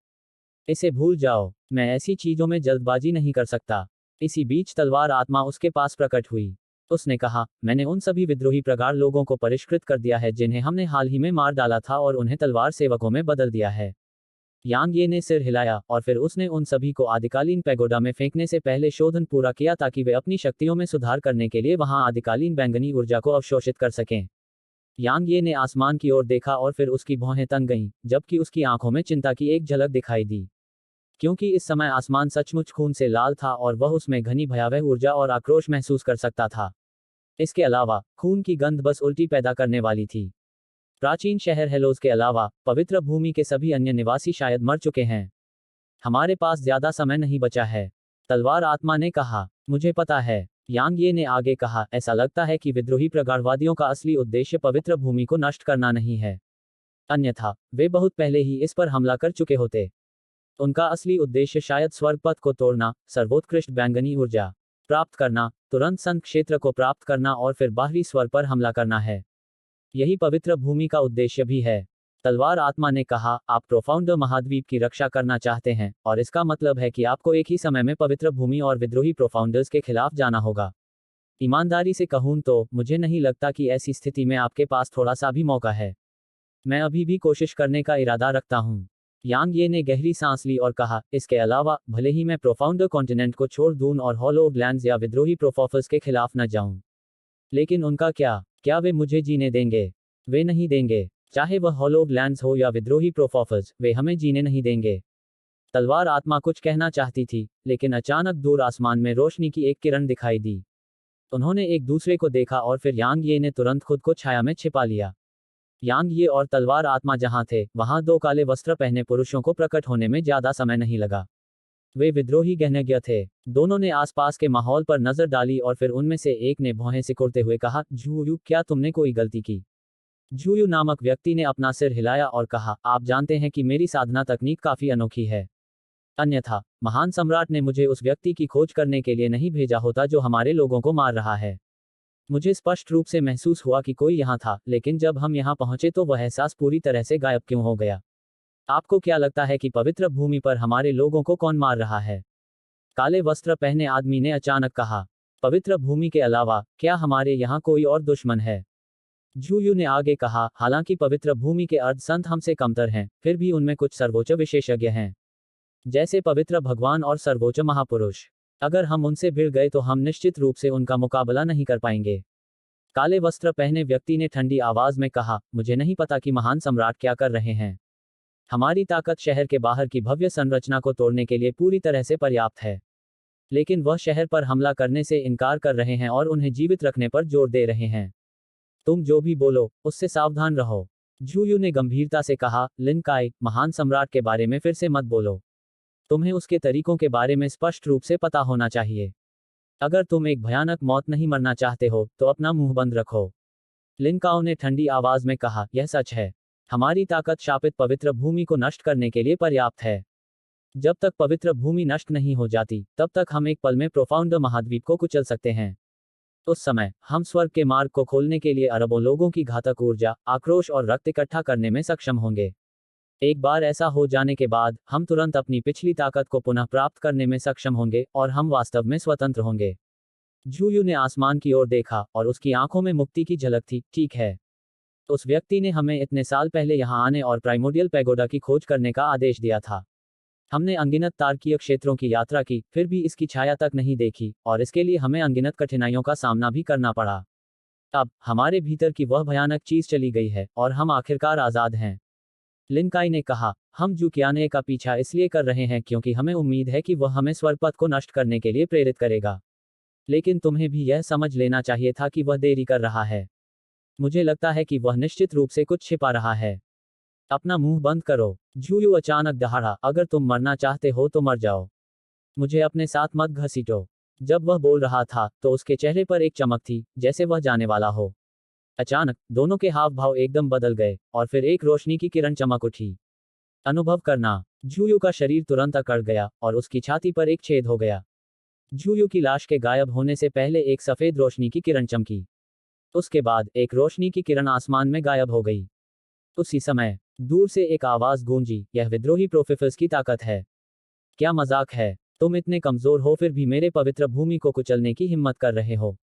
इसे भूल जाओ, मैं ऐसी चीजों में जल्दबाजी नहीं कर सकता। इसी बीच तलवार आत्मा उसके पास प्रकट हुई। उसने कहा, मैंने उन सभी विद्रोही प्रगाढ़ लोगों को परिष्कृत कर दिया है जिन्हें हमने हाल ही में मार डाला था और उन्हें तलवार सेवकों में बदल दिया है। यांग ये ने सिर हिलाया और फिर उसने उन सभी को आदिकालीन पैगोडा में फेंकने से पहले शोधन पूरा किया ताकि वे अपनी शक्तियों में सुधार करने के लिए वहां आदिकालीन बैंगनी ऊर्जा को अवशोषित कर सकें। यांग ये ने आसमान की ओर देखा और फिर उसकी भौहें तंग गईं, जबकि उसकी आंखों में चिंता की एक झलक दिखाई दी। क्योंकि इस समय आसमान सचमुच खून से लाल था और वह उसमें घनी भयावह ऊर्जा और आक्रोश महसूस कर सकता था। इसके अलावा खून की गंध बस उल्टी पैदा करने वाली थी। प्राचीन शहर हेलोज के अलावा पवित्र भूमि के सभी अन्य निवासी शायद मर चुके हैं। हमारे पास ज्यादा समय नहीं बचा है। तलवार आत्मा ने कहा, मुझे पता है। यांग ये ने आगे कहा, ऐसा लगता है कि विद्रोही प्रगाढ़वादियों का असली उद्देश्य पवित्र भूमि को नष्ट करना नहीं है। अन्यथा वे बहुत पहले ही इस पर हमला कर चुके होते। उनका असली उद्देश्य शायद स्वर्ग पथ को तोड़ना, सर्वोत्कृष्ट बैंगनी ऊर्जा प्राप्त करना, तुरंत संत क्षेत्र को प्राप्त करना और फिर बाहरी स्वर्ग पर हमला करना है। यही पवित्र भूमि का उद्देश्य भी है। तलवार आत्मा ने कहा, आप प्रोफाउंडर महाद्वीप की रक्षा करना चाहते हैं, और इसका मतलब है कि आपको एक ही समय में पवित्र भूमि और विद्रोही प्रोफाउंडर्स के खिलाफ जाना होगा। ईमानदारी से कहूं तो मुझे नहीं लगता कि ऐसी स्थिति में आपके पास थोड़ा सा भी मौका है। मैं अभी भी कोशिश करने का इरादा रखता हूं। यांग ये ने गहरी सांस ली और कहा, इसके अलावा भले ही मैं प्रोफाउंडर कॉन्टिनेंट को छोड़ दूं और हॉलो ग्लैंड्स या विद्रोही प्रोफॉफर्स के खिलाफ न जाऊं, लेकिन उनका क्या वे मुझे जीने देंगे? वे नहीं देंगे। चाहे वह हॉलो ग्लैंड्स हो या विद्रोही प्रोफॉफर्स, वे हमें जीने नहीं देंगे। तलवार आत्मा कुछ कहना चाहती थी, लेकिन अचानक दूर आसमान में रोशनी की एक किरण दिखाई दी। उन्होंने एक दूसरे को देखा और फिर यांग ये ने तुरंत खुद को छाया में छिपा लिया। यांग ये और तलवार आत्मा जहां थे, वहां दो काले वस्त्र पहने पुरुषों को प्रकट होने में ज्यादा समय नहीं लगा। वे विद्रोही गहनज्ञ थे। दोनों ने आसपास के माहौल पर नजर डाली और फिर उनमें से एक ने भौहें सिकुड़ते हुए कहा, झूयू, क्या तुमने कोई गलती की? झूयू नामक व्यक्ति ने अपना सिर हिलाया और कहा, आप जानते हैं कि मेरी साधना तकनीक काफी अनोखी है। अन्यथा महान सम्राट ने मुझे उस व्यक्ति की खोज करने के लिए नहीं भेजा होता जो हमारे लोगों को मार रहा है। मुझे स्पष्ट रूप से महसूस हुआ कि कोई यहाँ था, लेकिन जब हम यहाँ पहुंचे तो वह एहसास पूरी तरह से गायब क्यों हो गया? आपको क्या लगता है कि पवित्र भूमि पर हमारे लोगों को कौन मार रहा है? काले वस्त्र पहने आदमी ने अचानक कहा। पवित्र भूमि के अलावा क्या हमारे यहाँ कोई और दुश्मन है? झूयू ने आगे कहा, हालांकि पवित्र भूमि के अर्ध संत हमसे कमतर हैं, फिर भी उनमें कुछ सर्वोच्च विशेषज्ञ हैं, जैसे पवित्र भगवान और सर्वोच्च महापुरुष। अगर हम उनसे भिड़ गए तो हम निश्चित रूप से उनका मुकाबला नहीं कर पाएंगे। काले वस्त्र पहने व्यक्ति ने ठंडी आवाज में कहा, मुझे नहीं पता कि महान सम्राट क्या कर रहे हैं। हमारी ताकत शहर के बाहर की भव्य संरचना को तोड़ने के लिए पूरी तरह से पर्याप्त है, लेकिन वह शहर पर हमला करने से इनकार कर रहे हैं और उन्हें जीवित रखने पर जोर दे रहे हैं। तुम जो भी बोलो, उससे सावधान रहो। झूयू ने गंभीरता से कहा, लिन काय, महान सम्राट के बारे में फिर से मत बोलो। तुम्हें उसके तरीकों के बारे में स्पष्ट रूप से पता होना चाहिए। अगर तुम एक भयानक मौत नहीं मरना चाहते हो, तो अपना मुंह बंद रखो। लिन काओ ने ठंडी आवाज में कहा, यह सच है। हमारी ताकत शापित पवित्र भूमि को नष्ट करने के लिए पर्याप्त है। जब तक पवित्र भूमि नष्ट नहीं हो जाती, तब तक हम एक पल में प्रोफाउंडर महाद्वीप को कुचल सकते हैं। उस समय हम स्वर्ग के मार्ग को खोलने के लिए अरबों लोगों की घातक ऊर्जा, आक्रोश और रक्त इकट्ठा करने में सक्षम होंगे। एक बार ऐसा हो जाने के बाद हम तुरंत अपनी पिछली ताकत को पुनः प्राप्त करने में सक्षम होंगे और हम वास्तव में स्वतंत्र होंगे। झूयू ने आसमान की ओर देखा और उसकी आंखों में मुक्ति की झलक थी। ठीक है, उस व्यक्ति ने हमें इतने साल पहले यहाँ आने और प्राइमोडियल पैगोडा की खोज करने का आदेश दिया था। हमने अनगिनत तारकीय क्षेत्रों की यात्रा की, फिर भी इसकी छाया तक नहीं देखी, और इसके लिए हमें अनगिनत कठिनाइयों का सामना भी करना पड़ा। अब हमारे भीतर की वह भयानक चीज चली गई है और हम आखिरकार आजाद हैं। लिन काई ने कहा, हम जुकियाने का पीछा इसलिए कर रहे हैं क्योंकि हमें उम्मीद है कि वह हमें स्वर्गपथ को नष्ट करने के लिए प्रेरित करेगा। लेकिन तुम्हें भी यह समझ लेना चाहिए था कि वह देरी कर रहा है। मुझे लगता है कि वह निश्चित रूप से कुछ छिपा रहा है। अपना मुंह बंद करो। झूयू अचानक दहाड़ा, अगर तुम मरना चाहते हो तो मर जाओ। मुझे अपने साथ मत घसीटो। जब वह बोल रहा था तो उसके चेहरे पर एक चमक थी, जैसे वह जाने वाला हो। अचानक दोनों के हाव भाव एकदम बदल गए और फिर एक रोशनी की किरण चमक उठी। अनुभव करना। झूयू का शरीर तुरंत अकड़ गया और उसकी छाती पर एक छेद हो गया। झूयू की लाश के गायब होने से पहले एक सफेद रोशनी की किरण चमकी। उसके बाद एक रोशनी की किरण आसमान में गायब हो गई। उसी समय दूर से एक आवाज गूंजी, यह विद्रोही प्रोफिफस की ताकत है। क्या मजाक है? तुम इतने कमजोर हो फिर भी मेरे पवित्र भूमि को कुचलने की हिम्मत कर रहे हो।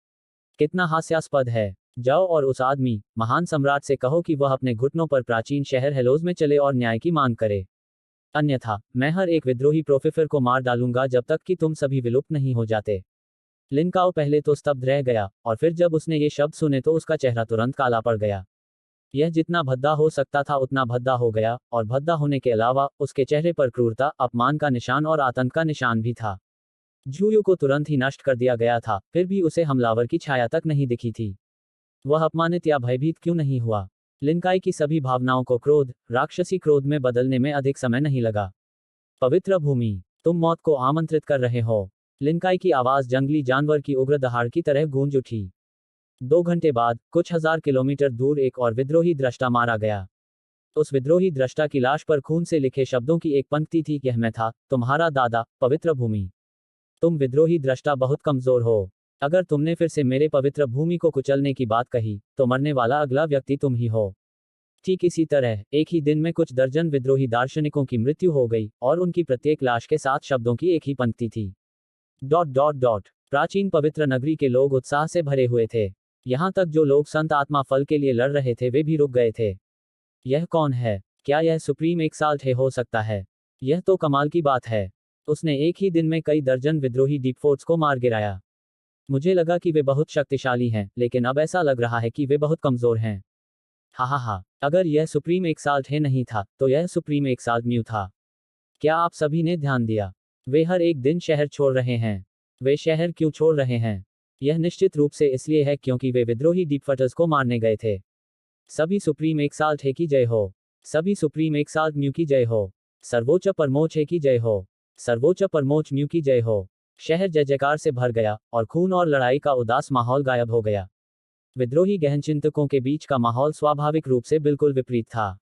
कितना हास्यास्पद है। जाओ और उस आदमी, महान सम्राट से कहो कि वह अपने घुटनों पर प्राचीन शहर हेलोज में चले और न्याय की मांग करे। अन्यथा मैं हर एक विद्रोही प्रोफिफर को मार डालूंगा जब तक कि तुम सभी विलुप्त नहीं हो जाते। लिन काओ पहले तो स्तब्ध रह गया, और फिर जब उसने ये शब्द सुने तो उसका चेहरा तुरंत काला पड़ गया। यह जितना भद्दा हो सकता था उतना भद्दा हो गया, और भद्दा होने के अलावा उसके चेहरे पर क्रूरता, अपमान का निशान और आतंक का निशान भी था। झूयू को तुरंत ही नष्ट कर दिया गया था, फिर भी उसे हमलावर की छाया तक नहीं दिखी थी। वह अपमानित या भयभीत क्यों नहीं हुआ? लिनकाई की सभी भावनाओं को क्रोध, राक्षसी क्रोध में बदलने में अधिक समय नहीं लगा। पवित्र भूमि, तुम मौत को आमंत्रित कर रहे हो। लिनकाई की आवाज जंगली जानवर की उग्र दहाड़ की तरह गूंज उठी। 2 घंटे बाद कुछ हजार किलोमीटर दूर एक और विद्रोही दृष्टा मारा गया। उस विद्रोही दृष्टा की लाश पर खून से लिखे शब्दों की एक पंक्ति थी, यह मैं था, तुम्हारा दादा, पवित्र भूमि। तुम विद्रोही दृष्टा बहुत कमजोर हो। अगर तुमने फिर से मेरे पवित्र भूमि को कुचलने की बात कही, तो मरने वाला अगला व्यक्ति तुम ही हो। ठीक इसी तरह एक ही दिन में कुछ दर्जन विद्रोही दार्शनिकों की मृत्यु हो गई, और उनकी प्रत्येक लाश के साथ शब्दों की एक ही पंक्ति थी। प्राचीन पवित्र नगरी के लोग उत्साह से भरे हुए थे। यहाँ तक जो लोग संत आत्मा फल के लिए लड़ रहे थे वे भी रुक गए थे। यह कौन है? क्या यह सुप्रीम एक्साल्ट हो सकता है? यह तो कमाल की बात है। उसने एक ही दिन में कई दर्जन विद्रोही डीपफोर्ट्स को मार गिराया। मुझे लगा कि वे बहुत शक्तिशाली हैं, लेकिन अब ऐसा लग रहा है कि वे बहुत कमजोर हैं। हा, अगर यह सुप्रीम एक्साल्ट नहीं था, तो यह सुप्रीम एक्साल्ट म्यू था। क्या आप सभी ने ध्यान दिया? वे हर एक दिन शहर छोड़ रहे हैं। वे शहर क्यों छोड़ रहे हैं? यह निश्चित रूप से इसलिए है क्योंकि वे विद्रोही डीपफटर्स को मारने गए थे। सभी सुप्रीम एक्साल्ट की जय हो। सभी सुप्रीम एक्साल्ट म्यू की जय हो। सर्वोच्च परमोच्च की जय हो। सर्वोच्च परमोच्च म्यू की जय हो। शहर जय जयकार से भर गया, और खून और लड़ाई का उदास माहौल गायब हो गया। विद्रोही गहनचिंतकों के बीच का माहौल स्वाभाविक रूप से बिल्कुल विपरीत था।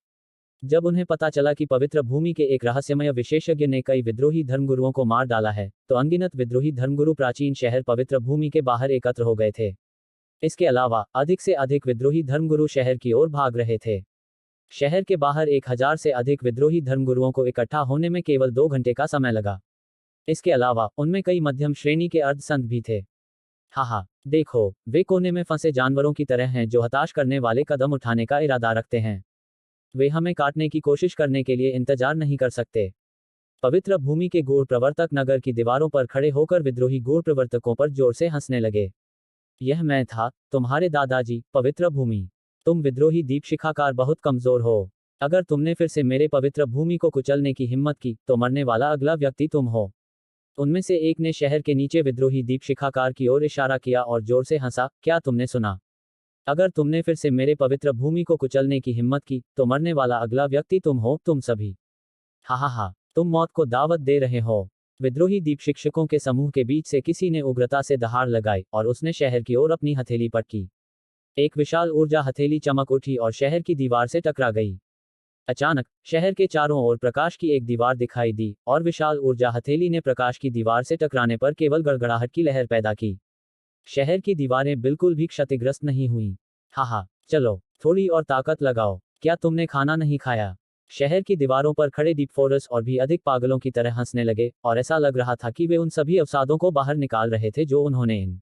जब उन्हें पता चला कि पवित्र भूमि के एक रहस्यमय विशेषज्ञ ने कई विद्रोही धर्मगुरुओं को मार डाला है, तो अनगिनत विद्रोही धर्मगुरु प्राचीन शहर पवित्र भूमि के बाहर एकत्र हो गए थे। इसके अलावा अधिक से अधिक विद्रोही धर्मगुरु शहर की ओर भाग रहे थे। शहर के बाहर 1000 से अधिक विद्रोही धर्मगुरुओं को इकट्ठा होने में केवल 2 घंटे का समय लगा। इसके अलावा उनमें कई मध्यम श्रेणी के अर्धसंत भी थे। हा, देखो, वे कोने में फंसे जानवरों की तरह हैं जो हताश करने वाले कदम उठाने का इरादा रखते हैं। वे हमें काटने की कोशिश करने के लिए इंतजार नहीं कर सकते। पवित्र भूमि के गूढ़ प्रवर्तक नगर की दीवारों पर खड़े होकर विद्रोही गूढ़ प्रवर्तकों पर जोर से हंसने लगे। यह मैं था, तुम्हारे दादाजी, पवित्र भूमि। तुम विद्रोही दीपशिखाकार बहुत कमजोर हो। अगर तुमने फिर से मेरे पवित्र भूमि को कुचलने की हिम्मत की, तो मरने वाला अगला व्यक्ति तुम हो। उनमें से एक ने शहर के नीचे विद्रोही दीपशिखाकार की ओर इशारा किया और जोर से हंसा। क्या तुमने सुना? अगर तुमने फिर से मेरे पवित्र भूमि को कुचलने की हिम्मत की, तो मरने वाला अगला व्यक्ति तुम हो, तुम सभी। हा, तुम मौत को दावत दे रहे हो। विद्रोही दीप शिक्षकों के समूह के बीच से किसी ने उग्रता से दहाड़ लगाई, और उसने शहर की ओर अपनी हथेली पटकी। एक विशाल ऊर्जा हथेली चमक उठी और शहर की दीवार से टकरा गई। अचानक शहर के चारों ओर प्रकाश की एक दीवार दिखाई दी, और विशाल ऊर्जा हथेली ने प्रकाश की दीवार से टकराने पर केवल गड़गड़ाहट की लहर पैदा की। शहर की दीवारें बिल्कुल भी क्षतिग्रस्त नहीं हुई। हा, चलो, थोड़ी और ताकत लगाओ। क्या तुमने खाना नहीं खाया? शहर की दीवारों पर खड़े डीपफोर्ट्स और भी अधिक पागलों की तरह हंसने लगे, और ऐसा लग रहा था कि वे उन सभी अवसादों को बाहर निकाल रहे थे जो उन्होंने इन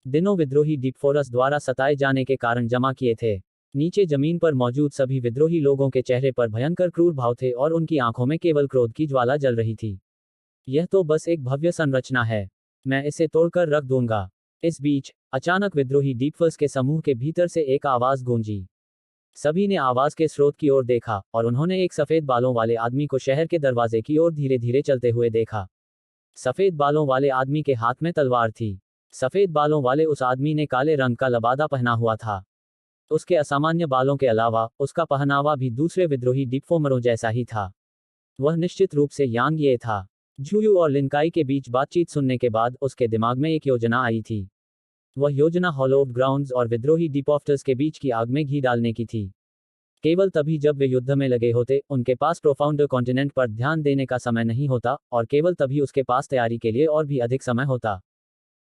दिनों विद्रोही डीपफोर्ट्स द्वारा सताए जाने के कारण जमा किए थे। नीचे जमीन पर मौजूद सभी विद्रोही लोगों के चेहरे पर भयंकर क्रूर भाव थे, और उनकी आंखों में केवल क्रोध की ज्वाला जल रही थी। यह तो बस एक भव्य संरचना है। मैं इसे तोड़कर रख दूंगा। इस बीच अचानक विद्रोही डीपफोर्ट्स के समूह के भीतर से एक आवाज गूंजी। सभी ने आवाज के स्रोत की ओर देखा, और उन्होंने एक सफेद बालों वाले आदमी को शहर के दरवाजे की ओर धीरे धीरे चलते हुए देखा। सफेद बालों वाले आदमी के हाथ में तलवार थी। सफेद बालों वाले उस आदमी ने काले रंग का लबादा पहना हुआ था। उसके असामान्य बालों के अलावा उसका पहनावा भी दूसरे विद्रोही डीपफोमरों जैसा ही था। वह निश्चित रूप से यांग ये था। झुयू और लिनकाई के बीच बातचीत सुनने के बाद उसके दिमाग में एक योजना आई थी। वह योजना हॉलोव ग्राउंड्स और विद्रोही डीपॉफ्टर्स के बीच की आग में घी डालने की थी। केवल तभी जब वे युद्ध में लगे होते, उनके पास प्रोफाउंड कॉन्टिनेंट पर ध्यान देने का समय नहीं होता, और केवल तभी उसके पास तैयारी के लिए और भी अधिक समय होता।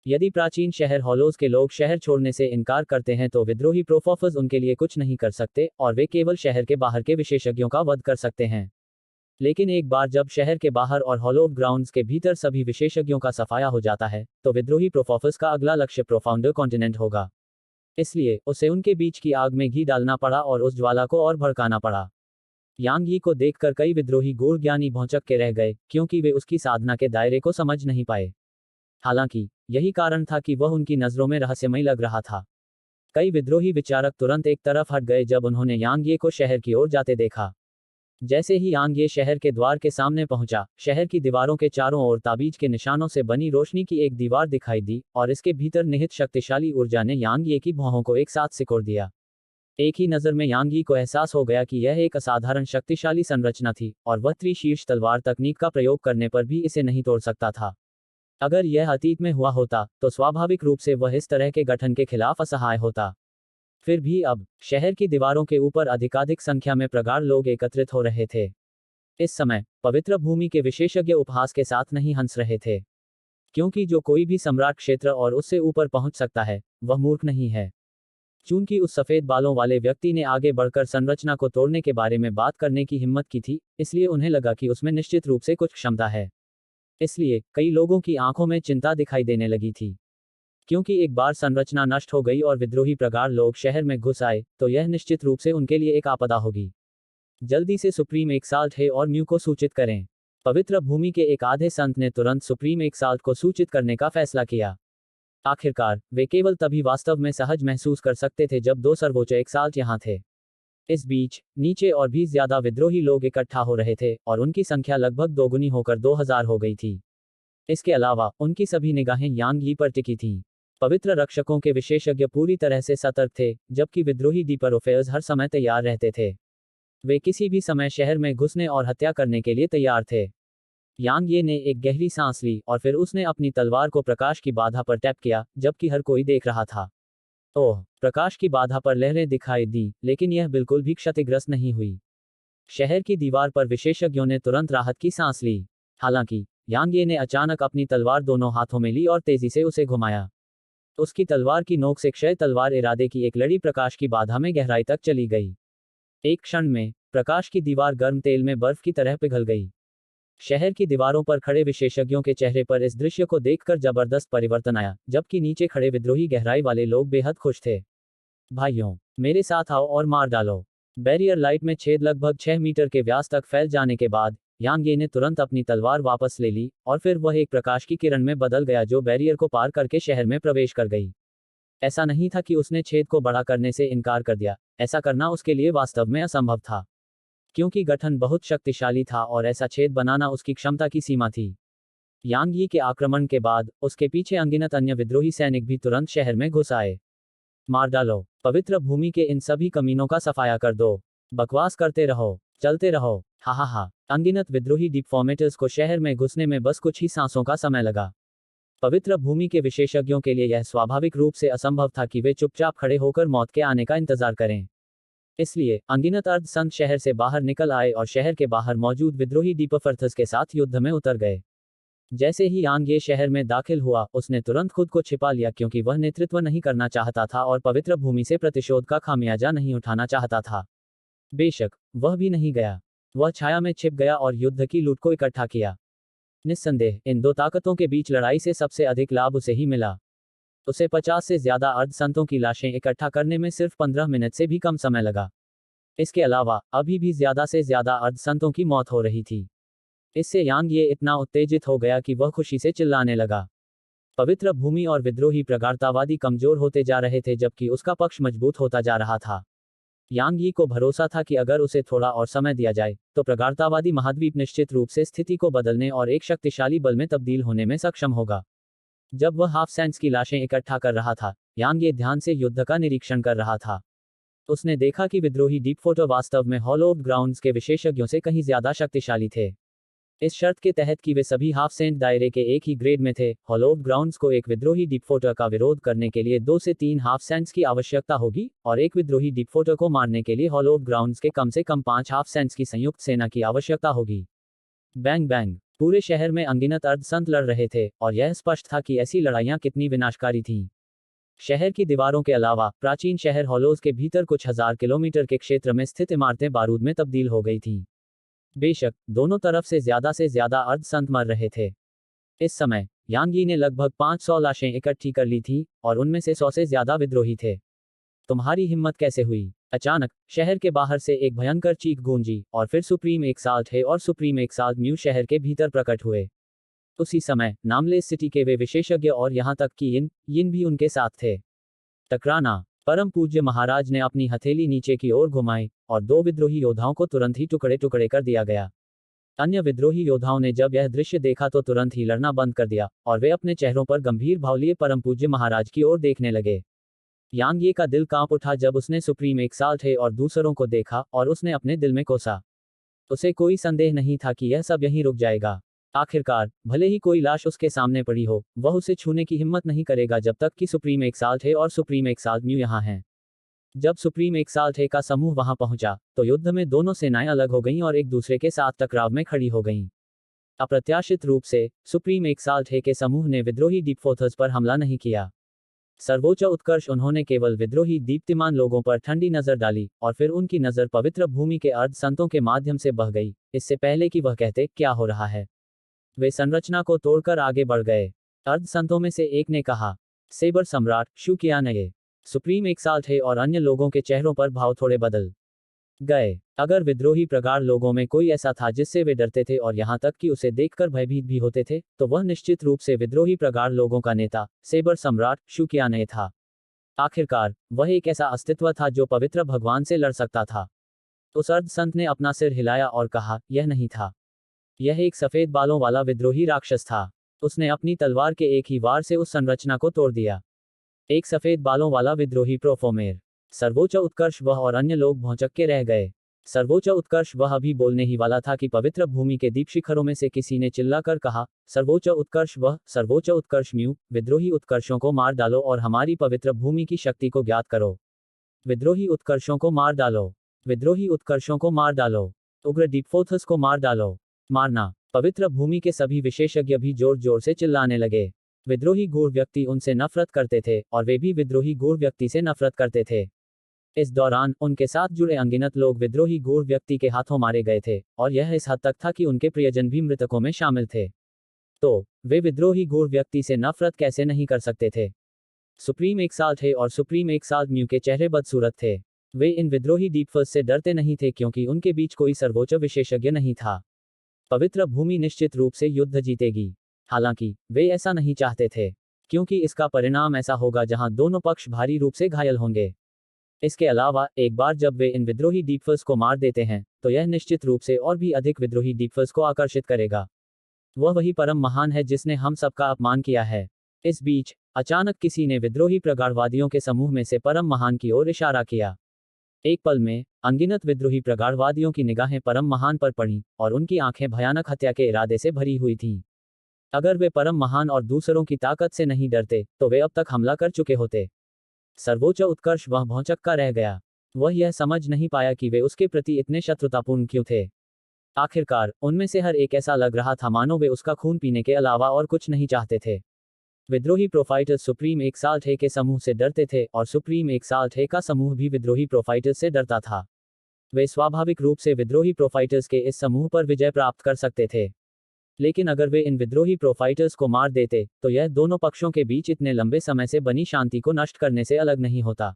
यदि प्राचीन शहर हॉलोज के लोग शहर छोड़ने से इनकार करते हैं, तो विद्रोही प्रोफॉफर्स उनके लिए कुछ नहीं कर सकते, और वे केवल शहर के बाहर के विशेषज्ञों का वध कर सकते हैं। लेकिन एक बार जब शहर के बाहर और हॉलोव ग्राउंड्स के भीतर सभी विशेषज्ञों का सफाया हो जाता है, तो विद्रोही प्रोफॉफर्स का अगला लक्ष्य प्रोफाउंड कॉन्टिनेंट होगा। इसलिए उसे उनके बीच की आग में घी डालना पड़ा और उस ज्वाला को और भड़काना पड़ा। यांग यी को देखकर कई विद्रोही गूढ़ ज्ञानी भौंचक के रह गए, क्योंकि वे उसकी साधना के दायरे को समझ नहीं पाए। हालांकि यही कारण था कि वह उनकी नजरों में रहस्यमय लग रहा था। कई विद्रोही विचारक तुरंत एक तरफ हट गए जब उन्होंने यांग ये को शहर की ओर जाते देखा। जैसे ही यांग ये शहर के द्वार के सामने पहुंचा, शहर की दीवारों के चारों ओर ताबीज के निशानों से बनी रोशनी की एक दीवार दिखाई दी, और इसके भीतर निहित शक्तिशाली ऊर्जा ने यांग ये की भौहों को एक साथ सिकोड़ दिया। एक ही नजर में यांग यी को एहसास हो गया कि यह एक असाधारण शक्तिशाली संरचना थी, और वह त्रिशीर्ष तलवार तकनीक का प्रयोग करने पर भी इसे नहीं तोड़ सकता था। अगर यह अतीत में हुआ होता तो स्वाभाविक रूप से वह इस तरह के गठन के खिलाफ असहाय होता। फिर भी अब शहर की दीवारों के ऊपर अधिकाधिक संख्या में प्रगाढ़ लोग एकत्रित हो रहे थे। इस समय पवित्र भूमि के विशेषज्ञ उपहास के साथ नहीं हंस रहे थे, क्योंकि जो कोई भी सम्राट क्षेत्र और उससे ऊपर पहुंच सकता है, वह मूर्ख नहीं है। चूंकि उस सफेद बालों वाले व्यक्ति ने आगे बढ़कर संरचना को तोड़ने के बारे में बात करने की हिम्मत की थी, इसलिए उन्हें लगा कि उसमें निश्चित रूप से कुछ क्षमता है। इसलिए कई लोगों की आंखों में चिंता दिखाई देने लगी थी, क्योंकि एक बार संरचना नष्ट हो गई और विद्रोही प्रगाढ़ लोग शहर में घुस आए, तो यह निश्चित रूप से उनके लिए एक आपदा होगी। जल्दी से सुप्रीम एक्साल्ट है और म्यू को सूचित करें। पवित्र भूमि के एक आधे संत ने तुरंत सुप्रीम एक्साल्ट को सूचित करने का फैसला किया। आखिरकार वे केवल तभी वास्तव में सहज महसूस कर सकते थे जब दो सर्वोच्च एक्साल्ट यहाँ थे। इस बीच नीचे और भी ज्यादा विद्रोही लोग इकट्ठा हो रहे थे और उनकी संख्या लगभग दोगुनी होकर 2000 हो गई थी। इसके अलावा उनकी सभी निगाहें यांग यी पर टिकी थीं। पवित्र रक्षकों के विशेषज्ञ पूरी तरह से सतर्क थे, जबकि विद्रोही डीपरोफेयर्स हर समय तैयार रहते थे। वे किसी भी समय शहर में घुसने और हत्या करने के लिए तैयार थे। यांग ये ने एक गहरी सांस ली और फिर उसने अपनी तलवार को प्रकाश की बाधा पर टैप किया, जबकि हर कोई देख रहा था। ओह, प्रकाश की बाधा पर लहरें दिखाई दी, लेकिन यह बिल्कुल भी क्षतिग्रस्त नहीं हुई। शहर की दीवार पर विशेषज्ञों ने तुरंत राहत की सांस ली। हालांकि यांग ये ने अचानक अपनी तलवार दोनों हाथों में ली और तेजी से उसे घुमाया। उसकी तलवार की नोक से क्षय तलवार इरादे की एक लड़ी प्रकाश की बाधा में गहराई तक चली गई। एक क्षण में प्रकाश की दीवार गर्म तेल में बर्फ की तरह पिघल गई। शहर की दीवारों पर खड़े विशेषज्ञों के चेहरे पर इस दृश्य को देखकर जबरदस्त परिवर्तन आया, जबकि नीचे खड़े विद्रोही गहराई वाले लोग बेहद खुश थे। भाइयों, मेरे साथ आओ और मार डालो। बैरियर लाइट में छेद लगभग 6 मीटर के व्यास तक फैल जाने के बाद यांग ये ने तुरंत अपनी तलवार वापस ले ली और फिर वह एक प्रकाश की किरण में बदल गया जो बैरियर को पार करके शहर में प्रवेश कर गई। ऐसा नहीं था कि उसने छेद को बड़ा करने से इनकार कर दिया, ऐसा करना उसके लिए वास्तव में असंभव था, क्योंकि गठन बहुत शक्तिशाली था और ऐसा छेद बनाना उसकी क्षमता की सीमा थी। यांग यी के आक्रमण के बाद उसके पीछे अनगिनत अन्य विद्रोही सैनिक भी तुरंत शहर में घुस आए। मार डालो, पवित्र भूमि के इन सभी कमीनों का सफाया कर दो। बकवास करते रहो, चलते रहो, हा हा हा। अनगिनत विद्रोही डिफॉर्मेटर्स को शहर में घुसने में बस कुछ ही सांसों का समय लगा। पवित्र भूमि के विशेषज्ञों के लिए यह स्वाभाविक रूप से असंभव था कि वे चुपचाप खड़े होकर मौत के आने का इंतजार करें। इसलिए अनगिनत अर्ध संत शहर से बाहर निकल आए और शहर के बाहर मौजूद विद्रोही डीपफर्थस के साथ युद्ध में उतर गए। जैसे ही यांग ये शहर में दाखिल हुआ, उसने तुरंत खुद को छिपा लिया, क्योंकि वह नेतृत्व नहीं करना चाहता था और पवित्र भूमि से प्रतिशोध का खामियाजा नहीं उठाना चाहता था। बेशक वह भी नहीं गया, वह छाया में छिप गया और युद्ध की लूट को इकट्ठा किया। निस्संदेह इन दो ताकतों के बीच लड़ाई से सबसे अधिक लाभ उसे ही मिला। उसे 50 से ज्यादा अर्ध संतों की लाशें इकट्ठा करने में सिर्फ 15 मिनट से भी कम समय लगा। इसके अलावा अभी भी ज्यादा से ज्यादा अर्ध संतों की मौत हो रही थी। इससे यांग ये इतना उत्तेजित हो गया कि वह खुशी से चिल्लाने लगा। पवित्र भूमि और विद्रोही प्रगाढ़तावादी कमजोर होते जा रहे थे, जबकि उसका पक्ष मजबूत होता जा रहा था। यांग यी को भरोसा था कि अगर उसे थोड़ा और समय दिया जाए, तो प्रगाढ़तावादी महाद्वीप निश्चित रूप से स्थिति को बदलने और एक शक्तिशाली बल में तब्दील होने में सक्षम होगा। जब वह हाफ सैंड्स की लाशें इकट्ठा कर रहा था, यांग ये ध्यान से युद्ध का निरीक्षण कर रहा था। उसने देखा कि विद्रोही डीपफोर्टर वास्तव में हॉलोव्ड ग्राउंड्स के विशेषज्ञों से कहीं ज्यादा शक्तिशाली थे। इस शर्त के तहत कि वे सभी हाफ सेंट दायरे के एक ही ग्रेड में थे, हॉलोव्ड ग्राउंड्स को एक विद्रोही डीपफोर्टर का विरोध करने के लिए 2 से 3 हाफ सेंट्स की आवश्यकता होगी, और एक विद्रोही डीपफोर्टर को मारने के लिए हॉलोव्ड ग्राउंड्स के कम से कम 5 हाफ सेंट्स की संयुक्त सेना की आवश्यकता होगी। बैंग बैंग, पूरे शहर में अनगिनत अर्धसंत लड़ रहे थे, और यह स्पष्ट था कि ऐसी लड़ाइयां कितनी विनाशकारी थीं। शहर की दीवारों के अलावा प्राचीन शहर हॉलोज के भीतर कुछ हजार किलोमीटर के क्षेत्र में स्थित इमारतें बारूद में तब्दील हो गई थीं। बेशक दोनों तरफ से ज्यादा अर्धसंत मर रहे थे। इस समय यांग यी ने लगभग 500 लाशें इकट्ठी कर ली थी, और उनमें से 100 से ज्यादा विद्रोही थे। तुम्हारी हिम्मत कैसे हुई? अचानक शहर के बाहर से एक भयंकर चीख गूंजी, और फिर सुप्रीम एक्साल्ट है और सुप्रीम एक्साल्ट म्यू शहर के भीतर प्रकट हुए। उसी समय नामलेस सिटी के वे विशेषज्ञ और यहां तक कि यिन भी उनके साथ थे। टकराना। परम पूज्य महाराज ने अपनी हथेली नीचे की ओर घुमाई, और 2 विद्रोही योद्धाओं को तुरंत ही टुकड़े टुकड़े कर दिया गया। अन्य विद्रोही योद्धाओं ने जब यह दृश्य देखा तो तुरंत ही लड़ना बंद कर दिया, और वे अपने चेहरों पर गंभीर भाव लिए परम पूज्य महाराज की ओर देखने लगे। यांग ये का दिल कांप उठा जब उसने सुप्रीम एक्साल्ट है और दूसरों को देखा, और उसने अपने दिल में कोसा। उसे कोई संदेह नहीं था कि यह सब यहीं रुक जाएगा। आखिरकार भले ही कोई लाश उसके सामने पड़ी हो, वह उसे छूने की हिम्मत नहीं करेगा जब तक कि सुप्रीम एक्साल्ट है और सुप्रीम एक्साल्ट म्यू यहाँ हैं। जब सुप्रीम एक्साल्ट है का समूह वहां पहुंचा, तो युद्ध में दोनों सेनाएं अलग हो गईं और एक दूसरे के साथ टकराव में खड़ी हो गईं। अप्रत्याशित रूप से सुप्रीम एक्साल्ट है के समूह ने विद्रोही डीपफोथर्स पर हमला नहीं किया। सर्वोच्च उत्कर्ष उन्होंने केवल विद्रोही दीप्तिमान लोगों पर ठंडी नजर डाली, और फिर उनकी नजर पवित्र भूमि के अर्ध संतों के माध्यम से बह गई, इससे पहले कि वह कहते क्या हो रहा है। वे संरचना को तोड़कर आगे बढ़ गए। अर्ध संतों में से एक ने कहा, सेबर सम्राट शू किया नए। सुप्रीम एक्साल्ट है और अन्य लोगों के चेहरों पर भाव थोड़े बदल गए। अगर विद्रोही प्रगाढ़ लोगों में कोई ऐसा था जिससे वे डरते थे और यहाँ तक कि उसे देखकर भयभीत भी होते थे, तो वह निश्चित रूप से विद्रोही प्रगाढ़ लोगों का नेता सेबर सम्राट शू किया नए था। आखिरकार वह एक ऐसा अस्तित्व था जो पवित्र भगवान से लड़ सकता था। उस अर्ध संत ने अपना सिर हिलाया और कहा, यह नहीं था। यह एक सफेद बालों वाला विद्रोही राक्षस था। उसने अपनी तलवार के एक ही वार से उस संरचना को तोड़ दिया। एक सफेद बालों वाला विद्रोही प्रोफोमेर। सर्वोच्च उत्कर्ष वह और अन्य लोग भौंचक के रह गए। सर्वोच्च उत्कर्ष वह अभी बोलने ही वाला था कि पवित्र भूमि के दीप शिखरों में से किसी ने चिल्लाकर कहा, सर्वोच्च उत्कर्ष वह, सर्वोच्च उत्कर्ष म्यू, विद्रोही उत्कर्षों को मार डालो और हमारी पवित्र भूमि की शक्ति को ज्ञात करो। विद्रोही उत्कर्षों को मार डालो। विद्रोही उत्कर्षों को मार डालो। उग्र डीपफोथस को मार डालो। मारना। पवित्र भूमि के सभी विशेषज्ञ भी जोर जोर से चिल्लाने लगे। विद्रोही गूढ़ व्यक्ति उनसे नफरत करते थे और वे भी विद्रोही गूढ़ व्यक्ति से नफरत करते थे। इस दौरान उनके साथ जुड़े अनगिनत लोग विद्रोही गूढ़ व्यक्ति के हाथों मारे गए थे, और यह इस हद तक था कि उनके प्रियजन भी मृतकों में शामिल थे। तो वे विद्रोही गूढ़ व्यक्ति से नफरत कैसे नहीं कर सकते थे। सुप्रीम एक्साल्ट है और सुप्रीम एक्साल्ट म्यू के चेहरे बदसूरत थे। वे इन विद्रोही डीपफर्स से डरते नहीं थे क्योंकि उनके बीच कोई सर्वोच्च विशेषज्ञ नहीं था। पवित्र भूमि निश्चित रूप से युद्ध जीतेगी। हालांकि वे ऐसा नहीं चाहते थे, क्योंकि इसका परिणाम ऐसा होगा जहां दोनों पक्ष भारी रूप से घायल होंगे। इसके अलावा एक बार जब वे इन विद्रोही डीपफर्स को मार देते हैं, तो यह निश्चित रूप से और भी अधिक विद्रोही डीपफर्स को आकर्षित करेगा। वह वही परम महान है जिसने हम सबका अपमान किया है। इस बीच अचानक किसी ने विद्रोही प्रगाढ़वादियों के समूह में से परम महान की ओर इशारा किया। एक पल में अनगिनत विद्रोही प्रगाढ़वादियों की निगाहें परम महान पर पड़ीं, और उनकी आंखें भयानक हत्या के इरादे से भरी हुई थीं। अगर वे परम महान और दूसरों की ताकत से नहीं डरते, तो वे अब तक हमला कर चुके होते। सर्वोच्च उत्कर्ष वह भौंचक्का रह गया। वह यह समझ नहीं पाया कि वे उसके प्रति इतने शत्रुतापूर्ण क्यों थे। आखिरकार उनमें से हर एक ऐसा लग रहा था मानो वे उसका खून पीने के अलावा और कुछ नहीं चाहते थे। विद्रोही प्रोफाइटर्स सुप्रीम एक्साल्ट है के समूह से डरते थे, और सुप्रीम एक्साल्ट है का समूह भी विद्रोही प्रोफाइटर्स से डरता था। वे स्वाभाविक रूप से विद्रोही प्रोफाइटर्स के इस समूह पर विजय प्राप्त कर सकते थे। लेकिन अगर वे इन विद्रोही प्रोफाइटर्स को मार देते, तो यह दोनों पक्षों के बीच इतने लंबे समय से बनी शांति को नष्ट करने से अलग नहीं होता।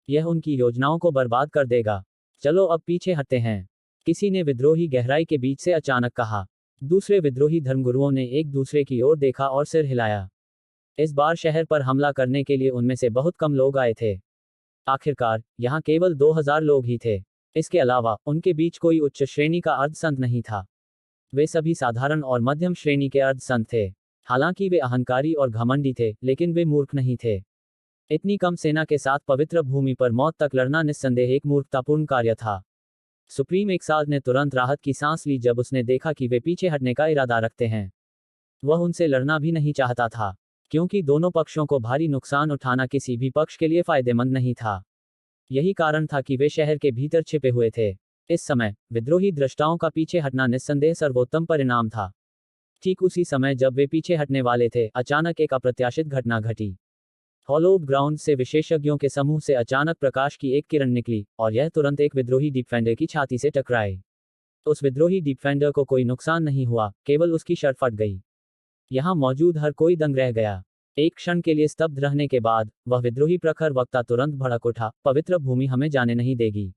यह उनकी योजनाओं को बर्बाद कर देगा। चलो अब पीछे हटते हैं, किसी ने विद्रोही गहराई के बीच से अचानक कहा। दूसरे विद्रोही धर्मगुरुओं ने एक दूसरे की ओर देखा और सिर हिलाया। इस बार शहर पर हमला करने के लिए उनमें से बहुत कम लोग आए थे। आखिरकार यहाँ केवल 2000 लोग ही थे। इसके अलावा उनके बीच कोई उच्च श्रेणी का अर्धसंत नहीं था। वे सभी साधारण और मध्यम श्रेणी के अर्धसंत थे। हालांकि वे अहंकारी और घमंडी थे, लेकिन वे मूर्ख नहीं थे। इतनी कम सेना के साथ पवित्र भूमि पर मौत तक लड़ना निस्संदेह एक मूर्खतापूर्ण कार्य था। सुप्रीम एक्साल्ट ने तुरंत राहत की सांस ली जब उसने देखा कि वे पीछे हटने का इरादा रखते हैं। वह उनसे लड़ना भी नहीं चाहता था, क्योंकि दोनों पक्षों को भारी नुकसान उठाना किसी भी पक्ष के लिए फायदेमंद नहीं था। यही कारण था कि वे शहर के भीतर छिपे हुए थे। इस समय विद्रोही द्रष्टाओं का पीछे हटना निस्संदेह सर्वोत्तम परिणाम था। ठीक उसी समय जब वे पीछे हटने वाले थे, अचानक एक अप्रत्याशित घटना घटी। हॉलो ग्राउंड से विशेषज्ञों के समूह से अचानक प्रकाश की एक किरण निकली, और यह तुरंत एक विद्रोही डिफेंडर की छाती से टकराई। उस विद्रोही डिफेंडर को कोई नुकसान नहीं हुआ, केवल उसकी शर्ट फट गई। यहाँ मौजूद हर कोई दंग रह गया। एक क्षण के लिए स्तब्ध रहने के बाद वह विद्रोही प्रखर वक्ता तुरंत भड़क उठा, पवित्र भूमि हमें जाने नहीं देगी।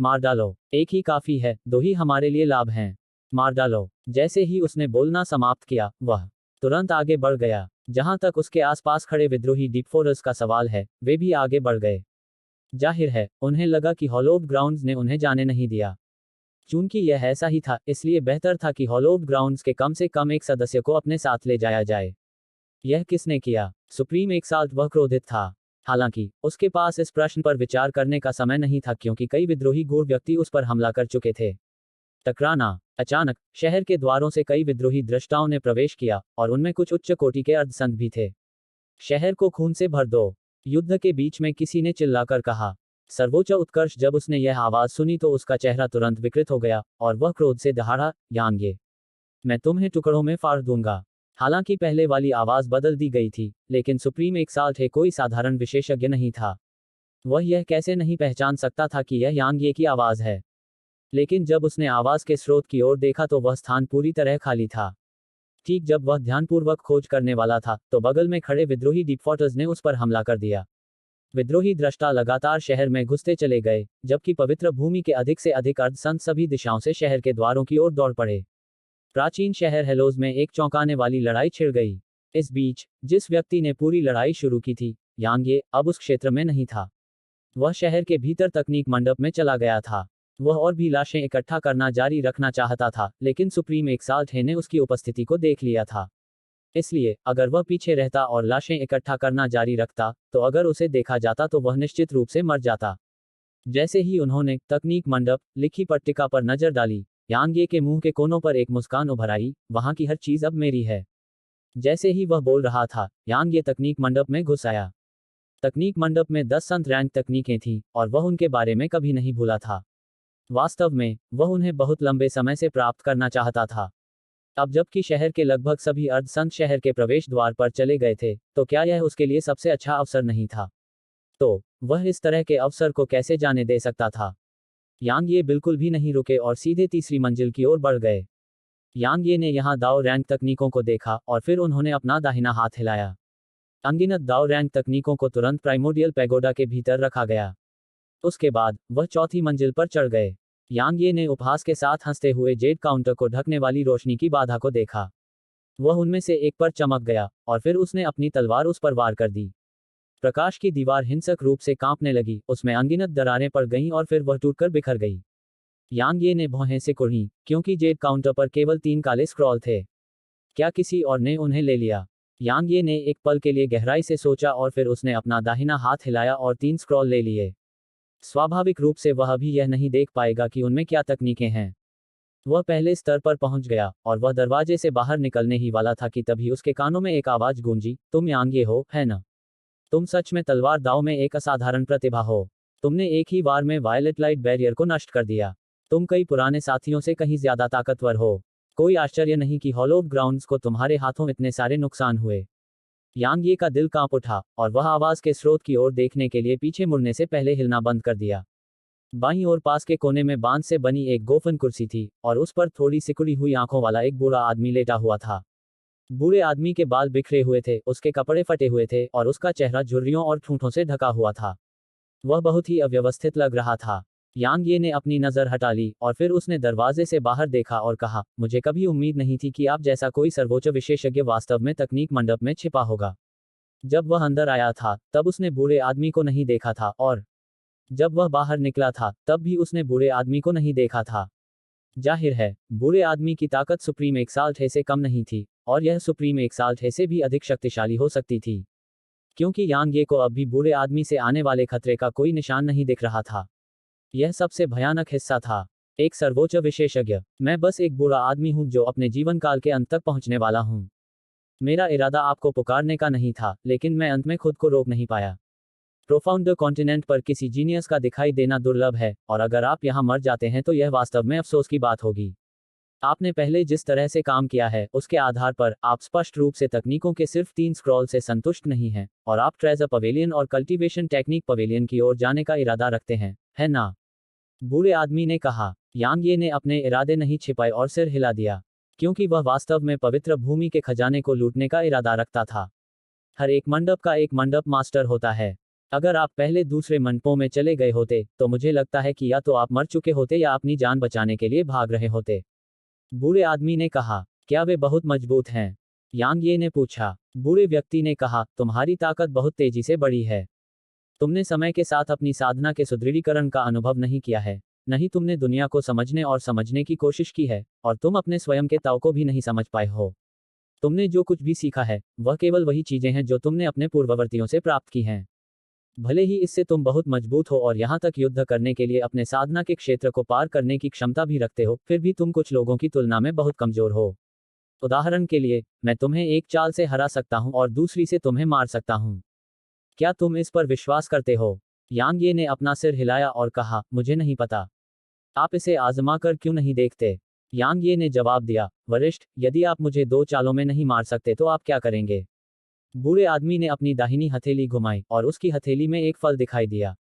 मार डालो। एक ही काफी है, दो ही हमारे लिए लाभ हैं। मार डालो। जैसे ही उसने बोलना समाप्त किया, वह तुरंत आगे बढ़ गया। जहां तक उसके आसपास खड़े विद्रोही डीपफोरर्स का सवाल है, वे भी आगे बढ़ गए। जाहिर है, उन्हें लगा कि हॉलोव ग्राउंड्स ने उन्हें जाने नहीं दिया। चूंकि यह ऐसा ही था, इसलिए बेहतर था कि हॉलोव ग्राउंड्स के कम से कम एक सदस्य को अपने साथ ले जाया जाए। यह किसने किया? सुप्रीम एक्साल्ट वह क्रोधित था। हालांकि उसके पास इस प्रश्न पर विचार करने का समय नहीं था, क्योंकि कई विद्रोही गूढ़ व्यक्ति उस पर हमला कर चुके थे। टकराना। अचानक शहर के द्वारों से कई विद्रोही दृष्टाओं ने प्रवेश किया और उनमें कुछ उच्च कोटि के अर्धसंत भी थे। शहर को खून से भर दो। युद्ध के बीच में किसी ने चिल्लाकर कहा। सर्वोच्च उत्कर्ष जब उसने यह आवाज सुनी तो उसका चेहरा तुरंत विकृत हो गया और वह क्रोध से दहाड़ा, यांगे, मैं तुम्हें टुकड़ों में फाड़ दूंगा। हालांकि पहले वाली आवाज बदल दी गई थी, लेकिन सुप्रीम एक्साल्ट कोई साधारण विशेषज्ञ नहीं था। वह यह कैसे नहीं पहचान सकता था कि यह यांगे की आवाज है। लेकिन जब उसने आवाज के स्रोत की ओर देखा तो वह स्थान पूरी तरह खाली था। ठीक जब वह ध्यानपूर्वक खोज करने वाला था तो बगल में खड़े विद्रोही डीपफॉटर्स ने उस पर हमला कर दिया। विद्रोही दृष्टा लगातार शहर में घुसते चले गए, जबकि पवित्र भूमि के अधिक से अधिक अर्धसंत सभी दिशाओं से शहर के द्वारों की ओर दौड़ पड़े। प्राचीन शहर हेलोज में एक चौंकाने वाली लड़ाई छिड़ गई। इस बीच जिस व्यक्ति ने पूरी लड़ाई शुरू की थी, यांगे, अब उस क्षेत्र में नहीं था। वह शहर के भीतर तकनीक मंडप में चला गया था। वह और भी लाशें इकट्ठा करना जारी रखना चाहता था, लेकिन सुप्रीम एक्साल्ट ने उसकी उपस्थिति को देख लिया था। इसलिए अगर वह पीछे रहता और लाशें इकट्ठा करना जारी रखता, तो अगर उसे देखा जाता तो वह निश्चित रूप से मर जाता। जैसे ही उन्होंने तकनीक मंडप लिखी पट्टिका पर नजर डाली, यांगे के मुंह के कोनों पर एक मुस्कान उभर आई, वहां की हर चीज अब मेरी है। जैसे ही वह बोल रहा था, यांगे तकनीक मंडप में घुस आया। तकनीक मंडप में 10 संत रैंक तकनीकें थीं और वह उनके बारे में कभी नहीं भूला था। वास्तव में वह उन्हें बहुत लंबे समय से प्राप्त करना चाहता था। अब जबकि शहर के लगभग सभी अर्धसंत शहर के प्रवेश द्वार पर चले गए थे, तो क्या यह उसके लिए सबसे अच्छा अवसर नहीं था? तो वह इस तरह के अवसर को कैसे जाने दे सकता था? यांगे बिल्कुल भी नहीं रुके और सीधे तीसरी मंजिल की ओर बढ़ गए। यांगे ने यहां दाव रैंक तकनीकों को देखा और फिर उन्होंने अपना दाहिना हाथ हिलाया। अनगिनत दाव रैंक तकनीकों को तुरंत प्राइमोडियल पैगोडा के भीतर रखा गया। उसके बाद वह चौथी मंजिल पर चढ़ गए। यांगे ने उपहास के साथ हंसते हुए जेड काउंटर को ढकने वाली रोशनी की बाधा को देखा। वह उनमें से एक पर चमक गया और फिर उसने अपनी तलवार उस पर वार कर दी। प्रकाश की दीवार हिंसक रूप से कांपने लगी, उसमें अनगिनत दरारें पड़ गईं और फिर वह टूटकर बिखर गई। यांगे ने भौहें से कुढ़ी, क्योंकि जेड काउंटर पर केवल 3 काले स्क्रॉल थे। क्या किसी और ने उन्हें ले लिया? यांगे ने एक पल के लिए गहराई से सोचा और फिर उसने अपना दाहिना हाथ हिलाया और 3 स्क्रॉल ले लिए। स्वाभाविक रूप से वह अभी यह नहीं देख पाएगा कि उनमें क्या तकनीकें हैं। वह पहले स्तर पर पहुंच गया और वह दरवाजे से बाहर निकलने ही वाला था कि तभी उसके कानों में एक आवाज गूंजी, तुम यांगे हो, है ना? तुम सच में तलवार दाव में एक असाधारण प्रतिभा हो। तुमने एक ही बार में वायलेट लाइट बैरियर को नष्ट कर दिया। तुम कई पुराने साथियों से कहीं ज्यादा ताकतवर हो। कोई आश्चर्य नहीं कि हॉलोव ग्राउंड्स को तुम्हारे हाथों इतने सारे नुकसान हुए। यांगे का दिल कांप उठा और वह आवाज के स्रोत की ओर देखने के लिए पीछे मुड़ने से पहले हिलना बंद कर दिया। बाईं ओर पास के कोने में बांस से बनी एक गोफन कुर्सी थी और उस पर थोड़ी सिकुड़ी हुई आंखों वाला एक बूढ़ा आदमी लेटा हुआ था। बूढ़े आदमी के बाल बिखरे हुए थे, उसके कपड़े फटे हुए थे और उसका चेहरा झुर्रियों और ठूंठों से ढका हुआ था। वह बहुत ही अव्यवस्थित लग रहा था। यांगे ने अपनी नजर हटा ली और फिर उसने दरवाजे से बाहर देखा और कहा, मुझे कभी उम्मीद नहीं थी कि आप जैसा कोई सर्वोच्च विशेषज्ञ वास्तव में तकनीक मंडप में छिपा होगा। जब वह अंदर आया था तब उसने बूढ़े आदमी को नहीं देखा था और जब वह बाहर निकला था तब भी उसने बूढ़े आदमी को नहीं देखा था। जाहिर है, बूढ़े आदमी की ताकत सुप्रीम एक्साल्ट से कम नहीं थी और यह सुप्रीम एक्साल्ट से भी अधिक शक्तिशाली हो सकती थी, क्योंकि यांगे को अब भी बूढ़े आदमी से आने वाले खतरे का कोई निशान नहीं दिख रहा था। यह सबसे भयानक हिस्सा था। एक सर्वोच्च विशेषज्ञ, मैं बस एक बूढ़ा आदमी हूं जो अपने जीवन काल के अंत तक पहुंचने वाला हूं। मेरा इरादा आपको पुकारने का नहीं था, लेकिन मैं अंत में खुद को रोक नहीं पाया। प्रोफाउंड कॉन्टिनेंट पर किसी जीनियस का दिखाई देना दुर्लभ है और अगर आप यहां मर जाते हैं तो यह वास्तव में अफसोस की बात होगी। आपने पहले जिस तरह से काम किया है उसके आधार पर आप स्पष्ट रूप से तकनीकों के सिर्फ 3 स्क्रॉल से संतुष्ट नहीं हैं और आप ट्रेजर पवेलियन और कल्टीवेशन टेक्निक पवेलियन की ओर जाने का इरादा रखते हैं, है ना? बूढ़े आदमी ने कहा। यांगे ने अपने इरादे नहीं छिपाए और सिर हिला दिया, क्योंकि वह वास्तव में पवित्र भूमि के खजाने को लूटने का इरादा रखता था। हर एक मंडप का एक मंडप मास्टर होता है। अगर आप पहले दूसरे मंडपों में चले गए होते तो मुझे लगता है कि या तो आप मर चुके होते या अपनी जान बचाने के लिए भाग रहे होते। बूढ़े आदमी ने कहा, क्या वे बहुत मजबूत हैं? यांगे ने पूछा। बूढ़े व्यक्ति ने कहा, तुम्हारी ताकत बहुत तेजी से बढ़ी है। तुमने समय के साथ अपनी साधना के सुदृढ़ीकरण का अनुभव नहीं किया है, नहीं तुमने दुनिया को समझने और समझने की कोशिश की है, और तुम अपने स्वयं के ताव को भी नहीं समझ पाए हो। तुमने जो कुछ भी सीखा है वह केवल वही चीजें हैं जो तुमने अपने पूर्ववर्तियों से प्राप्त की हैं। भले ही इससे तुम बहुत मजबूत हो और यहाँ तक युद्ध करने के लिए अपने साधना के क्षेत्र को पार करने की क्षमता भी रखते हो, फिर भी तुम कुछ लोगों की तुलना में बहुत कमजोर हो। उदाहरण के लिए, मैं तुम्हें एक चाल से हरा सकता हूँ और दूसरी से तुम्हें मार सकता हूँ। क्या तुम इस पर विश्वास करते हो? यांग ये ने अपना सिर हिलाया और कहा, मुझे नहीं पता। आप इसे आजमा कर क्यों नहीं देखते? यांग ये ने जवाब दिया, वरिष्ठ, यदि आप मुझे 2 चालों में नहीं मार सकते तो आप क्या करेंगे? बूढ़े आदमी ने अपनी दाहिनी हथेली घुमाई और उसकी हथेली में एक फल दिखाई दिया।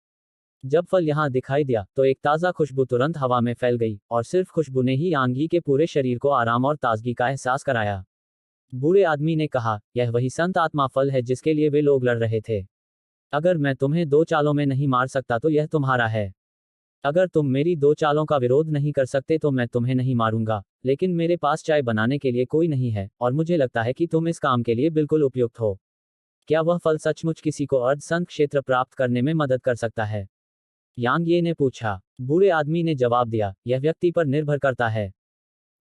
जब फल यहाँ दिखाई दिया तो एक ताज़ा खुशबू तुरंत हवा में फैल गई और सिर्फ खुशबू ने ही यांगी के पूरे शरीर को आराम और ताजगी का एहसास कराया। बूढ़े आदमी ने कहा, यह वही संत आत्मा फल है जिसके लिए वे लोग लड़ रहे थे। अगर मैं तुम्हें 2 चालों में नहीं मार सकता तो यह तुम्हारा है। अगर तुम मेरी 2 चालों का विरोध नहीं कर सकते तो मैं तुम्हें नहीं मारूंगा, लेकिन मेरे पास चाय बनाने के लिए कोई नहीं है और मुझे लगता है कि तुम इस काम के लिए बिल्कुल उपयुक्त हो। क्या वह फल सचमुच किसी को अर्ध संत क्षेत्र प्राप्त करने में मदद कर सकता है? यांग ये ने पूछा। बूढ़े आदमी ने जवाब दिया, यह व्यक्ति पर निर्भर करता है।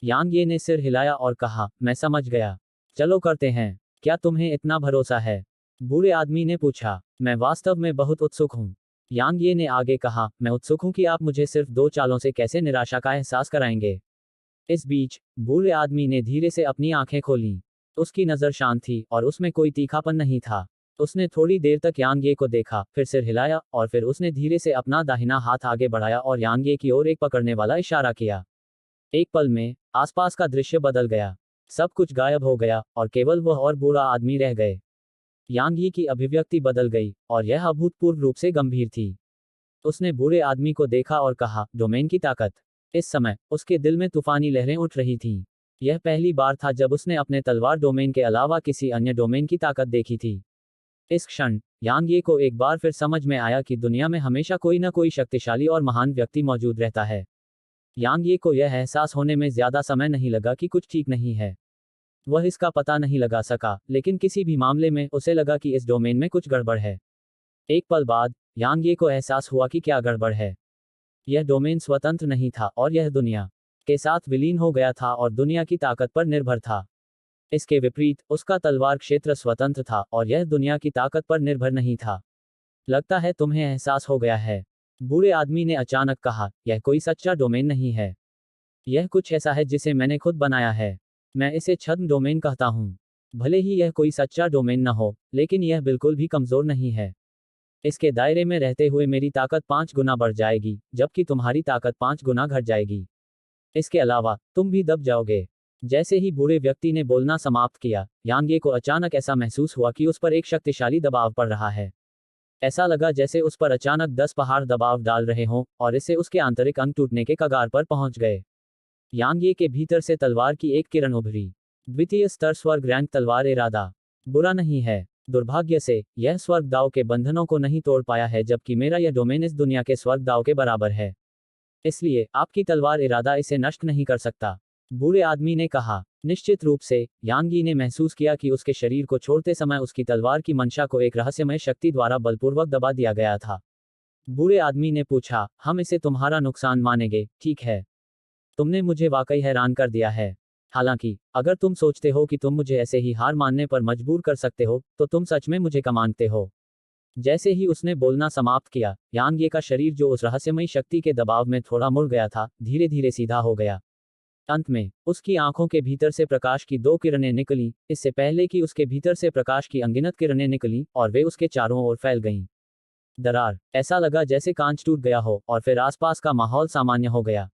यांग ये ने सिर हिलाया और कहा, मैं समझ गया। चलो करते हैं। क्या तुम्हें इतना भरोसा है? बूढ़े आदमी ने पूछा। मैं वास्तव में बहुत उत्सुक हूँ। यांग ये ने आगे कहा, मैं उत्सुक हूँ कि आप मुझे सिर्फ 2 चालों से कैसे निराशा का एहसास कराएंगे। इस बीच बूढ़े आदमी ने धीरे से अपनी आंखें खोलीं। उसकी नज़र शांत थी और उसमें कोई तीखापन नहीं था। उसने थोड़ी देर तक यांगे को देखा, फिर सिर हिलाया और फिर उसने धीरे से अपना दाहिना हाथ आगे बढ़ाया और यांगे की ओर एक पकड़ने वाला इशारा किया। एक पल में आसपास का दृश्य बदल गया। सब कुछ गायब हो गया और केवल वह और बूढ़ा आदमी रह गए। यांगी की अभिव्यक्ति बदल गई और यह अभूतपूर्व रूप से गंभीर थी। उसने बूढ़े आदमी को देखा और कहा, डोमेन की ताकत। इस समय उसके दिल में तूफानी लहरें उठ रही थीं। यह पहली बार था जब उसने अपने तलवार डोमेन के अलावा किसी अन्य डोमेन की ताकत देखी थी। इस क्षण यांगे को एक बार फिर समझ में आया कि दुनिया में हमेशा कोई न कोई शक्तिशाली और महान व्यक्ति मौजूद रहता है। यांगे को यह एहसास होने में ज्यादा समय नहीं लगा कि कुछ ठीक नहीं है। वह इसका पता नहीं लगा सका, लेकिन किसी भी मामले में उसे लगा कि इस डोमेन में कुछ गड़बड़ है। एक पल बाद यांगे को एहसास हुआ कि क्या गड़बड़ है। यह डोमेन स्वतंत्र नहीं था और यह दुनिया के साथ विलीन हो गया था और दुनिया की ताकत पर निर्भर था। इसके विपरीत उसका तलवार क्षेत्र स्वतंत्र था और यह दुनिया की ताकत पर निर्भर नहीं था। लगता है तुम्हें एहसास हो गया है। बूढ़े आदमी ने अचानक कहा, यह कोई सच्चा डोमेन नहीं है। यह कुछ ऐसा है जिसे मैंने खुद बनाया है। मैं इसे छद्म डोमेन कहता हूँ। भले ही यह कोई सच्चा डोमेन न हो, लेकिन यह बिल्कुल भी कमजोर नहीं है। इसके दायरे में रहते हुए मेरी ताकत 5 गुना बढ़ जाएगी, जबकि तुम्हारी ताकत 5 गुना घट जाएगी। इसके अलावा तुम भी दब जाओगे। जैसे ही बूढ़े व्यक्ति ने बोलना समाप्त किया, यांगे को अचानक ऐसा महसूस हुआ कि उस पर एक शक्तिशाली दबाव पड़ रहा है। ऐसा लगा जैसे उस पर अचानक 10 पहाड़ दबाव डाल रहे हों और इससे उसके आंतरिक अंग टूटने के कगार पर पहुंच गए। यांगे के भीतर से तलवार की एक किरण उभरी। द्वितीय स्तर स्वर्ग रैंक तलवार इरादा। बुरा नहीं है। दुर्भाग्य से यह स्वर्ग दाव के बंधनों को नहीं तोड़ पाया है, जबकि मेरा यह डोमेन इस दुनिया के स्वर्ग दाव के बराबर है। इसलिए आपकी तलवार इरादा इसे नष्ट नहीं कर सकता। बूढ़े आदमी ने कहा। निश्चित रूप से यांगी ने महसूस किया कि उसके शरीर को छोड़ते समय उसकी तलवार की मंशा को एक रहस्यमय शक्ति द्वारा बलपूर्वक दबा दिया गया था। बूढ़े आदमी ने पूछा, हम इसे तुम्हारा नुकसान मानेंगे, ठीक है? तुमने मुझे वाकई हैरान कर दिया है। हालांकि अगर तुम सोचते हो कि तुम मुझे ऐसे ही हार मानने पर मजबूर कर सकते हो, तो तुम सच में मुझे कमानते हो। जैसे ही उसने बोलना समाप्त किया, यांगे का शरीर जो उस रहस्यमयी शक्ति के दबाव में थोड़ा मुड़ गया था, धीरे धीरे सीधा हो गया। अंत में उसकी आंखों के भीतर से प्रकाश की 2 किरणें निकलीं, इससे पहले कि उसके भीतर से प्रकाश की अनगिनत किरणें निकलीं और वे उसके चारों ओर फैल गईं। दरार। ऐसा लगा जैसे कांच टूट गया हो और फिर आसपास का माहौल सामान्य हो गया।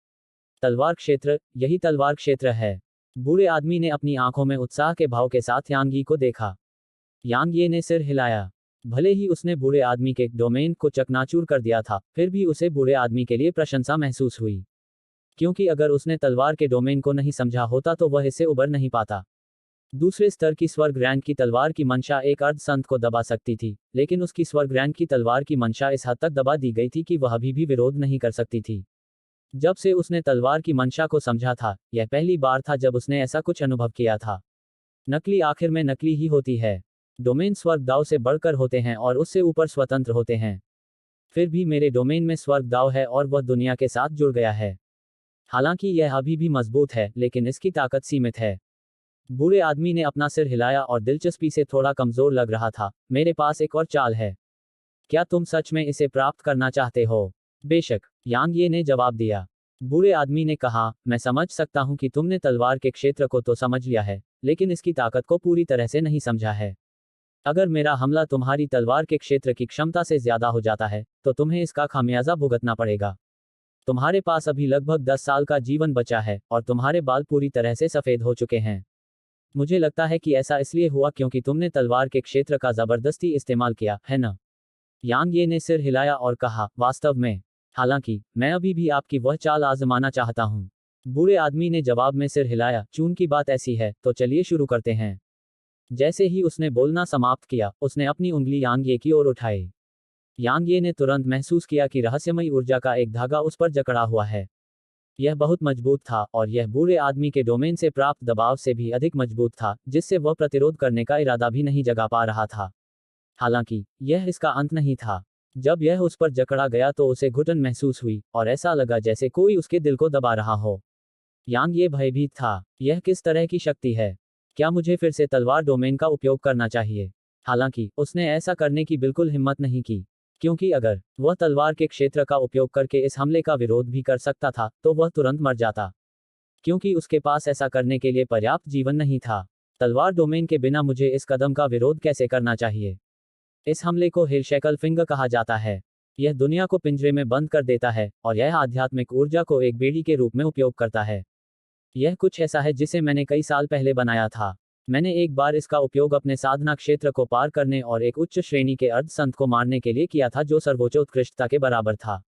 तलवार क्षेत्र, यही तलवार क्षेत्र है। बूढ़े आदमी ने अपनी आंखों में उत्साह के भाव के साथ यांगी को देखा। यांगी ने सिर हिलाया। भले ही उसने बूढ़े आदमी के डोमेन को चकनाचूर कर दिया था, फिर भी उसे बूढ़े आदमी के लिए प्रशंसा महसूस हुई। क्योंकि अगर उसने तलवार के डोमेन को नहीं समझा होता तो वह इससे उबर नहीं पाता। दूसरे स्तर की स्वर्ग रैंक की तलवार की मंशा एक अर्ध संत को दबा सकती थी, लेकिन उसकी स्वर्ग रैंक की तलवार की मंशा इस हद तक दबा दी गई थी कि वह अभी भी विरोध नहीं कर सकती थी। जब से उसने तलवार की मंशा को समझा था, यह पहली बार था जब उसने ऐसा कुछ अनुभव किया था। नकली आखिर में नकली ही होती है। डोमेन स्वर्ग दाव से बढ़कर होते हैं और उससे ऊपर स्वतंत्र होते हैं। फिर भी मेरे डोमेन में स्वर्ग दाव है और वह दुनिया के साथ जुड़ गया है। हालांकि यह अभी भी मजबूत है, लेकिन इसकी ताकत सीमित है। बूढ़े आदमी ने अपना सिर हिलाया और दिलचस्पी से थोड़ा कमजोर लग रहा था। मेरे पास एक और चाल है। क्या तुम सच में इसे प्राप्त करना चाहते हो? बेशक, यांग ये ने जवाब दिया। बूढ़े आदमी ने कहा, मैं समझ सकता हूं कि तुमने तलवार के क्षेत्र को तो समझ लिया है, लेकिन इसकी ताकत को पूरी तरह से नहीं समझा है। अगर मेरा हमला तुम्हारी तलवार के क्षेत्र की क्षमता से ज्यादा हो जाता है, तो तुम्हें इसका खामियाजा भुगतना पड़ेगा। तुम्हारे पास अभी लगभग 10 साल का जीवन बचा है, और तुम्हारे बाल पूरी तरह से सफेद हो चुके हैं। मुझे लगता है कि ऐसा इसलिए हुआ क्योंकि तुमने तलवार के क्षेत्र का जबरदस्ती इस्तेमाल किया, है ना? यांग ये ने सिर हिलाया और कहा, वास्तव में। हालांकि, मैं अभी भी आपकी वह चाल आजमाना चाहता हूं। बूढ़े आदमी ने जवाब में सिर हिलाया, चून की बात ऐसी है, तो चलिए शुरू करते हैं। जैसे ही उसने बोलना समाप्त किया, उसने अपनी उंगली यांग ये की ओर उठाई। यांग ये ने तुरंत महसूस किया कि रहस्यमयी ऊर्जा का एक धागा उस पर जकड़ा हुआ है। यह बहुत मजबूत था, और यह बूढ़े आदमी के डोमेन से प्राप्त दबाव से भी अधिक मजबूत था, जिससे वह प्रतिरोध करने का इरादा भी नहीं जगा पा रहा था। हालांकि, यह इसका अंत नहीं था। जब यह उस पर जकड़ा गया तो उसे घुटन महसूस हुई, और ऐसा लगा जैसे कोई उसके दिल को दबा रहा हो। यांग ये भयभीत था। यह किस तरह की शक्ति है? क्या मुझे फिर से तलवार डोमेन का उपयोग करना चाहिए? हालांकि, उसने ऐसा करने की बिल्कुल हिम्मत नहीं की, क्योंकि अगर वह तलवार के क्षेत्र का उपयोग करके इस हमले का विरोध भी कर सकता था, तो वह तुरंत मर जाता, क्योंकि उसके पास ऐसा करने के लिए पर्याप्त जीवन नहीं था। तलवार डोमेन के बिना मुझे इस कदम का विरोध कैसे करना चाहिए? इस हमले को हिरशैकल फिंगर कहा जाता है। यह दुनिया को पिंजरे में बंद कर देता है, और यह आध्यात्मिक ऊर्जा को एक बेड़ी के रूप में उपयोग करता है। यह कुछ ऐसा है जिसे मैंने कई साल पहले बनाया था। मैंने एक बार इसका उपयोग अपने साधना क्षेत्र को पार करने और एक उच्च श्रेणी के अर्ध संत को मारने के लिए किया था, जो सर्वोच्च उत्कृष्टता के बराबर था।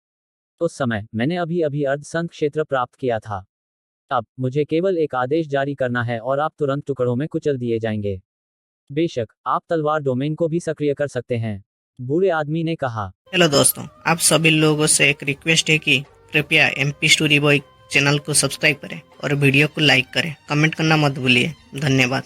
उस समय मैंने अभी अभी अर्ध संत क्षेत्र प्राप्त किया था। अब मुझे केवल एक आदेश जारी करना है और आप तुरंत टुकड़ों में कुचल दिए जाएंगे। बेशक, आप तलवार डोमेन को भी सक्रिय कर सकते हैं, बूढ़े आदमी ने कहा। हेलो दोस्तों, आप सभी लोगों से एक रिक्वेस्ट है कि कृपया MP स्टोरी बॉय चैनल को सब्सक्राइब करें और वीडियो को लाइक करें। कमेंट करना मत भूलिए। धन्यवाद।